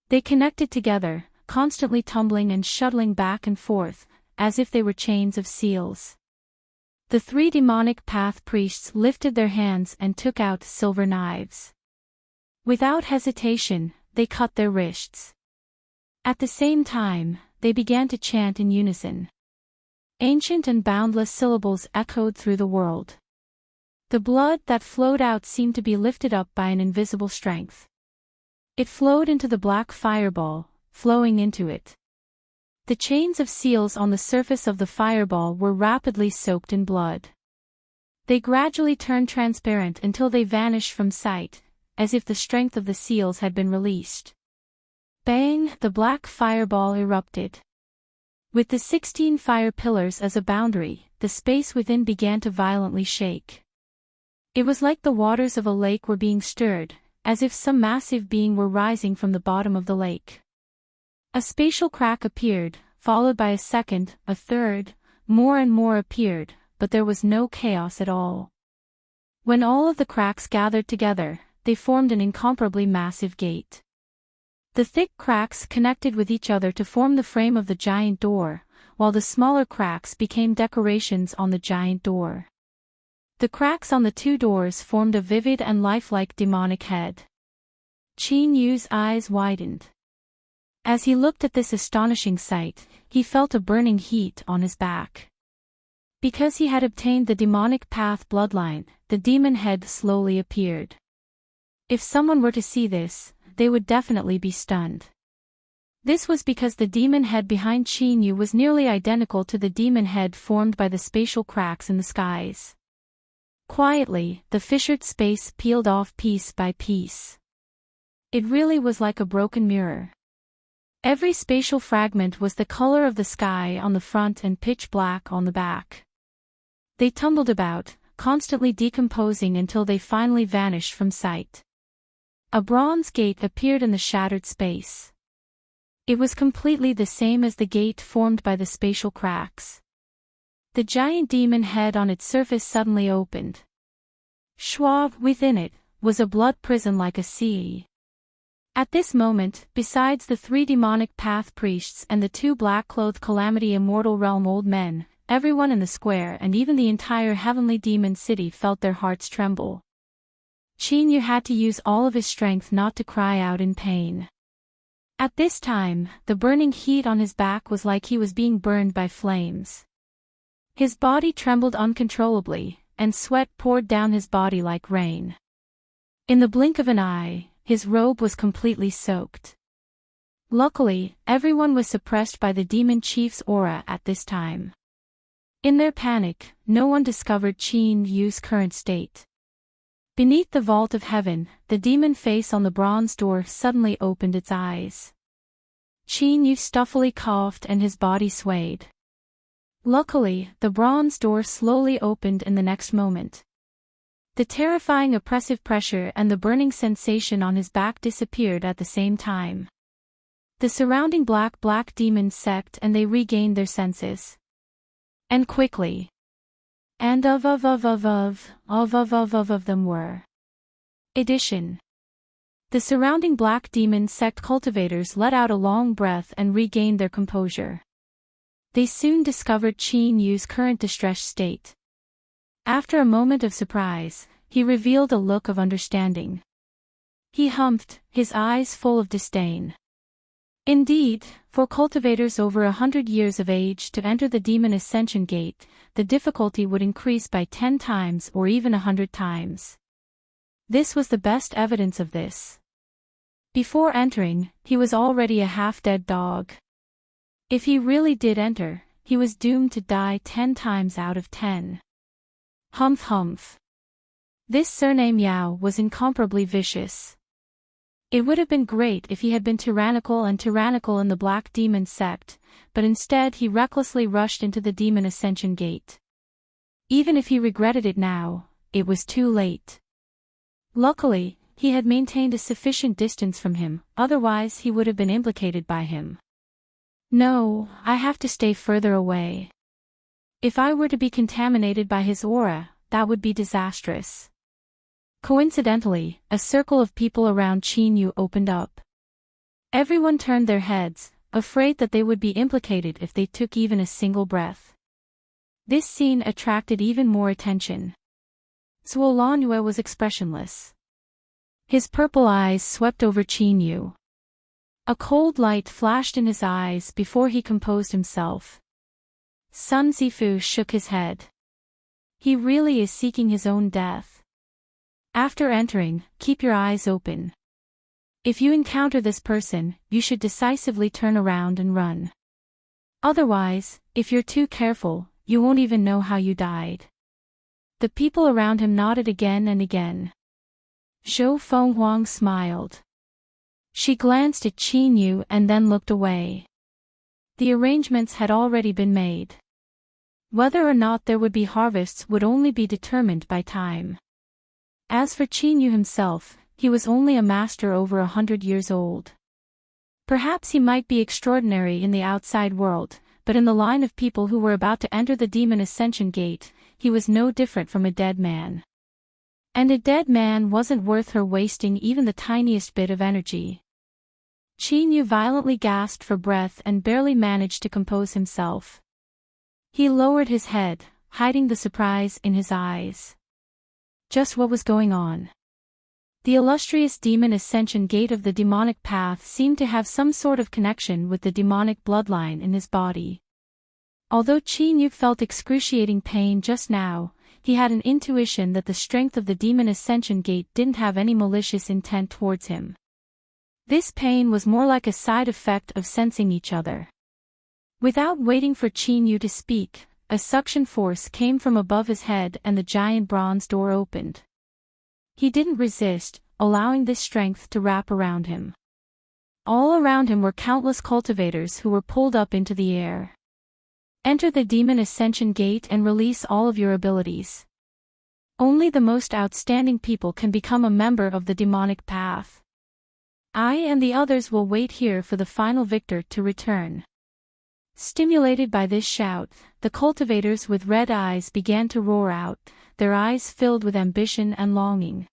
They connected together, constantly tumbling and shuttling back and forth, as if they were chains of seals. The 3 demonic path priests lifted their hands and took out silver knives. Without hesitation, they cut their wrists. At the same time, they began to chant in unison. Ancient and boundless syllables echoed through the world. The blood that flowed out seemed to be lifted up by an invisible strength. It flowed into the black fireball, flowing into it. The chains of seals on the surface of the fireball were rapidly soaked in blood. They gradually turned transparent until they vanished from sight, as if the strength of the seals had been released. Bang! The black fireball erupted. With the 16 fire pillars as a boundary, the space within began to violently shake. It was like the waters of a lake were being stirred, as if some massive being were rising from the bottom of the lake. A spatial crack appeared, followed by a second, a third, more and more appeared, but there was no chaos at all. When all of the cracks gathered together, they formed an incomparably massive gate. The thick cracks connected with each other to form the frame of the giant door, while the smaller cracks became decorations on the giant door. The cracks on the 2 doors formed a vivid and lifelike demonic head. Qin Yu's eyes widened. As he looked at this astonishing sight, he felt a burning heat on his back. Because he had obtained the demonic path bloodline, the demon head slowly appeared. If someone were to see this, they would definitely be stunned. This was because the demon head behind Qin Yu was nearly identical to the demon head formed by the spatial cracks in the skies. Quietly, the fissured space peeled off piece by piece. It really was like a broken mirror. Every spatial fragment was the color of the sky on the front and pitch black on the back. They tumbled about, constantly decomposing until they finally vanished from sight. A bronze gate appeared in the shattered space. It was completely the same as the gate formed by the spatial cracks. The giant demon head on its surface suddenly opened. Schwab, within it, was a blood prison like a sea. At this moment, besides the 3 demonic path priests and the 2 black-clothed Calamity Immortal Realm old men, everyone in the square and even the entire heavenly demon city felt their hearts tremble. Qin Yu had to use all of his strength not to cry out in pain. At this time, the burning heat on his back was like he was being burned by flames. His body trembled uncontrollably, and sweat poured down his body like rain. In the blink of an eye, his robe was completely soaked. Luckily, everyone was suppressed by the demon chief's aura at this time. In their panic, no one discovered Qin Yu's current state. Beneath the vault of heaven, the demon face on the bronze door suddenly opened its eyes. Qin Yu stuffily coughed and his body swayed. Luckily, the bronze door slowly opened in the next moment. The terrifying oppressive pressure and the burning sensation on his back disappeared at the same time. The surrounding black demons sacked and they regained their senses. And quickly. And of them were. Addition. The surrounding black demon sect cultivators let out a long breath and regained their composure. They soon discovered Qin Yu's current distressed state. After a moment of surprise, he revealed a look of understanding. He humphed, his eyes full of disdain. Indeed, for cultivators over 100 years of age to enter the Demon Ascension Gate, the difficulty would increase by 10 times or even 100 times. This was the best evidence of this. Before entering, he was already a half-dead dog. If he really did enter, he was doomed to die 10 times out of 10. Humph humph. This surname Yao was incomparably vicious. It would have been great if he had been tyrannical in the Black Demon sect, but instead he recklessly rushed into the Demon Ascension Gate. Even if he regretted it now, it was too late. Luckily, he had maintained a sufficient distance from him, otherwise he would have been implicated by him. No, I have to stay further away. If I were to be contaminated by his aura, that would be disastrous. Coincidentally, a circle of people around Qin Yu opened up. Everyone turned their heads, afraid that they would be implicated if they took even a single breath. This scene attracted even more attention. Zuo Lanue was expressionless. His purple eyes swept over Qin Yu. A cold light flashed in his eyes before he composed himself. Sun Zifu shook his head. He really is seeking his own death. After entering, keep your eyes open. If you encounter this person, you should decisively turn around and run. Otherwise, if you're too careful, you won't even know how you died. The people around him nodded again and again. Zhou Fenghuang smiled. She glanced at Qin Yu and then looked away. The arrangements had already been made. Whether or not there would be harvests would only be determined by time. As for Qin Yu himself, he was only a master over 100 years old. Perhaps he might be extraordinary in the outside world, but in the line of people who were about to enter the Demon Ascension Gate, he was no different from a dead man. And a dead man wasn't worth her wasting even the tiniest bit of energy. Qin Yu violently gasped for breath and barely managed to compose himself. He lowered his head, hiding the surprise in his eyes. Just what was going on? The illustrious Demon Ascension Gate of the demonic path seemed to have some sort of connection with the demonic bloodline in his body. Although Qin Yu felt excruciating pain just now, he had an intuition that the strength of the Demon Ascension Gate didn't have any malicious intent towards him. This pain was more like a side effect of sensing each other. Without waiting for Qin Yu to speak, a suction force came from above his head and the giant bronze door opened. He didn't resist, allowing this strength to wrap around him. All around him were countless cultivators who were pulled up into the air. Enter the Demon Ascension Gate and release all of your abilities. Only the most outstanding people can become a member of the demonic path. I and the others will wait here for the final victor to return. Stimulated by this shout, the cultivators with red eyes began to roar out, their eyes filled with ambition and longing.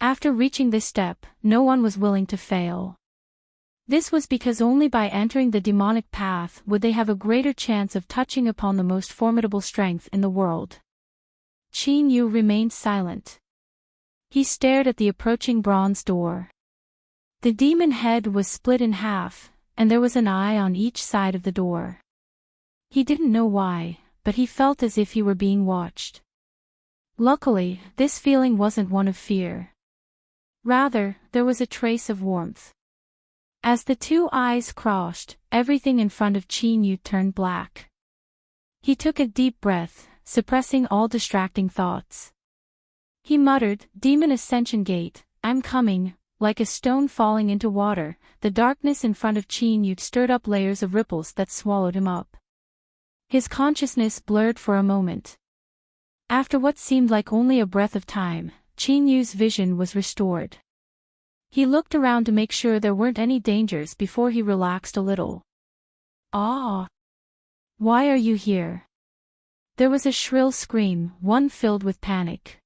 After reaching this step, no one was willing to fail. This was because only by entering the demonic path would they have a greater chance of touching upon the most formidable strength in the world. Qin Yu remained silent. He stared at the approaching bronze door. The demon head was split in half, and there was an eye on each side of the door. He didn't know why, but he felt as if he were being watched. Luckily, this feeling wasn't one of fear. Rather, there was a trace of warmth. As the two eyes crossed, everything in front of Chin-yu turned black. He took a deep breath, suppressing all distracting thoughts. He muttered, "Demon Ascension Gate, I'm coming." Like a stone falling into water, the darkness in front of Chin-yu stirred up layers of ripples that swallowed him up. His consciousness blurred for a moment. After what seemed like only a breath of time, Chin-yu's vision was restored. He looked around to make sure there weren't any dangers before he relaxed a little. "Ah! Why are you here?" There was a shrill scream, one filled with panic.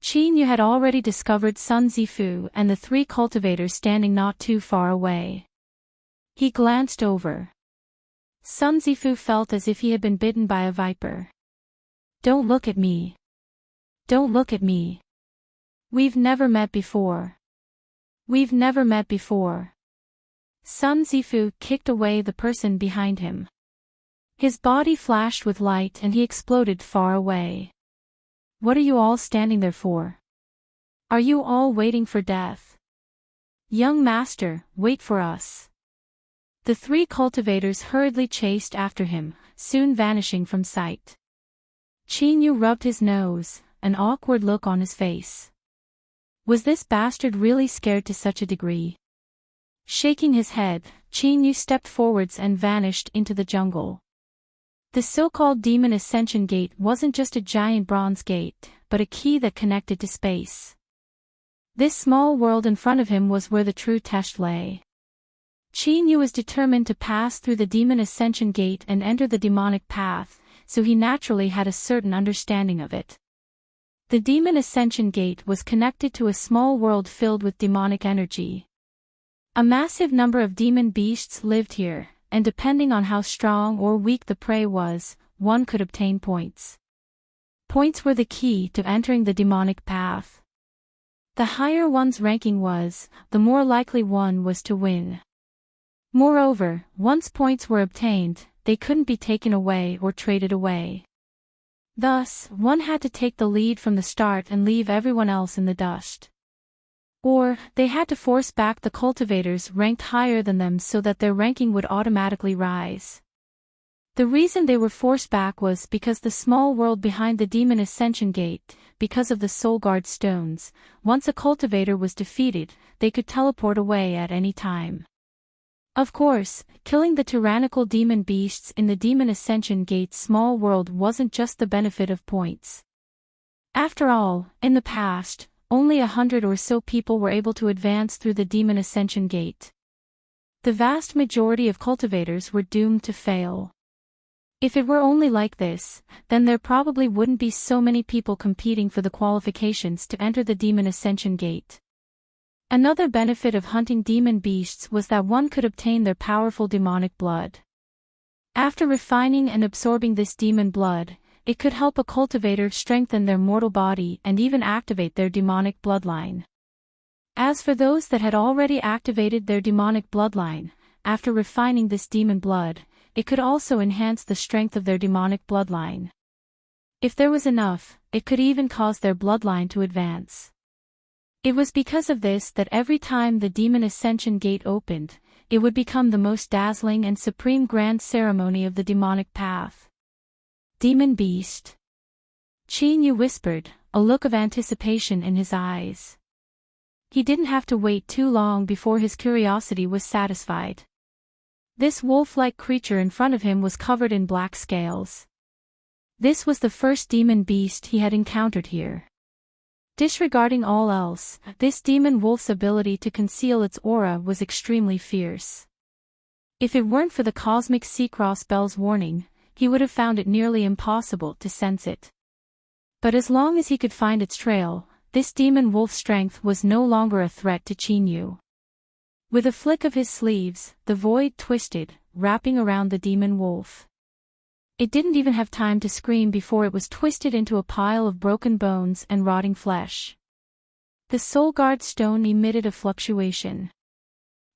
Chin-yu had already discovered Sun Zifu and the three cultivators standing not too far away. He glanced over. Sun Zifu felt as if he had been bitten by a viper. "Don't look at me. Don't look at me. We've never met before. We've never met before." Sun Zifu kicked away the person behind him. His body flashed with light and he exploded far away. "What are you all standing there for? Are you all waiting for death? Young master, wait for us." The three cultivators hurriedly chased after him, soon vanishing from sight. Chin-yu rubbed his nose, an awkward look on his face. Was this bastard really scared to such a degree? Shaking his head, Chin-yu stepped forwards and vanished into the jungle. The so-called Demon Ascension Gate wasn't just a giant bronze gate, but a key that connected to space. This small world in front of him was where the true test lay. Chin-yu was determined to pass through the Demon Ascension Gate and enter the demonic path, so he naturally had a certain understanding of it. The Demon Ascension Gate was connected to a small world filled with demonic energy. A massive number of demon beasts lived here, and depending on how strong or weak the prey was, one could obtain points. Points were the key to entering the demonic path. The higher one's ranking was, the more likely one was to win. Moreover, once points were obtained, they couldn't be taken away or traded away. Thus, one had to take the lead from the start and leave everyone else in the dust. Or, they had to force back the cultivators ranked higher than them so that their ranking would automatically rise. The reason they were forced back was because the small world behind the Demon Ascension Gate, because of the Soul Guard stones, once a cultivator was defeated, they could teleport away at any time. Of course, killing the tyrannical demon beasts in the Demon Ascension Gate's small world wasn't just the benefit of points. After all, in the past, only 100 or so people were able to advance through the Demon Ascension Gate. The vast majority of cultivators were doomed to fail. If it were only like this, then there probably wouldn't be so many people competing for the qualifications to enter the Demon Ascension Gate. Another benefit of hunting demon beasts was that one could obtain their powerful demonic blood. After refining and absorbing this demon blood, it could help a cultivator strengthen their mortal body and even activate their demonic bloodline. As for those that had already activated their demonic bloodline, after refining this demon blood, it could also enhance the strength of their demonic bloodline. If there was enough, it could even cause their bloodline to advance. It was because of this that every time the Demon Ascension Gate opened, it would become the most dazzling and supreme grand ceremony of the demonic path. Demon Beast. Chin-yu whispered, a look of anticipation in his eyes. He didn't have to wait too long before his curiosity was satisfied. This wolf-like creature in front of him was covered in black scales. This was the first demon beast he had encountered here. Disregarding all else, this demon wolf's ability to conceal its aura was extremely fierce. If it weren't for the cosmic Sea-Cross Bell's warning, he would have found it nearly impossible to sense it. But as long as he could find its trail, this demon wolf's strength was no longer a threat to Chin-yu. With a flick of his sleeves, the void twisted, wrapping around the demon wolf. It didn't even have time to scream before it was twisted into a pile of broken bones and rotting flesh. The Soul Guard stone emitted a fluctuation.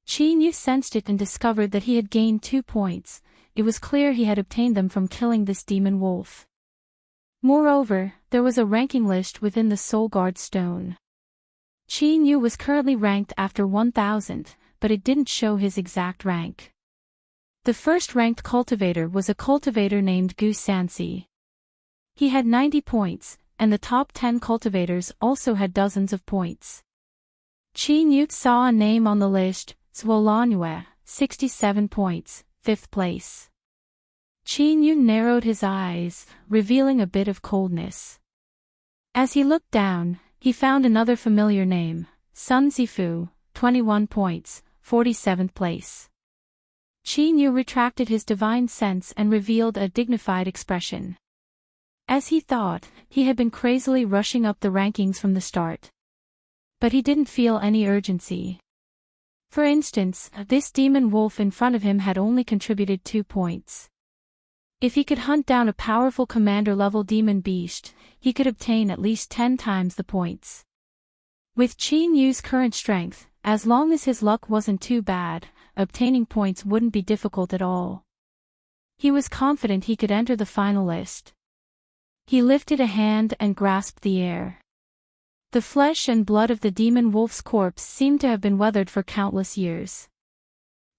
Qin Yu sensed it and discovered that he had gained 2 points. It was clear he had obtained them from killing this demon wolf. Moreover, there was a ranking list within the Soul Guard stone. Qin Yu was currently ranked after 1000, but it didn't show his exact rank. The first ranked cultivator was a cultivator named Gu Sansi. He had 90 points, and the top 10 cultivators also had dozens of points. Qin Yu saw a name on the list, Zhuolanue, 67 points, 5th place. Qin Yu narrowed his eyes, revealing a bit of coldness. As he looked down, he found another familiar name, Sun Zifu, 21 points, 47th place. Qin Yu retracted his divine sense and revealed a dignified expression. As he thought, he had been crazily rushing up the rankings from the start. But he didn't feel any urgency. For instance, this demon wolf in front of him had only contributed 2 points. If he could hunt down a powerful commander-level demon beast, he could obtain at least 10 times the points. With Qin Yu's current strength, as long as his luck wasn't too bad, obtaining points wouldn't be difficult at all. He was confident he could enter the final list. He lifted a hand and grasped the air. The flesh and blood of the demon wolf's corpse seemed to have been weathered for countless years.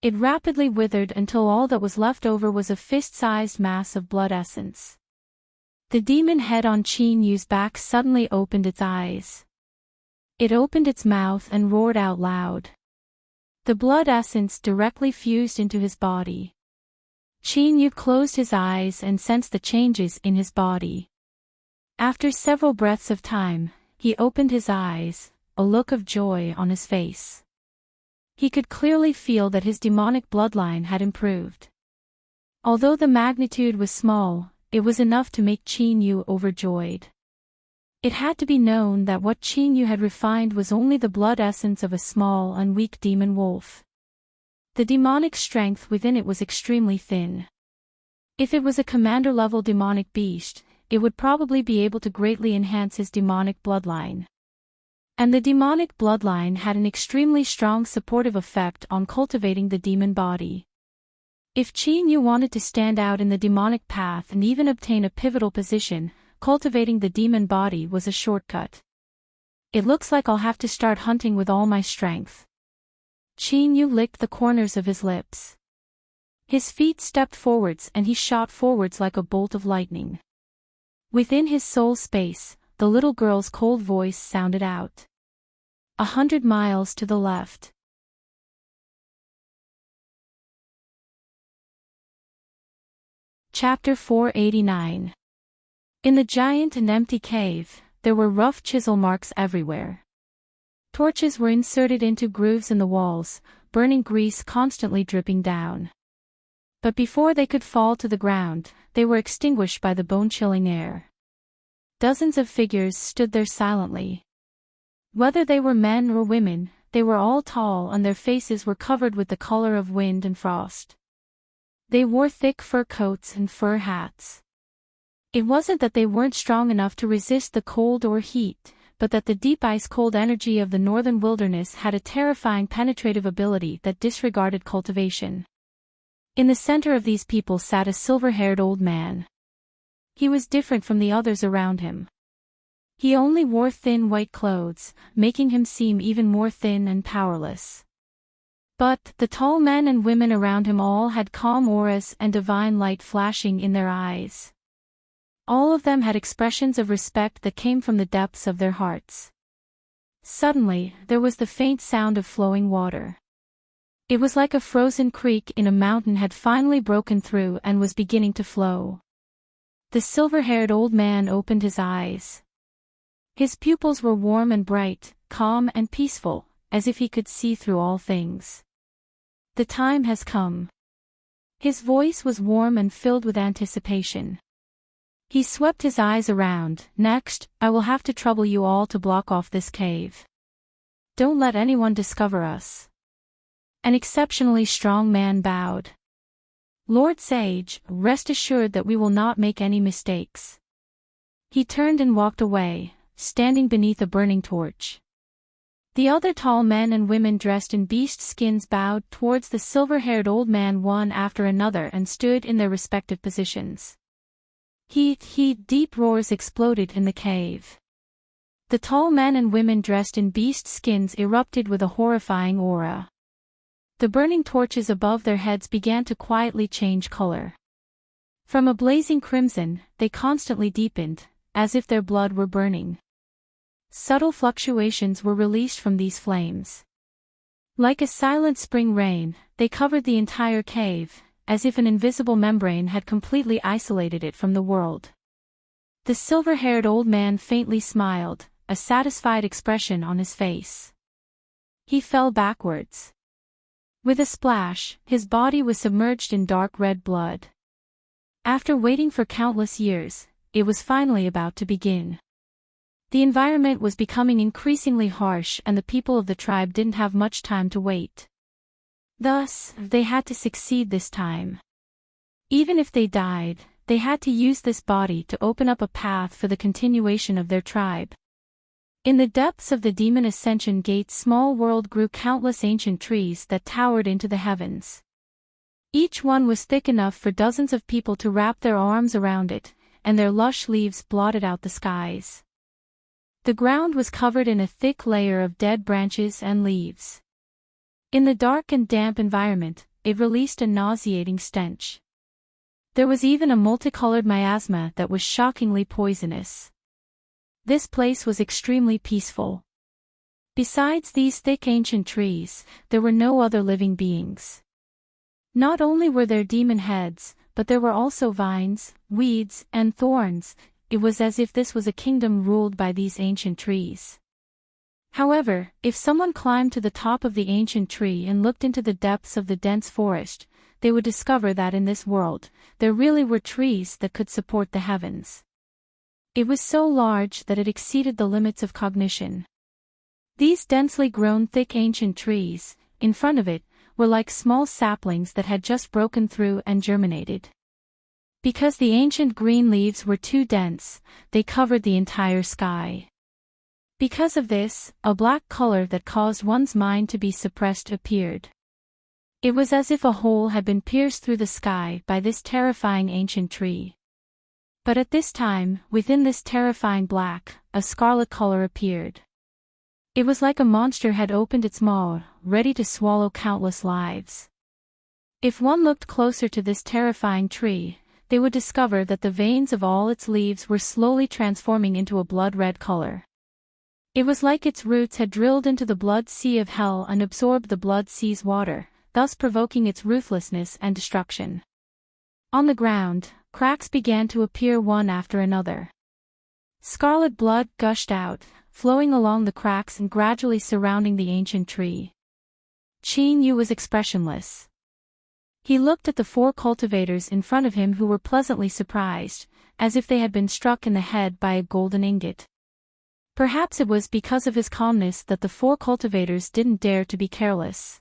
It rapidly withered until all that was left over was a fist-sized mass of blood essence. The demon head on Qin Yu's back suddenly opened its eyes. It opened its mouth and roared out loud. The blood essence directly fused into his body. Qin Yu closed his eyes and sensed the changes in his body. After several breaths of time, he opened his eyes, a look of joy on his face. He could clearly feel that his demonic bloodline had improved. Although the magnitude was small, it was enough to make Qin Yu overjoyed. It had to be known that what Qin Yu had refined was only the blood essence of a small and weak demon wolf. The demonic strength within it was extremely thin. If it was a commander-level demonic beast, it would probably be able to greatly enhance his demonic bloodline. And the demonic bloodline had an extremely strong supportive effect on cultivating the demon body. If Qin Yu wanted to stand out in the demonic path and even obtain a pivotal position, cultivating the demon body was a shortcut. It looks like I'll have to start hunting with all my strength. Qin Yu licked the corners of his lips. His feet stepped forwards and he shot forwards like a bolt of lightning. Within his soul space, the little girl's cold voice sounded out. 100 miles to the left. Chapter 489. In the giant and empty cave, there were rough chisel marks everywhere. Torches were inserted into grooves in the walls, burning grease constantly dripping down. But before they could fall to the ground, they were extinguished by the bone-chilling air. Dozens of figures stood there silently. Whether they were men or women, they were all tall and their faces were covered with the color of wind and frost. They wore thick fur coats and fur hats. It wasn't that they weren't strong enough to resist the cold or heat, but that the deep ice-cold energy of the northern wilderness had a terrifying penetrative ability that disregarded cultivation. In the center of these people sat a silver-haired old man. He was different from the others around him. He only wore thin white clothes, making him seem even more thin and powerless. But the tall men and women around him all had calm auras and divine light flashing in their eyes. All of them had expressions of respect that came from the depths of their hearts. Suddenly, there was the faint sound of flowing water. It was like a frozen creek in a mountain had finally broken through and was beginning to flow. The silver-haired old man opened his eyes. His pupils were warm and bright, calm and peaceful, as if he could see through all things. The time has come. His voice was warm and filled with anticipation. He swept his eyes around. Next, I will have to trouble you all to block off this cave. Don't let anyone discover us. An exceptionally strong man bowed. Lord Sage, rest assured that we will not make any mistakes. He turned and walked away, standing beneath a burning torch. The other tall men and women dressed in beast skins bowed towards the silver-haired old man one after another and stood in their respective positions. Deep roars exploded in the cave. The tall men and women dressed in beast skins erupted with a horrifying aura. The burning torches above their heads began to quietly change color. From a blazing crimson, they constantly deepened, as if their blood were burning. Subtle fluctuations were released from these flames. Like a silent spring rain, they covered the entire cave, as if an invisible membrane had completely isolated it from the world. The silver-haired old man faintly smiled, a satisfied expression on his face. He fell backwards. With a splash, his body was submerged in dark red blood. After waiting for countless years, it was finally about to begin. The environment was becoming increasingly harsh and the people of the tribe didn't have much time to wait. Thus, they had to succeed this time. Even if they died, they had to use this body to open up a path for the continuation of their tribe. In the depths of the Demon Ascension Gate's small world grew countless ancient trees that towered into the heavens. Each one was thick enough for dozens of people to wrap their arms around it, and their lush leaves blotted out the skies. The ground was covered in a thick layer of dead branches and leaves. In the dark and damp environment, it released a nauseating stench. There was even a multicolored miasma that was shockingly poisonous. This place was extremely peaceful. Besides these thick ancient trees, there were no other living beings. Not only were there demon heads, but there were also vines, weeds, and thorns. It was as if this was a kingdom ruled by these ancient trees. However, if someone climbed to the top of the ancient tree and looked into the depths of the dense forest, they would discover that in this world, there really were trees that could support the heavens. It was so large that it exceeded the limits of cognition. These densely grown thick ancient trees, in front of it, were like small saplings that had just broken through and germinated. Because the ancient green leaves were too dense, they covered the entire sky. Because of this, a black color that caused one's mind to be suppressed appeared. It was as if a hole had been pierced through the sky by this terrifying ancient tree. But at this time, within this terrifying black, a scarlet color appeared. It was like a monster had opened its maw, ready to swallow countless lives. If one looked closer to this terrifying tree, they would discover that the veins of all its leaves were slowly transforming into a blood-red color. It was like its roots had drilled into the blood sea of hell and absorbed the blood sea's water, thus provoking its ruthlessness and destruction. On the ground, cracks began to appear one after another. Scarlet blood gushed out, flowing along the cracks and gradually surrounding the ancient tree. Qin Yu was expressionless. He looked at the 4 cultivators in front of him who were pleasantly surprised, as if they had been struck in the head by a golden ingot. Perhaps it was because of his calmness that the 4 cultivators didn't dare to be careless.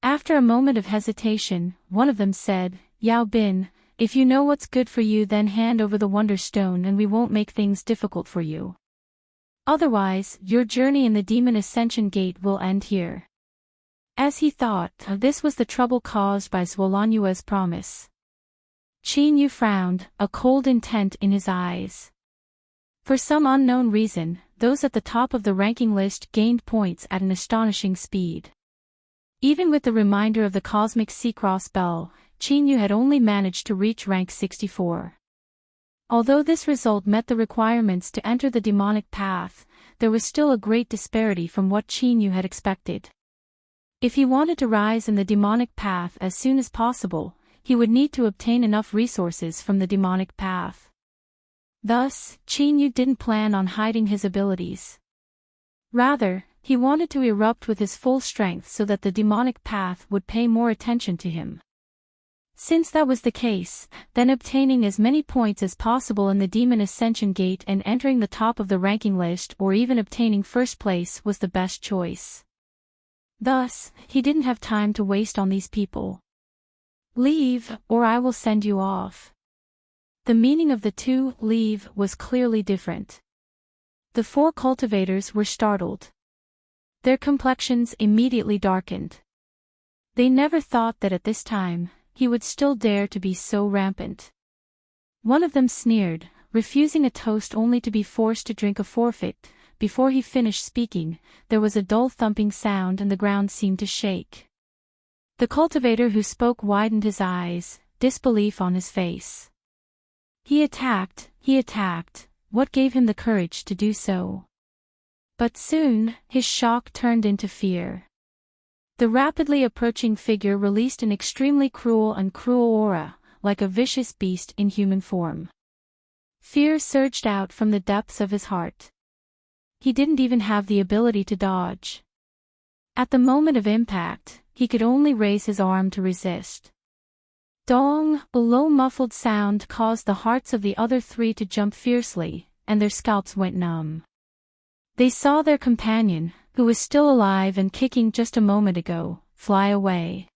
After a moment of hesitation, one of them said, "Yao Bin, if you know what's good for you then hand over the Wonder Stone and we won't make things difficult for you. Otherwise, your journey in the Demon Ascension Gate will end here." As he thought, this was the trouble caused by Zhuolanyue's promise. Qin Yu frowned, a cold intent in his eyes. For some unknown reason, those at the top of the ranking list gained points at an astonishing speed. Even with the reminder of the cosmic Sea-Cross bell, Qin Yu had only managed to reach rank 64. Although this result met the requirements to enter the demonic path, there was still a great disparity from what Qin Yu had expected. If he wanted to rise in the demonic path as soon as possible, he would need to obtain enough resources from the demonic path. Thus, Qin Yu didn't plan on hiding his abilities. Rather, he wanted to erupt with his full strength so that the demonic path would pay more attention to him. Since that was the case, then obtaining as many points as possible in the Demon Ascension Gate and entering the top of the ranking list or even obtaining first place was the best choice. Thus, he didn't have time to waste on these people. "Leave, or I will send you off." The meaning of the two "leave" was clearly different. The 4 cultivators were startled. Their complexions immediately darkened. They never thought that at this time, he would still dare to be so rampant. One of them sneered, refusing a toast only to be forced to drink a forfeit. Before he finished speaking, there was a dull thumping sound and the ground seemed to shake. The cultivator who spoke widened his eyes, disbelief on his face. He attacked. What gave him the courage to do so? But soon, his shock turned into fear. The rapidly approaching figure released an extremely cruel aura, like a vicious beast in human form. Fear surged out from the depths of his heart. He didn't even have the ability to dodge. At the moment of impact, he could only raise his arm to resist. Dong! A low muffled sound caused the hearts of the other three to jump fiercely, and their scalps went numb. They saw their companion, who was still alive and kicking just a moment ago, fly away.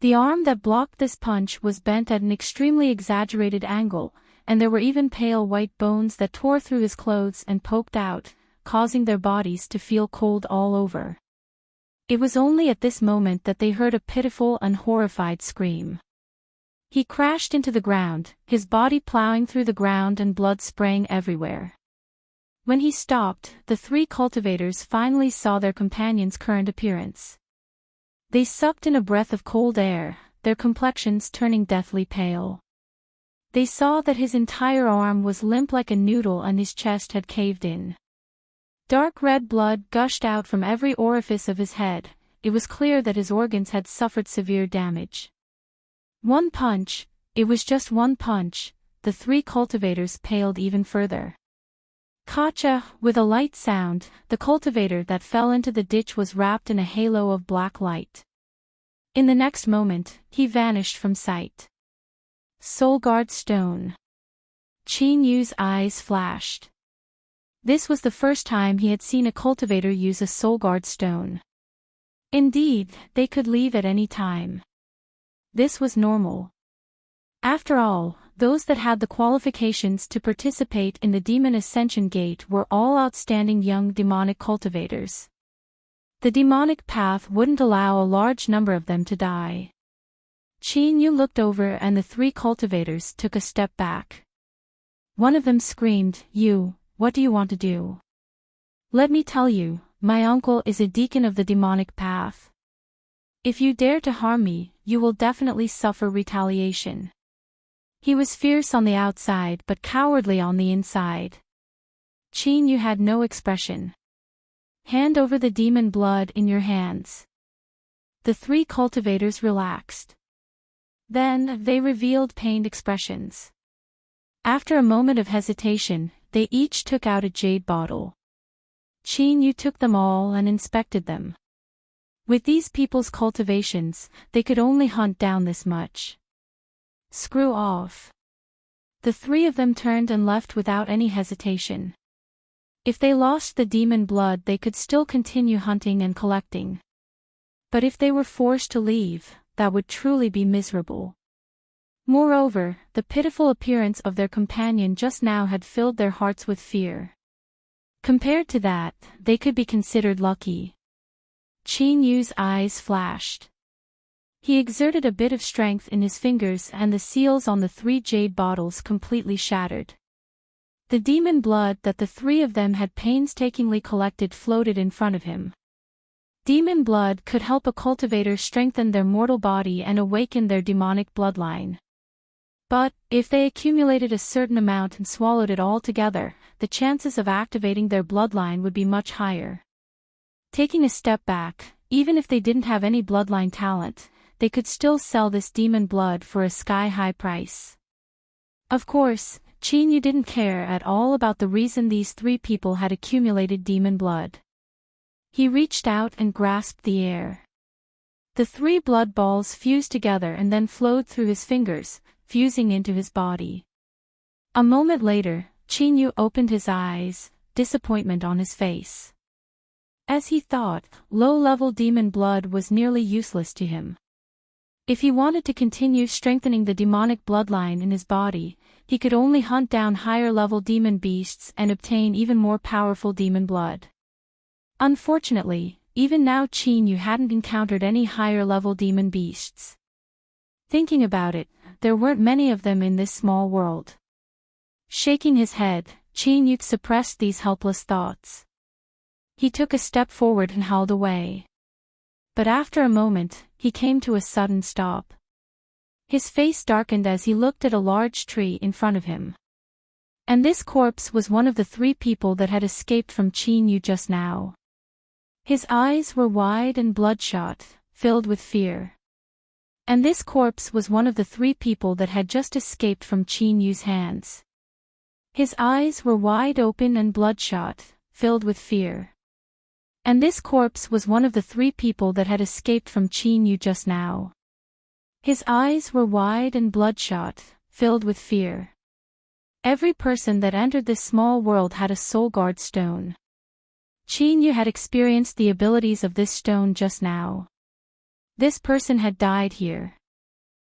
The arm that blocked this punch was bent at an extremely exaggerated angle, and there were even pale white bones that tore through his clothes and poked out, causing their bodies to feel cold all over. It was only at this moment that they heard a pitiful and horrified scream. He crashed into the ground, his body plowing through the ground and blood spraying everywhere. When he stopped, the three cultivators finally saw their companion's current appearance. They sucked in a breath of cold air, their complexions turning deathly pale. They saw that his entire arm was limp like a noodle and his chest had caved in. Dark red blood gushed out from every orifice of his head. It was clear that his organs had suffered severe damage. One punch, it was just one punch, the three cultivators paled even further. Kacha, with a light sound, the cultivator that fell into the ditch was wrapped in a halo of black light. In the next moment, he vanished from sight. Soulguard Stone. Qin Yu's eyes flashed. This was the first time he had seen a cultivator use a Soulguard Stone. Indeed, they could leave at any time. This was normal. After all, those that had the qualifications to participate in the Demon Ascension Gate were all outstanding young demonic cultivators. The demonic path wouldn't allow a large number of them to die. Qin Yu looked over and the three cultivators took a step back. One of them screamed, "You, what do you want to do?" "Let me tell you, my uncle is a deacon of the demonic path. If you dare to harm me, you will definitely suffer retaliation." He was fierce on the outside but cowardly on the inside. Qin Yu had no expression. "Hand over the demon blood in your hands." The three cultivators relaxed. Then, they revealed pained expressions. After a moment of hesitation, they each took out a jade bottle. Qin Yu took them all and inspected them. With these people's cultivations, they could only hunt down this much. Screw off. The three of them turned and left without any hesitation. If they lost the demon blood, they could still continue hunting and collecting. But if they were forced to leave, that would truly be miserable. Moreover, the pitiful appearance of their companion just now had filled their hearts with fear. Compared to that, they could be considered lucky. Qin Yu's eyes flashed. He exerted a bit of strength in his fingers and the seals on the three jade bottles completely shattered. The demon blood that the three of them had painstakingly collected floated in front of him. Demon blood could help a cultivator strengthen their mortal body and awaken their demonic bloodline. But, if they accumulated a certain amount and swallowed it all together, the chances of activating their bloodline would be much higher. Taking a step back, even if they didn't have any bloodline talent, they could still sell this demon blood for a sky-high price. Of course, Qin Yu didn't care at all about the reason these three people had accumulated demon blood. He reached out and grasped the air. The three blood balls fused together and then flowed through his fingers, fusing into his body. A moment later, Qin Yu opened his eyes, disappointment on his face. As he thought, low-level demon blood was nearly useless to him. If he wanted to continue strengthening the demonic bloodline in his body, he could only hunt down higher-level demon beasts and obtain even more powerful demon blood. Unfortunately, even now Chin Yu hadn't encountered any higher-level demon beasts. Thinking about it, there weren't many of them in this small world. Shaking his head, Chin Yu suppressed these helpless thoughts. He took a step forward and hauled away. But after a moment, he came to a sudden stop. His face darkened as he looked at a large tree in front of him. And this corpse was one of the 3 people that had escaped from Chin Yu just now. His eyes were wide and bloodshot, filled with fear. And this corpse was one of the 3 people that had just escaped from Chin Yu's hands. His eyes were wide open and bloodshot, filled with fear. And this corpse was one of the 3 people that had escaped from Chin Yu just now. His eyes were wide and bloodshot, filled with fear. Every person that entered this small world had a soul guard stone. Chin Yu had experienced the abilities of this stone just now. This person had died here.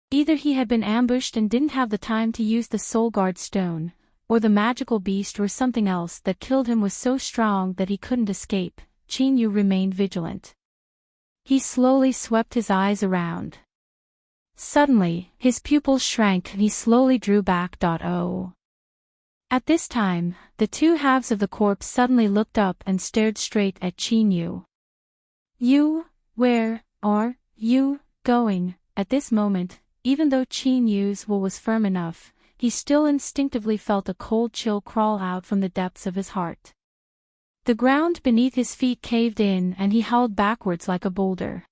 Either he had been ambushed and didn't have the time to use the soul guard stone, or the magical beast or something else that killed him was so strong that he couldn't escape. Chin Yu remained vigilant. He slowly swept his eyes around. Suddenly, his pupils shrank and he slowly drew back. At this time, the 2 halves of the corpse suddenly looked up and stared straight at Chin Yu. "You, where are you going?" At this moment, even though Chin Yu's will was firm enough, he still instinctively felt a cold chill crawl out from the depths of his heart. The ground beneath his feet caved in and he howled backwards like a boulder.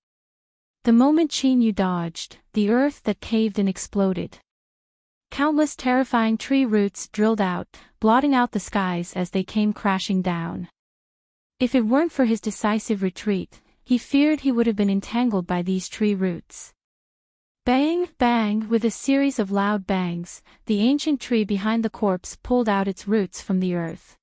The moment Chin Yu dodged, the earth that caved in exploded. Countless terrifying tree roots drilled out, blotting out the skies as they came crashing down. If it weren't for his decisive retreat, he feared he would have been entangled by these tree roots. Bang, bang, with a series of loud bangs, the ancient tree behind the corpse pulled out its roots from the earth.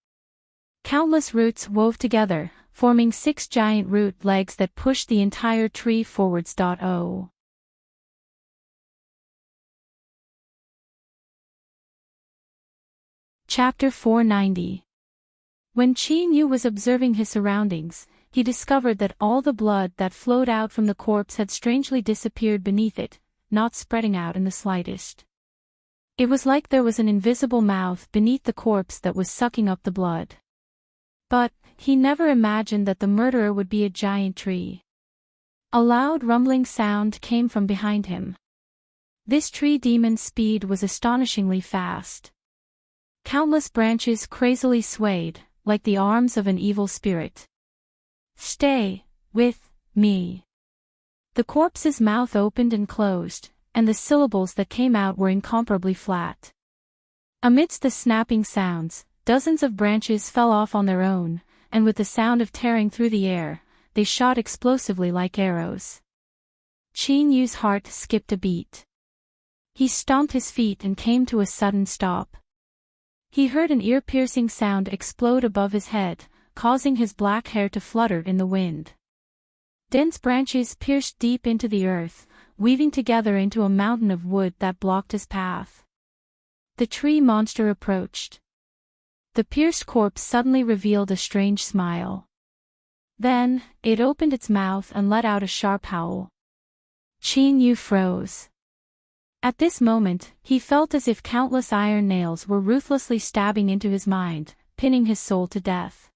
Countless roots wove together, forming 6 giant root legs that pushed the entire tree forwards. Chapter 490. When Chin Yu was observing his surroundings, he discovered that all the blood that flowed out from the corpse had strangely disappeared beneath it, not spreading out in the slightest. It was like there was an invisible mouth beneath the corpse that was sucking up the blood. But he never imagined that the murderer would be a giant tree. A loud rumbling sound came from behind him. This tree demon's speed was astonishingly fast. Countless branches crazily swayed, like the arms of an evil spirit. "Stay with me." The corpse's mouth opened and closed, and the syllables that came out were incomparably flat. Amidst the snapping sounds, dozens of branches fell off on their own, and with the sound of tearing through the air, they shot explosively like arrows. Chin Yu's heart skipped a beat. He stomped his feet and came to a sudden stop. He heard an ear-piercing sound explode above his head, causing his black hair to flutter in the wind. Dense branches pierced deep into the earth, weaving together into a mountain of wood that blocked his path. The tree monster approached. The pierced corpse suddenly revealed a strange smile. Then, it opened its mouth and let out a sharp howl. Chin Yu froze. At this moment, he felt as if countless iron nails were ruthlessly stabbing into his mind, pinning his soul to death.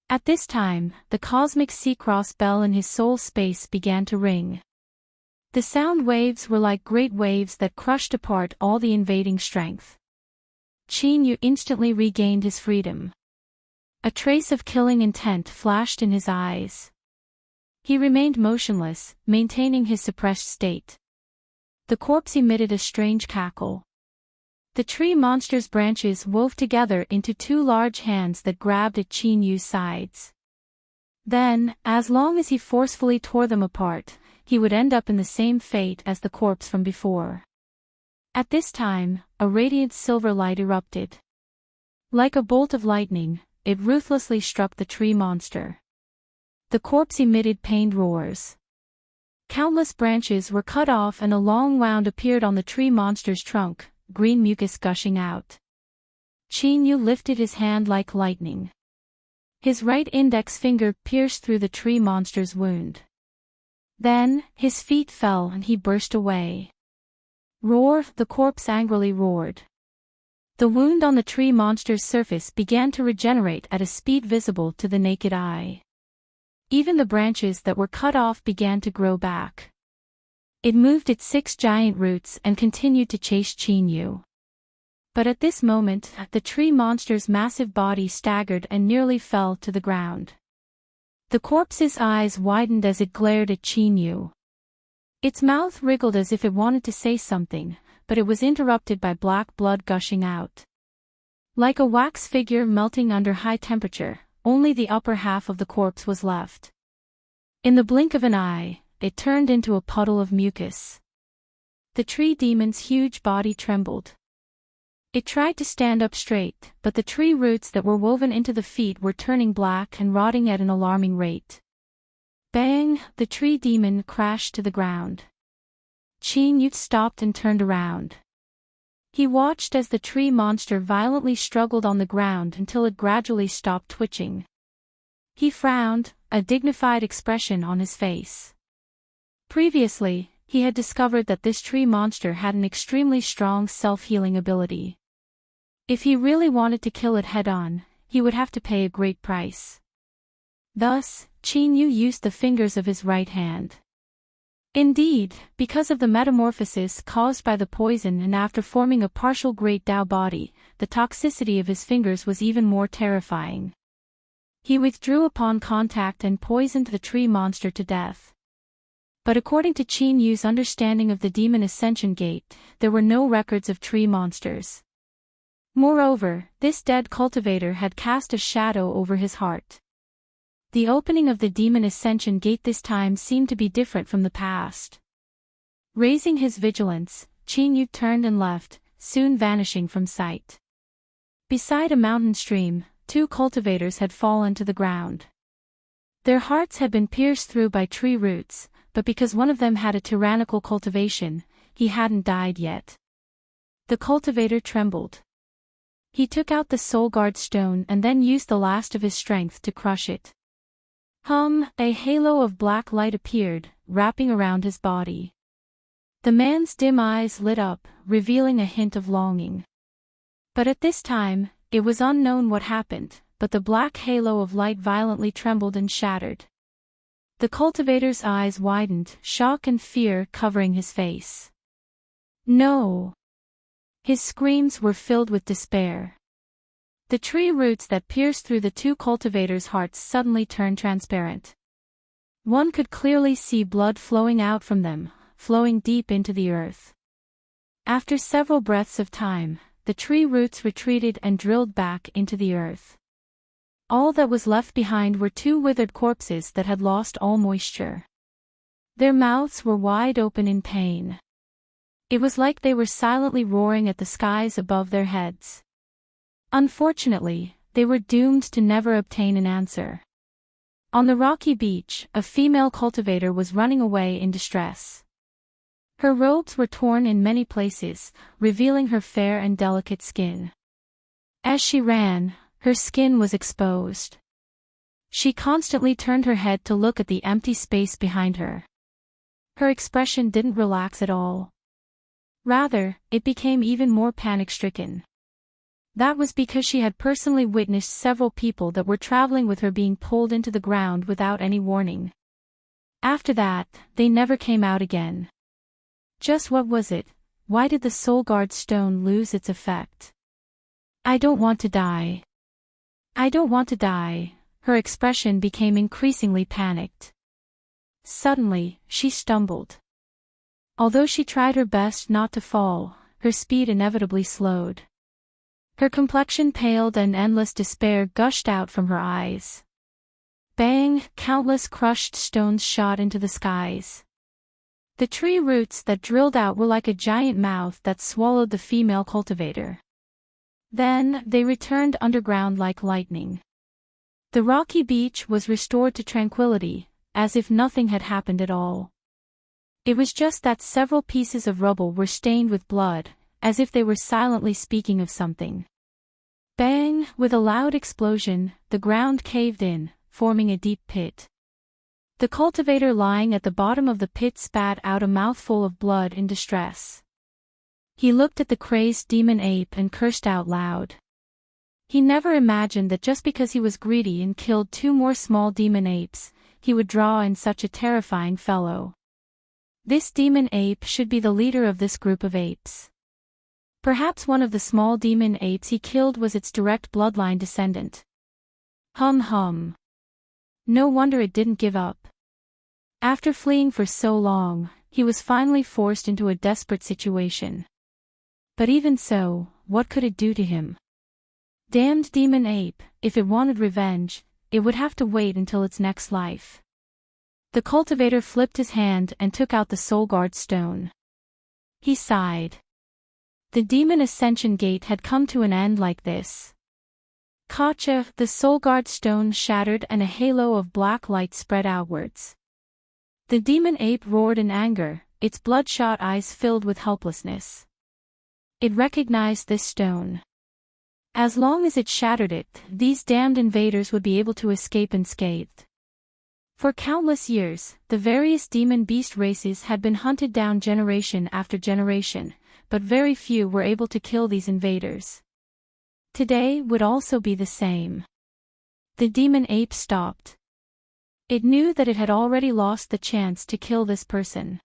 At this time, the cosmic sea-cross bell in his soul space began to ring. The sound waves were like great waves that crushed apart all the invading strength. Chin Yu instantly regained his freedom. A trace of killing intent flashed in his eyes. He remained motionless, maintaining his suppressed state. The corpse emitted a strange cackle. The tree monster's branches wove together into 2 large hands that grabbed at Chin Yu's sides. Then, as long as he forcefully tore them apart, he would end up in the same fate as the corpse from before. At this time, a radiant silver light erupted. Like a bolt of lightning, it ruthlessly struck the tree monster. The corpse emitted pained roars. Countless branches were cut off and a long wound appeared on the tree monster's trunk, green mucus gushing out. Chin Yu lifted his hand like lightning. His right index finger pierced through the tree monster's wound. Then, his feet fell and he burst away. Roar, the corpse angrily roared. The wound on the tree monster's surface began to regenerate at a speed visible to the naked eye. Even the branches that were cut off began to grow back. It moved its 6 giant roots and continued to chase Chinyu. But at this moment, the tree monster's massive body staggered and nearly fell to the ground. The corpse's eyes widened as it glared at Chinyu. Its mouth wriggled as if it wanted to say something, but it was interrupted by black blood gushing out. Like a wax figure melting under high temperature, only the upper half of the corpse was left. In the blink of an eye, it turned into a puddle of mucus. The tree demon's huge body trembled. It tried to stand up straight, but the tree roots that were woven into the feet were turning black and rotting at an alarming rate. Bang! The tree demon crashed to the ground. Chinyu stopped and turned around. He watched as the tree monster violently struggled on the ground until it gradually stopped twitching. He frowned, a dignified expression on his face. Previously, he had discovered that this tree monster had an extremely strong self-healing ability. If he really wanted to kill it head-on, he would have to pay a great price. Thus, Chinyu used the fingers of his right hand. Indeed, because of the metamorphosis caused by the poison and after forming a partial Great Dao body, the toxicity of his fingers was even more terrifying. He withdrew upon contact and poisoned the tree monster to death. But according to Chinyu's understanding of the Demon Ascension Gate, there were no records of tree monsters. Moreover, this dead cultivator had cast a shadow over his heart. The opening of the Demon Ascension Gate this time seemed to be different from the past. Raising his vigilance, Chinyu turned and left, soon vanishing from sight. Beside a mountain stream, 2 cultivators had fallen to the ground. Their hearts had been pierced through by tree roots, but because one of them had a tyrannical cultivation, he hadn't died yet. The cultivator trembled. He took out the soul guard stone and then used the last of his strength to crush it. A halo of black light appeared, wrapping around his body. The man's dim eyes lit up, revealing a hint of longing. But at this time, it was unknown what happened, but the black halo of light violently trembled and shattered. The cultivator's eyes widened, shock and fear covering his face. No! His screams were filled with despair. The tree roots that pierced through the 2 cultivators' hearts suddenly turned transparent. One could clearly see blood flowing out from them, flowing deep into the earth. After several breaths of time, the tree roots retreated and drilled back into the earth. All that was left behind were 2 withered corpses that had lost all moisture. Their mouths were wide open in pain. It was like they were silently roaring at the skies above their heads. Unfortunately, they were doomed to never obtain an answer. On the rocky beach, a female cultivator was running away in distress. Her robes were torn in many places, revealing her fair and delicate skin. As she ran, her skin was exposed. She constantly turned her head to look at the empty space behind her. Her expression didn't relax at all. Rather, it became even more panic-stricken. That was because she had personally witnessed several people that were traveling with her being pulled into the ground without any warning. After that, they never came out again. Just what was it? Why did the soul guard stone lose its effect? I don't want to die. I don't want to die. Her expression became increasingly panicked. Suddenly, she stumbled. Although she tried her best not to fall, her speed inevitably slowed. Her complexion paled and endless despair gushed out from her eyes. Bang! Countless crushed stones shot into the skies. The tree roots that drilled out were like a giant mouth that swallowed the female cultivator. Then, they returned underground like lightning. The rocky beach was restored to tranquility, as if nothing had happened at all. It was just that several pieces of rubble were stained with blood, as if they were silently speaking of something. Bang! With a loud explosion, the ground caved in, forming a deep pit. The cultivator lying at the bottom of the pit spat out a mouthful of blood in distress. He looked at the crazed demon ape and cursed out loud. He never imagined that just because he was greedy and killed 2 more small demon apes, he would draw in such a terrifying fellow. This demon ape should be the leader of this group of apes. Perhaps one of the small demon apes he killed was its direct bloodline descendant. Hum. No wonder it didn't give up. After fleeing for so long, he was finally forced into a desperate situation. But even so, what could it do to him? Damned demon ape, if it wanted revenge, it would have to wait until its next life. The cultivator flipped his hand and took out the soul guard stone. He sighed. The demon ascension gate had come to an end like this. Gotcha! The soul guard stone shattered and a halo of black light spread outwards. The demon ape roared in anger, its bloodshot eyes filled with helplessness. It recognized this stone. As long as it shattered it, these damned invaders would be able to escape unscathed. For countless years, the various demon beast races had been hunted down generation after generation, but very few were able to kill these invaders. Today would also be the same. The demon ape stopped. It knew that it had already lost the chance to kill this person.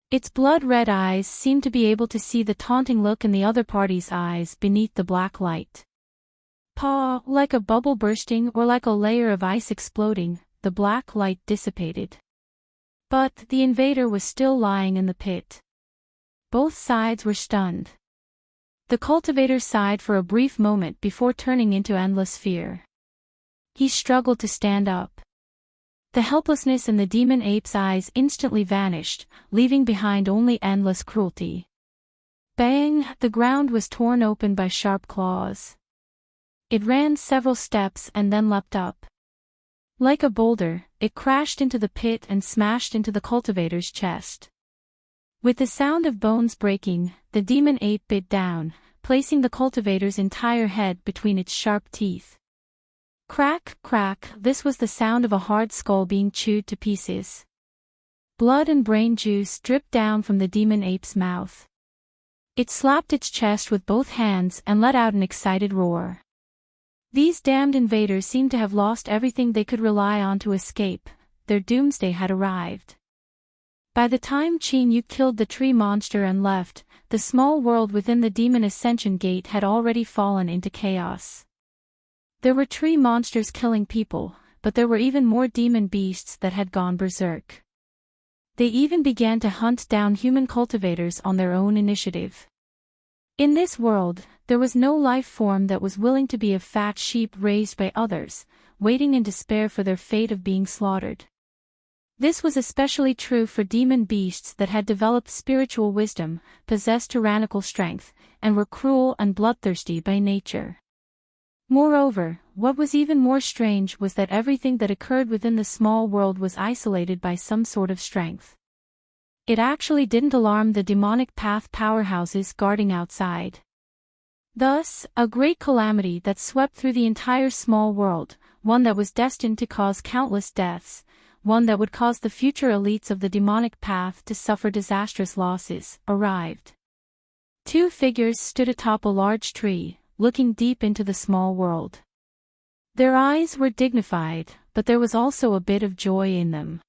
Its blood-red eyes seemed to be able to see the taunting look in the other party's eyes beneath the black light. Paw, like a bubble bursting or like a layer of ice exploding, the black light dissipated. But the invader was still lying in the pit. Both sides were stunned. The cultivator sighed for a brief moment before turning into endless fear. He struggled to stand up. The helplessness in the demon ape's eyes instantly vanished, leaving behind only endless cruelty. Bang! The ground was torn open by sharp claws. It ran several steps and then leapt up. Like a boulder, it crashed into the pit and smashed into the cultivator's chest. With the sound of bones breaking, the demon ape bit down, placing the cultivator's entire head between its sharp teeth. Crack, crack, this was the sound of a hard skull being chewed to pieces. Blood and brain juice dripped down from the demon ape's mouth. It slapped its chest with both hands and let out an excited roar. These damned invaders seemed to have lost everything they could rely on to escape. Their doomsday had arrived. By the time Yu killed the tree monster and left, the small world within the demon ascension gate had already fallen into chaos. There were tree monsters killing people, but there were even more demon beasts that had gone berserk. They even began to hunt down human cultivators on their own initiative. In this world, there was no life form that was willing to be a fat sheep raised by others, waiting in despair for their fate of being slaughtered. This was especially true for demon beasts that had developed spiritual wisdom, possessed tyrannical strength, and were cruel and bloodthirsty by nature. Moreover, what was even more strange was that everything that occurred within the small world was isolated by some sort of strength. It actually didn't alarm the demonic path powerhouses guarding outside. Thus, a great calamity that swept through the entire small world, one that was destined to cause countless deaths, one that would cause the future elites of the demonic path to suffer disastrous losses, arrived. 2 figures stood atop a large tree, looking deep into the small world. Their eyes were dignified, but there was also a bit of joy in them.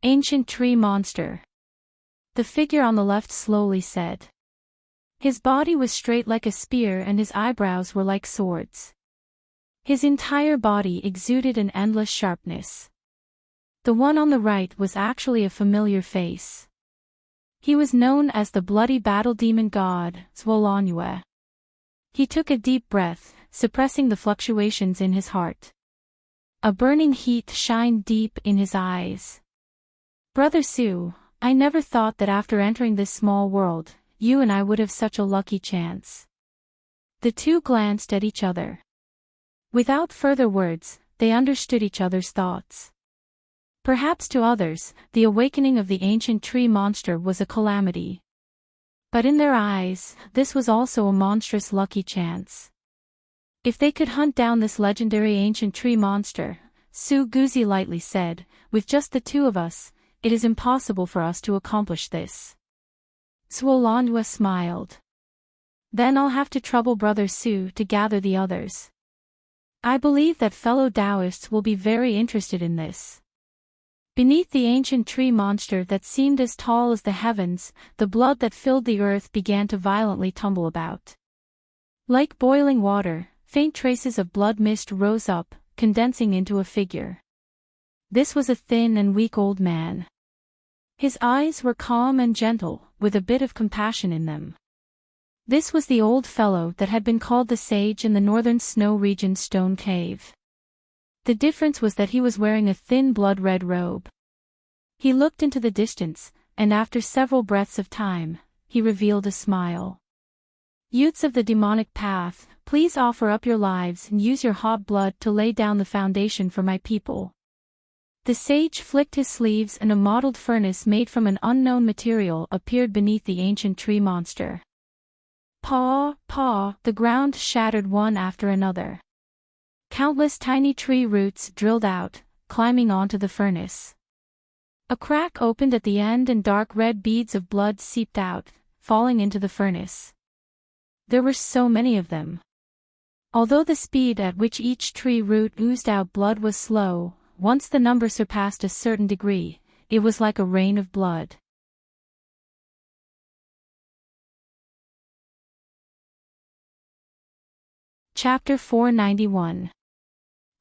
Ancient tree monster. The figure on the left slowly said. His body was straight like a spear and his eyebrows were like swords. His entire body exuded an endless sharpness. The one on the right was actually a familiar face. He was known as the bloody battle demon god, Zwolonue. He took a deep breath, suppressing the fluctuations in his heart. A burning heat shined deep in his eyes. Brother Sue, I never thought that after entering this small world, you and I would have such a lucky chance. The 2 glanced at each other. Without further words, they understood each other's thoughts. Perhaps to others, the awakening of the ancient tree monster was a calamity. But in their eyes, this was also a monstrous lucky chance. If they could hunt down this legendary ancient tree monster, Su Guzi lightly said, with just the two of us, it is impossible for us to accomplish this. Suolanhua smiled. Then I'll have to trouble Brother Su to gather the others. I believe that fellow Taoists will be very interested in this. Beneath the ancient tree monster that seemed as tall as the heavens, the blood that filled the earth began to violently tumble about. Like boiling water, faint traces of blood mist rose up, condensing into a figure. This was a thin and weak old man. His eyes were calm and gentle, with a bit of compassion in them. This was the old fellow that had been called the sage in the northern snow region's stone cave. The difference was that he was wearing a thin blood-red robe. He looked into the distance, and after several breaths of time, he revealed a smile. Youths of the demonic path, please offer up your lives and use your hot blood to lay down the foundation for my people. The sage flicked his sleeves and a mottled furnace made from an unknown material appeared beneath the ancient tree monster. Paw, paw, the ground shattered one after another. Countless tiny tree roots drilled out, climbing onto the furnace. A crack opened at the end and dark red beads of blood seeped out, falling into the furnace. There were so many of them. Although the speed at which each tree root oozed out blood was slow, once the number surpassed a certain degree, it was like a rain of blood. Chapter 491.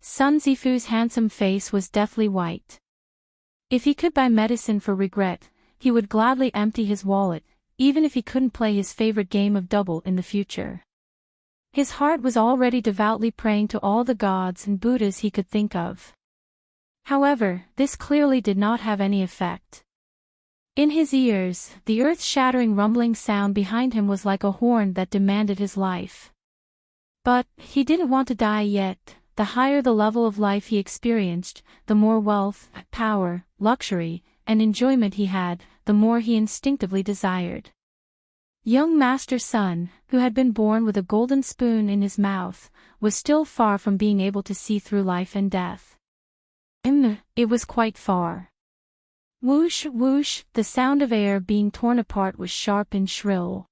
Sun Zifu's handsome face was deathly white. If he could buy medicine for regret, he would gladly empty his wallet, even if he couldn't play his favorite game of double in the future. His heart was already devoutly praying to all the gods and Buddhas he could think of. However, this clearly did not have any effect. In his ears, the earth-shattering rumbling sound behind him was like a horn that demanded his life. But he didn't want to die yet. The higher the level of life he experienced, the more wealth, power, luxury, and enjoyment he had, the more he instinctively desired. Young Master Sun, who had been born with a golden spoon in his mouth, was still far from being able to see through life and death. It was quite far. Whoosh, whoosh, the sound of air being torn apart was sharp and shrill.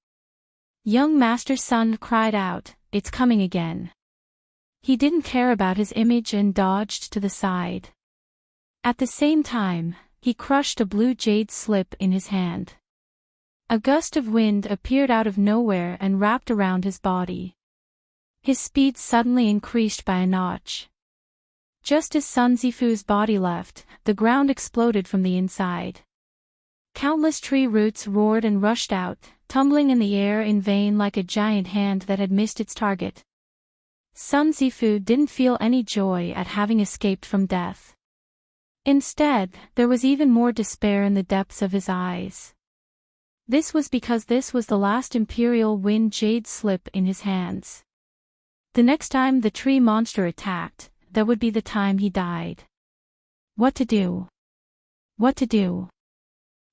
Young Master Sun cried out, "It's coming again." He didn't care about his image and dodged to the side. At the same time, he crushed a blue jade slip in his hand. A gust of wind appeared out of nowhere and wrapped around his body. His speed suddenly increased by a notch. Just as Sun Zifu's body left, the ground exploded from the inside. Countless tree roots roared and rushed out, tumbling in the air in vain like a giant hand that had missed its target. Sun Zifu didn't feel any joy at having escaped from death. Instead, there was even more despair in the depths of his eyes. This was because this was the last Imperial Wind Jade slip in his hands. The next time the tree monster attacked, that would be the time he died. What to do? What to do?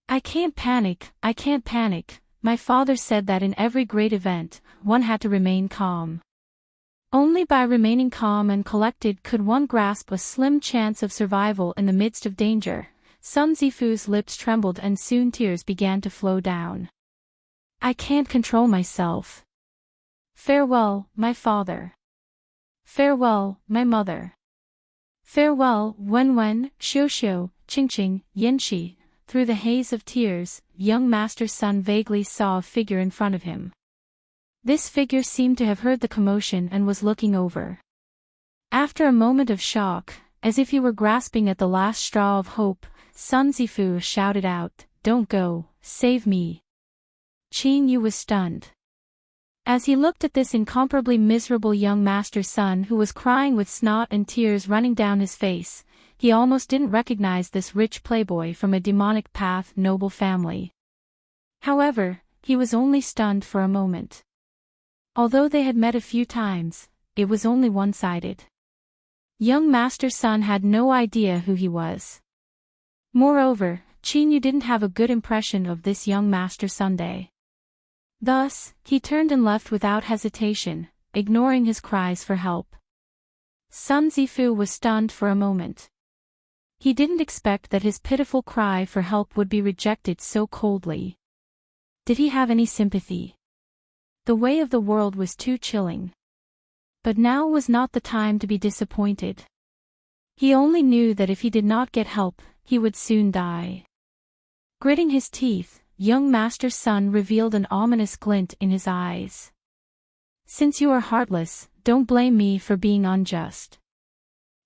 I can't panic, I can't panic. My father said that in every great event, one had to remain calm. Only by remaining calm and collected could one grasp a slim chance of survival in the midst of danger. Sun Zifu's lips trembled and soon tears began to flow down. I can't control myself. Farewell, my father. Farewell, my mother. Farewell, Wen, Xiu, Qingqing, Yanxi. Through the haze of tears, young Master Sun vaguely saw a figure in front of him. This figure seemed to have heard the commotion and was looking over. After a moment of shock, as if he were grasping at the last straw of hope, Sun Zifu shouted out, "Don't go, save me." Qin Yu was stunned. As he looked at this incomparably miserable young Master Sun who was crying with snot and tears running down his face, he almost didn't recognize this rich playboy from a demonic path noble family. However, he was only stunned for a moment. Although they had met a few times, it was only one-sided. Young Master Sun had no idea who he was. Moreover, Qin Yu didn't have a good impression of this young Master Sunday. Thus, he turned and left without hesitation, ignoring his cries for help. Sun Zifu was stunned for a moment. He didn't expect that his pitiful cry for help would be rejected so coldly. Did he have any sympathy? The way of the world was too chilling. But now was not the time to be disappointed. He only knew that if he did not get help, he would soon die. Gritting his teeth, young Master Sun revealed an ominous glint in his eyes. Since you are heartless, don't blame me for being unjust.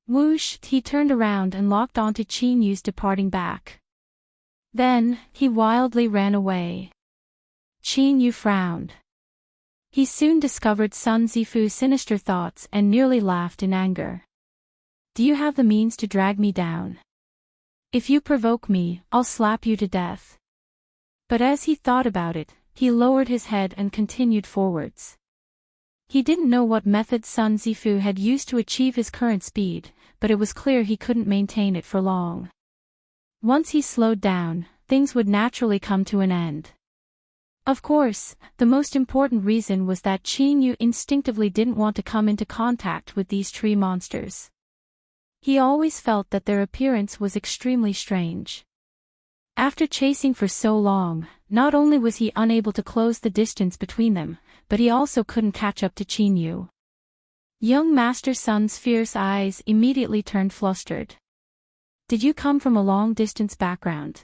Whoosh, he turned around and locked onto Qin Yu's departing back. Then, he wildly ran away. Qin Yu frowned. He soon discovered Sun Zifu's sinister thoughts and nearly laughed in anger. Do you have the means to drag me down? If you provoke me, I'll slap you to death. But as he thought about it, he lowered his head and continued forwards. He didn't know what method Sun Zifu had used to achieve his current speed, but it was clear he couldn't maintain it for long. Once he slowed down, things would naturally come to an end. Of course, the most important reason was that Qin Yu instinctively didn't want to come into contact with these tree monsters. He always felt that their appearance was extremely strange. After chasing for so long, not only was he unable to close the distance between them, but he also couldn't catch up to Qin Yu. Young Master Sun's fierce eyes immediately turned flustered. Did you come from a long-distance background?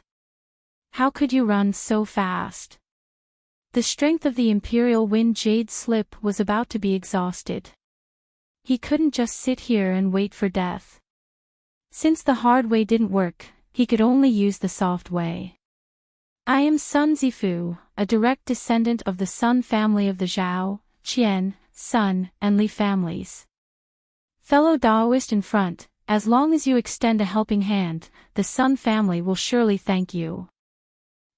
How could you run so fast? The strength of the Imperial Wind Jade Slip was about to be exhausted. He couldn't just sit here and wait for death. Since the hard way didn't work, he could only use the soft way. I am Sun Zifu, a direct descendant of the Sun family of the Zhao, Qian, Sun, and Li families. Fellow Daoist in front, as long as you extend a helping hand, the Sun family will surely thank you.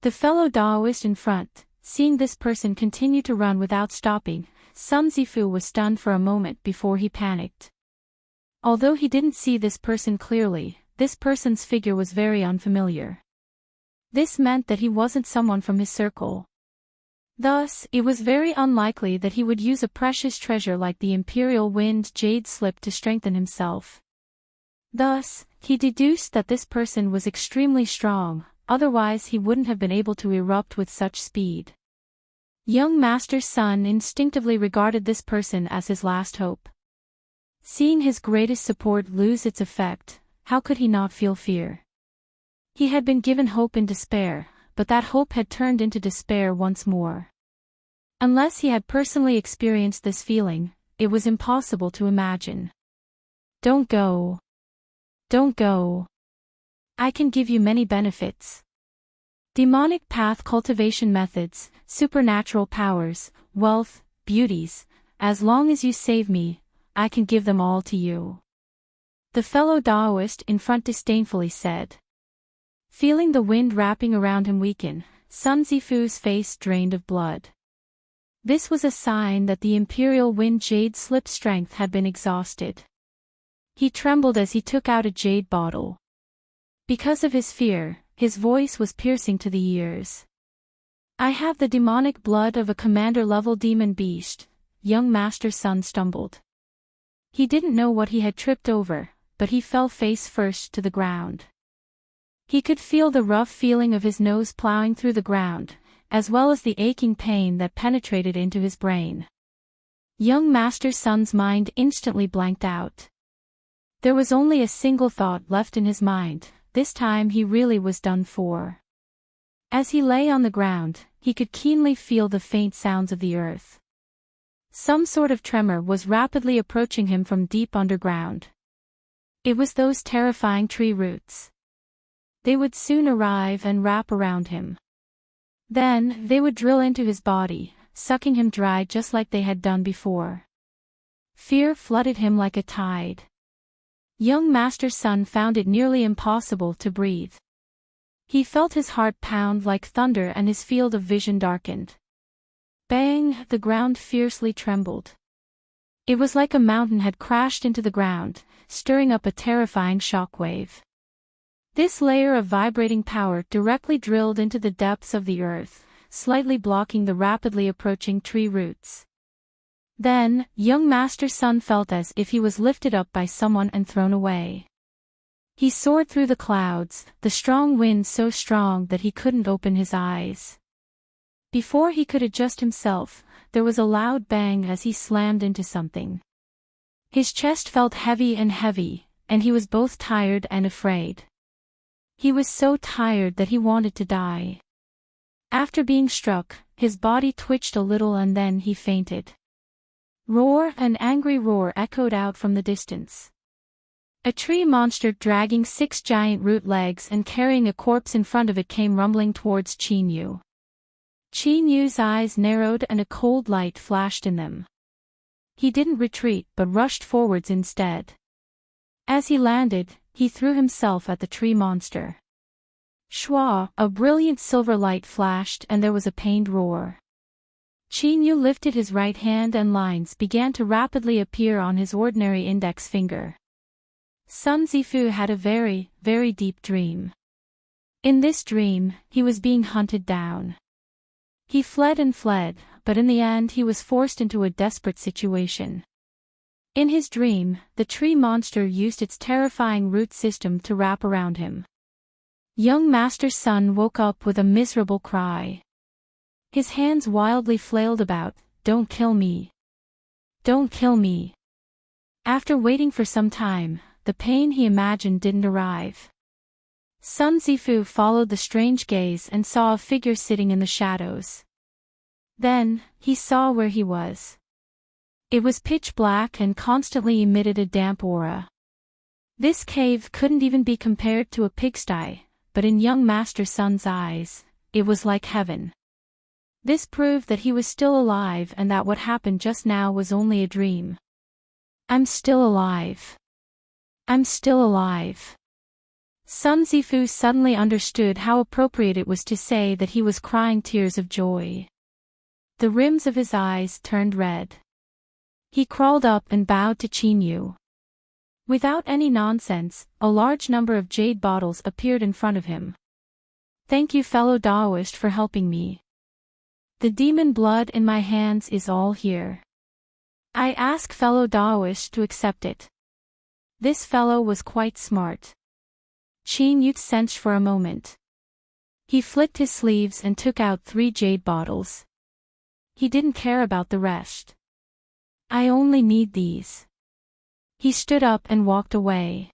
The fellow Daoist in front, seeing this person continue to run without stopping, Sun Zifu was stunned for a moment before he panicked. Although he didn't see this person clearly, this person's figure was very unfamiliar. This meant that he wasn't someone from his circle. Thus, it was very unlikely that he would use a precious treasure like the Imperial Wind Jade Slip to strengthen himself. Thus, he deduced that this person was extremely strong, otherwise he wouldn't have been able to erupt with such speed. Young Master Sun instinctively regarded this person as his last hope. Seeing his greatest support lose its effect, how could he not feel fear? He had been given hope in despair, but that hope had turned into despair once more. Unless he had personally experienced this feeling, it was impossible to imagine. Don't go. Don't go. I can give you many benefits. Demonic path cultivation methods, supernatural powers, wealth, beauties, as long as you save me, I can give them all to you. The fellow Daoist in front disdainfully said. Feeling the wind wrapping around him weaken, Sun Zifu's face drained of blood. This was a sign that the Imperial Wind Jade Slip strength had been exhausted. He trembled as he took out a jade bottle. Because of his fear, his voice was piercing to the ears. I have the demonic blood of a commander-level demon beast, young Master Sun stumbled. He didn't know what he had tripped over, but he fell face first to the ground. He could feel the rough feeling of his nose plowing through the ground, as well as the aching pain that penetrated into his brain. Young Master Sun's mind instantly blanked out. There was only a single thought left in his mind. This time he really was done for. As he lay on the ground, he could keenly feel the faint sounds of the earth. Some sort of tremor was rapidly approaching him from deep underground. It was those terrifying tree roots. They would soon arrive and wrap around him. Then, they would drill into his body, sucking him dry just like they had done before. Fear flooded him like a tide. Young Master Sun found it nearly impossible to breathe. He felt his heart pound like thunder and his field of vision darkened. Bang! The ground fiercely trembled. It was like a mountain had crashed into the ground, stirring up a terrifying shockwave. This layer of vibrating power directly drilled into the depths of the earth, slightly blocking the rapidly approaching tree roots. Then, young Master Sun felt as if he was lifted up by someone and thrown away. He soared through the clouds, the strong wind so strong that he couldn't open his eyes. Before he could adjust himself, there was a loud bang as he slammed into something. His chest felt heavy, and he was both tired and afraid. He was so tired that he wanted to die. After being struck, his body twitched a little and then he fainted. Roar, an angry roar echoed out from the distance. A tree monster dragging 6 giant root legs and carrying a corpse in front of it came rumbling towards Chinyu. Chinyu's eyes narrowed and a cold light flashed in them. He didn't retreat but rushed forwards instead. As he landed, he threw himself at the tree monster. Shwa, a brilliant silver light flashed and there was a pained roar. Chinyu lifted his right hand and lines began to rapidly appear on his ordinary index finger. Sun Zifu had a very, very deep dream. In this dream, he was being hunted down. He fled and fled, but in the end he was forced into a desperate situation. In his dream, the tree monster used its terrifying root system to wrap around him. Young Master Sun woke up with a miserable cry. His hands wildly flailed about, "Don't kill me! Don't kill me!" After waiting for some time, the pain he imagined didn't arrive. Sun Zifu followed the strange gaze and saw a figure sitting in the shadows. Then, he saw where he was. It was pitch black and constantly emitted a damp aura. This cave couldn't even be compared to a pigsty, but in young Master Sun's eyes, it was like heaven. This proved that he was still alive and that what happened just now was only a dream. "I'm still alive. I'm still alive." Sun Zifu suddenly understood how appropriate it was to say that he was crying tears of joy. The rims of his eyes turned red. He crawled up and bowed to Chinyu. Without any nonsense, a large number of jade bottles appeared in front of him. "Thank you, fellow Daoist, for helping me. The demon blood in my hands is all here. I ask fellow Daoist to accept it." This fellow was quite smart. Chinyu sensed for a moment. He flicked his sleeves and took out 3 jade bottles. He didn't care about the rest. "I only need these." He stood up and walked away.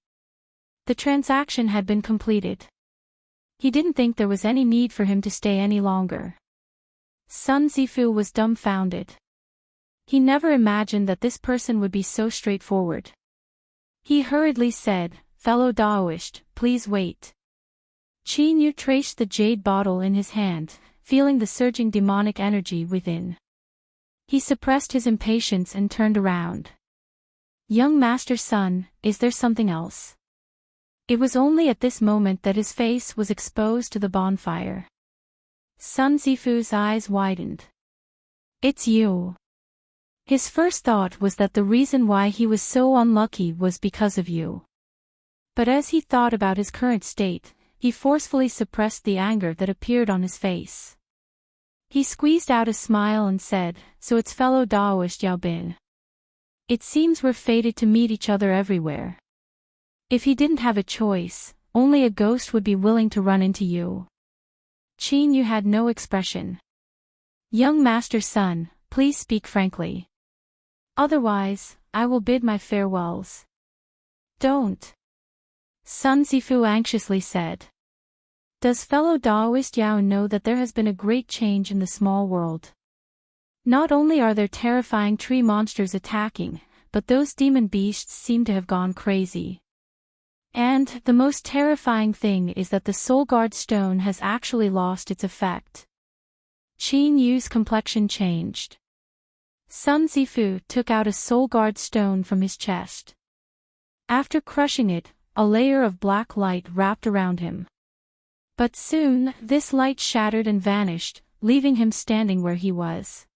The transaction had been completed. He didn't think there was any need for him to stay any longer. Sun Zifu was dumbfounded. He never imagined that this person would be so straightforward. He hurriedly said, "Fellow Daoist, please wait." Chinyu traced the jade bottle in his hand, feeling the surging demonic energy within. He suppressed his impatience and turned around. "Young Master Sun, is there something else?" It was only at this moment that his face was exposed to the bonfire. Sun Zifu's eyes widened. "It's you." His first thought was that the reason why he was so unlucky was because of you. But as he thought about his current state, he forcefully suppressed the anger that appeared on his face. He squeezed out a smile and said, "So it's fellow Daoist Yao Bin. It seems we're fated to meet each other everywhere." If he didn't have a choice, only a ghost would be willing to run into you. Chinyu had no expression. "Young Master Sun, please speak frankly. Otherwise, I will bid my farewells." "Don't," Sun Zifu anxiously said. "Does fellow Daoist Yao know that there has been a great change in the small world? Not only are there terrifying tree monsters attacking, but those demon beasts seem to have gone crazy. And the most terrifying thing is that the Soul Guard stone has actually lost its effect." Chinyu's complexion changed. Sun Zifu took out a Soul Guard stone from his chest. After crushing it, a layer of black light wrapped around him. But soon, this light shattered and vanished, leaving him standing where he was.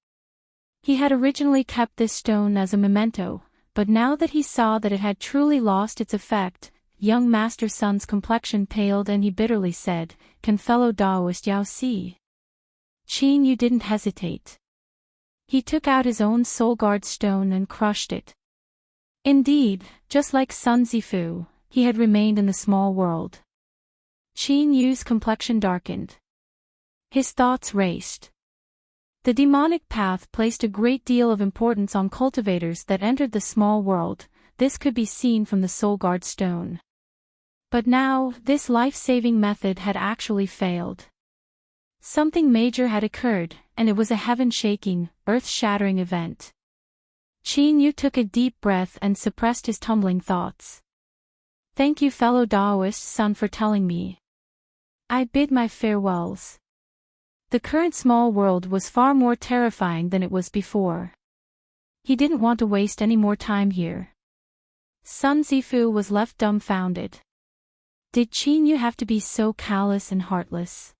He had originally kept this stone as a memento, but now that he saw that it had truly lost its effect, young Master Sun's complexion paled and he bitterly said, "Can fellow Daoist Yao see?" Chinyu didn't hesitate. He took out his own soul guard stone and crushed it. Indeed, just like Sun Zifu, he had remained in the small world. Qin Yu's complexion darkened. His thoughts raced. The demonic path placed a great deal of importance on cultivators that entered the small world. This could be seen from the soul guard stone. But now, this life-saving method had actually failed. Something major had occurred, and it was a heaven-shaking, earth-shattering event. Qin Yu took a deep breath and suppressed his tumbling thoughts. Thank you, fellow Daoist son, for telling me. I bid my farewells. The current small world was far more terrifying than it was before. He didn't want to waste any more time here. Sun Zifu was left dumbfounded. Did Qin Yu have to be so callous and heartless?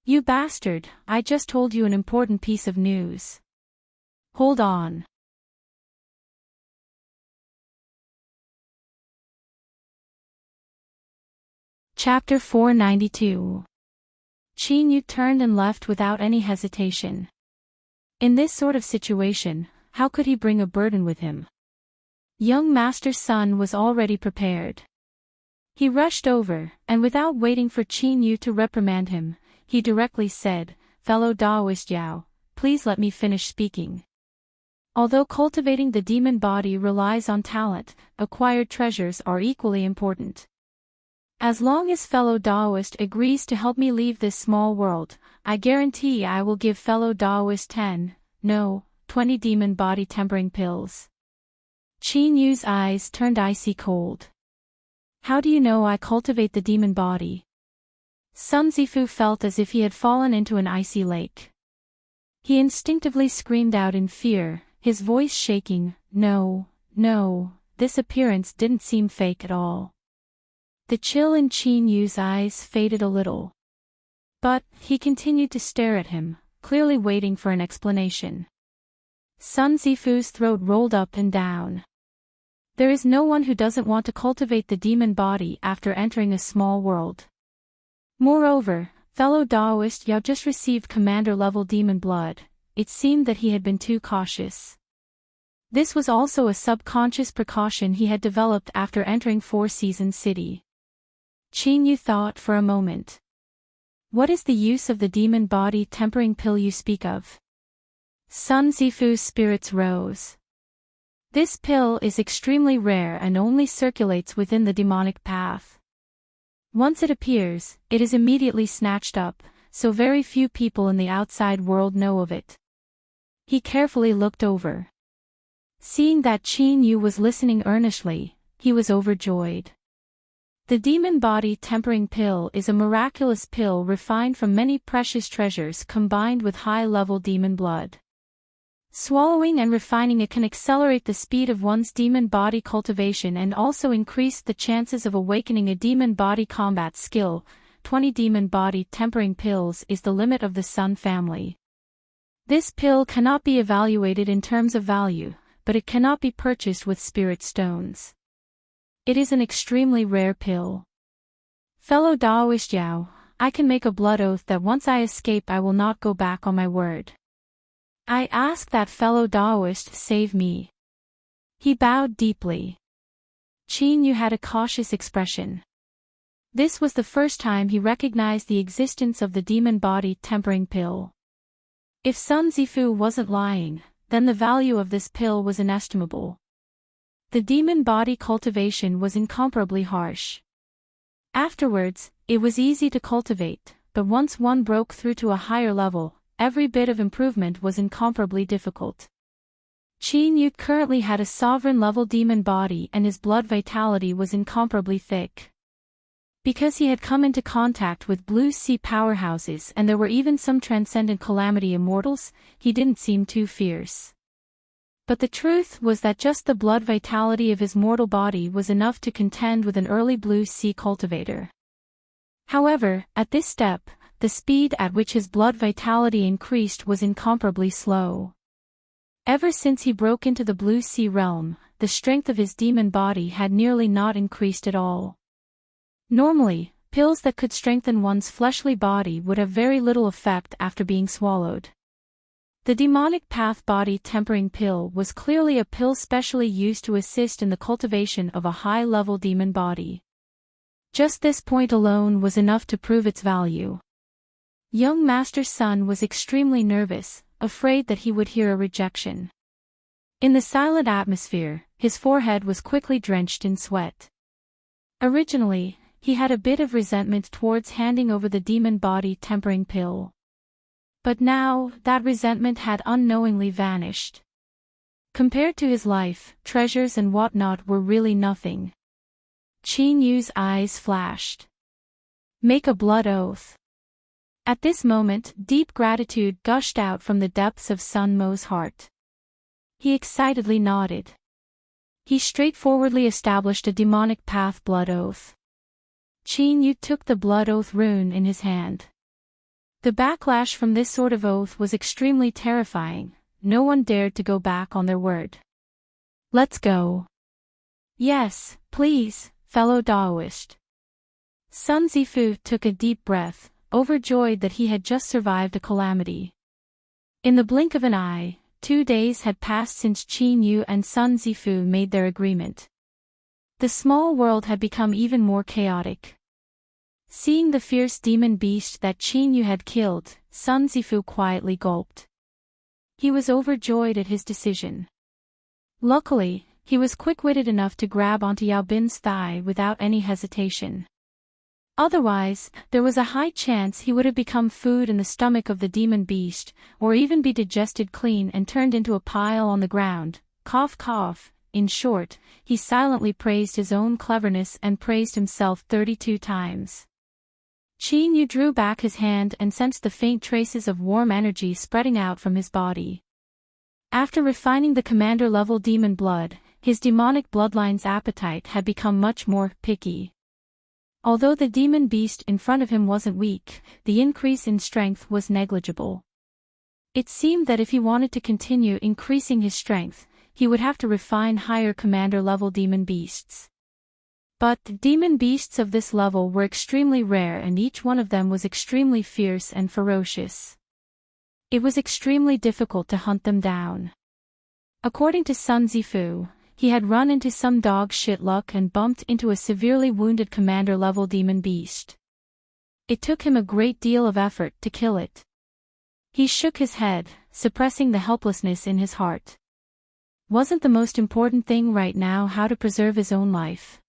You bastard, I just told you an important piece of news. Hold on. Chapter 492. Qin Yu turned and left without any hesitation. In this sort of situation, how could he bring a burden with him? Young Master Sun was already prepared. He rushed over, and without waiting for Qin Yu to reprimand him, he directly said, Fellow Daoist Yao, please let me finish speaking. Although cultivating the demon body relies on talent, acquired treasures are equally important. As long as fellow Daoist agrees to help me leave this small world, I guarantee I will give fellow Daoist 20 demon body tempering pills. Qin Yu's eyes turned icy cold. How do you know I cultivate the demon body? Sun Zifu felt as if he had fallen into an icy lake. He instinctively screamed out in fear, his voice shaking, No, this appearance didn't seem fake at all. The chill in Qin Yu's eyes faded a little. But, he continued to stare at him, clearly waiting for an explanation. Sun Zifu's throat rolled up and down. There is no one who doesn't want to cultivate the demon body after entering a small world. Moreover, fellow Daoist Yao just received commander-level demon blood. It seemed that he had been too cautious. This was also a subconscious precaution he had developed after entering Four Seasons City. Qin Yu thought for a moment. What is the use of the demon body tempering pill you speak of? Sun Zifu's spirits rose. This pill is extremely rare and only circulates within the demonic path. Once it appears, it is immediately snatched up, so very few people in the outside world know of it. He carefully looked over. Seeing that Qin Yu was listening earnestly, he was overjoyed. The demon body tempering pill is a miraculous pill refined from many precious treasures combined with high-level demon blood. Swallowing and refining it can accelerate the speed of one's demon body cultivation and also increase the chances of awakening a demon body combat skill. 20 demon body tempering pills is the limit of the Sun family. This pill cannot be evaluated in terms of value, but it cannot be purchased with spirit stones. It is an extremely rare pill. Fellow Daoist Yao, I can make a blood oath that once I escape I will not go back on my word. I ask that fellow Daoist save me. He bowed deeply. Qin Yu had a cautious expression. This was the first time he recognized the existence of the demon body tempering pill. If Sun Zifu wasn't lying, then the value of this pill was inestimable. The demon body cultivation was incomparably harsh. Afterwards, it was easy to cultivate, but once one broke through to a higher level, every bit of improvement was incomparably difficult. Qin Yu currently had a sovereign-level demon body and his blood vitality was incomparably thick. Because he had come into contact with blue sea powerhouses and there were even some transcendent calamity immortals, he didn't seem too fierce. But the truth was that just the blood vitality of his mortal body was enough to contend with an early blue sea cultivator. However, at this step, the speed at which his blood vitality increased was incomparably slow. Ever since he broke into the blue sea realm, the strength of his demon body had nearly not increased at all. Normally, pills that could strengthen one's fleshly body would have very little effect after being swallowed. The demonic path body tempering pill was clearly a pill specially used to assist in the cultivation of a high-level demon body. Just this point alone was enough to prove its value. Young Master Sun was extremely nervous, afraid that he would hear a rejection. In the silent atmosphere, his forehead was quickly drenched in sweat. Originally, he had a bit of resentment towards handing over the demon body tempering pill. But now, that resentment had unknowingly vanished. Compared to his life, treasures and whatnot were really nothing. Qin Yu's eyes flashed. Make a blood oath. At this moment, deep gratitude gushed out from the depths of Sun Mo's heart. He excitedly nodded. He straightforwardly established a demonic path blood oath. Qin Yu took the blood oath rune in his hand. The backlash from this sort of oath was extremely terrifying. No one dared to go back on their word. Let's go. Yes, please, fellow Daoist. Sun Zifu took a deep breath, overjoyed that he had just survived a calamity. In the blink of an eye, 2 days had passed since Qin Yu and Sun Zifu made their agreement. The small world had become even more chaotic. Seeing the fierce demon beast that Qin Yu had killed, Sun Zifu quietly gulped. He was overjoyed at his decision. Luckily, he was quick-witted enough to grab onto Yao Bin's thigh without any hesitation. Otherwise, there was a high chance he would have become food in the stomach of the demon beast, or even be digested clean and turned into a pile on the ground. Cough cough. In short, he silently praised his own cleverness and praised himself 32 times. Qin Yu drew back his hand and sensed the faint traces of warm energy spreading out from his body. After refining the commander-level demon blood, his demonic bloodline's appetite had become much more picky. Although the demon beast in front of him wasn't weak, the increase in strength was negligible. It seemed that if he wanted to continue increasing his strength, he would have to refine higher commander-level demon beasts. But demon beasts of this level were extremely rare and each one of them was extremely fierce and ferocious. It was extremely difficult to hunt them down. According to Sun Zifu, he had run into some dog shit luck and bumped into a severely wounded commander-level demon beast. It took him a great deal of effort to kill it. He shook his head, suppressing the helplessness in his heart. Wasn't the most important thing right now how to preserve his own life?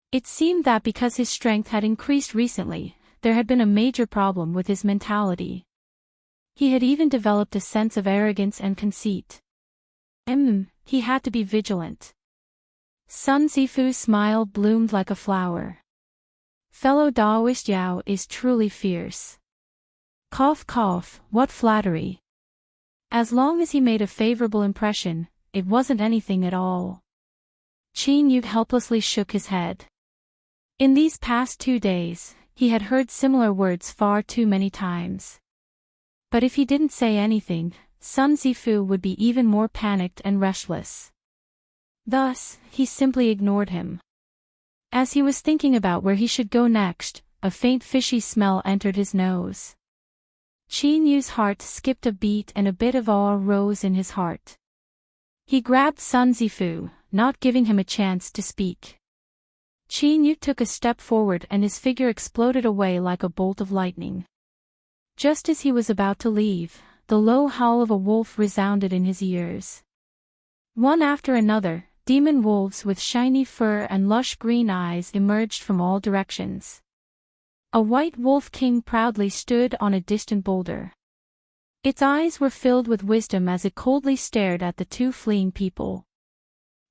It seemed that because his strength had increased recently, there had been a major problem with his mentality. He had even developed a sense of arrogance and conceit. He had to be vigilant. Sun Zifu's smile bloomed like a flower. Fellow Daoist Yao is truly fierce. Cough cough, what flattery. As long as he made a favorable impression, it wasn't anything at all. Qin Yu helplessly shook his head. In these past 2 days, he had heard similar words far too many times. But if he didn't say anything, Sun Zifu would be even more panicked and restless. Thus, he simply ignored him. As he was thinking about where he should go next, a faint fishy smell entered his nose. Qin Yu's heart skipped a beat and a bit of awe rose in his heart. He grabbed Sun Zifu, not giving him a chance to speak. Qin Yu took a step forward and his figure exploded away like a bolt of lightning. Just as he was about to leave, the low howl of a wolf resounded in his ears. One after another, demon wolves with shiny fur and lush green eyes emerged from all directions. A white wolf king proudly stood on a distant boulder. Its eyes were filled with wisdom as it coldly stared at the 2 fleeing people.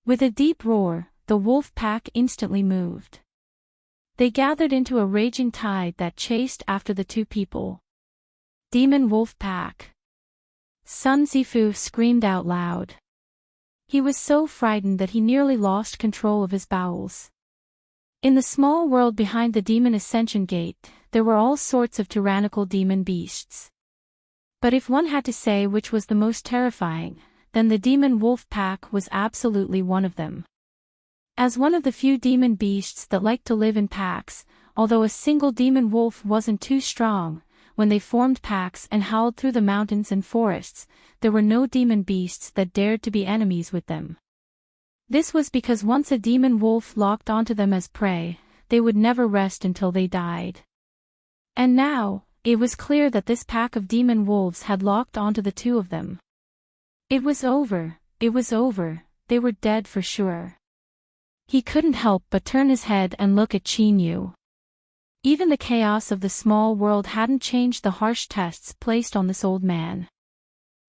With a deep roar, the wolf pack instantly moved. They gathered into a raging tide that chased after the 2 people. Demon wolf pack. Sun Zifu screamed out loud. He was so frightened that he nearly lost control of his bowels. In the small world behind the demon ascension gate, there were all sorts of tyrannical demon beasts. But if one had to say which was the most terrifying, then the demon wolf pack was absolutely one of them. As one of the few demon beasts that liked to live in packs, although a single demon wolf wasn't too strong, when they formed packs and howled through the mountains and forests, there were no demon beasts that dared to be enemies with them. This was because once a demon wolf locked onto them as prey, they would never rest until they died. And now, it was clear that this pack of demon wolves had locked onto the two of them. It was over, they were dead for sure. He couldn't help but turn his head and look at Chinyu. Even the chaos of the small world hadn't changed the harsh tests placed on this old man.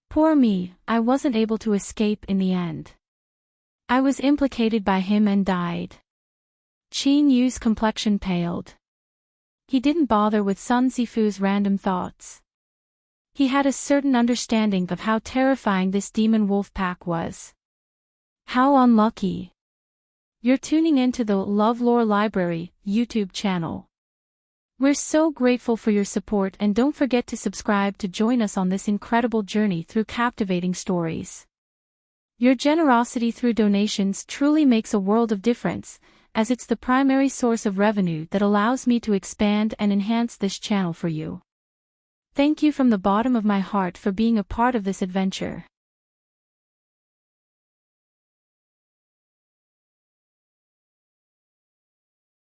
Poor me, I wasn't able to escape in the end. I was implicated by him and died. Chinyu's complexion paled. He didn't bother with Sun Zifu's random thoughts. He had a certain understanding of how terrifying this demon wolf pack was. How unlucky. You're tuning into the LoveLore Library YouTube channel. We're so grateful for your support, and don't forget to subscribe to join us on this incredible journey through captivating stories. Your generosity through donations truly makes a world of difference, as it's the primary source of revenue that allows me to expand and enhance this channel for you. Thank you from the bottom of my heart for being a part of this adventure.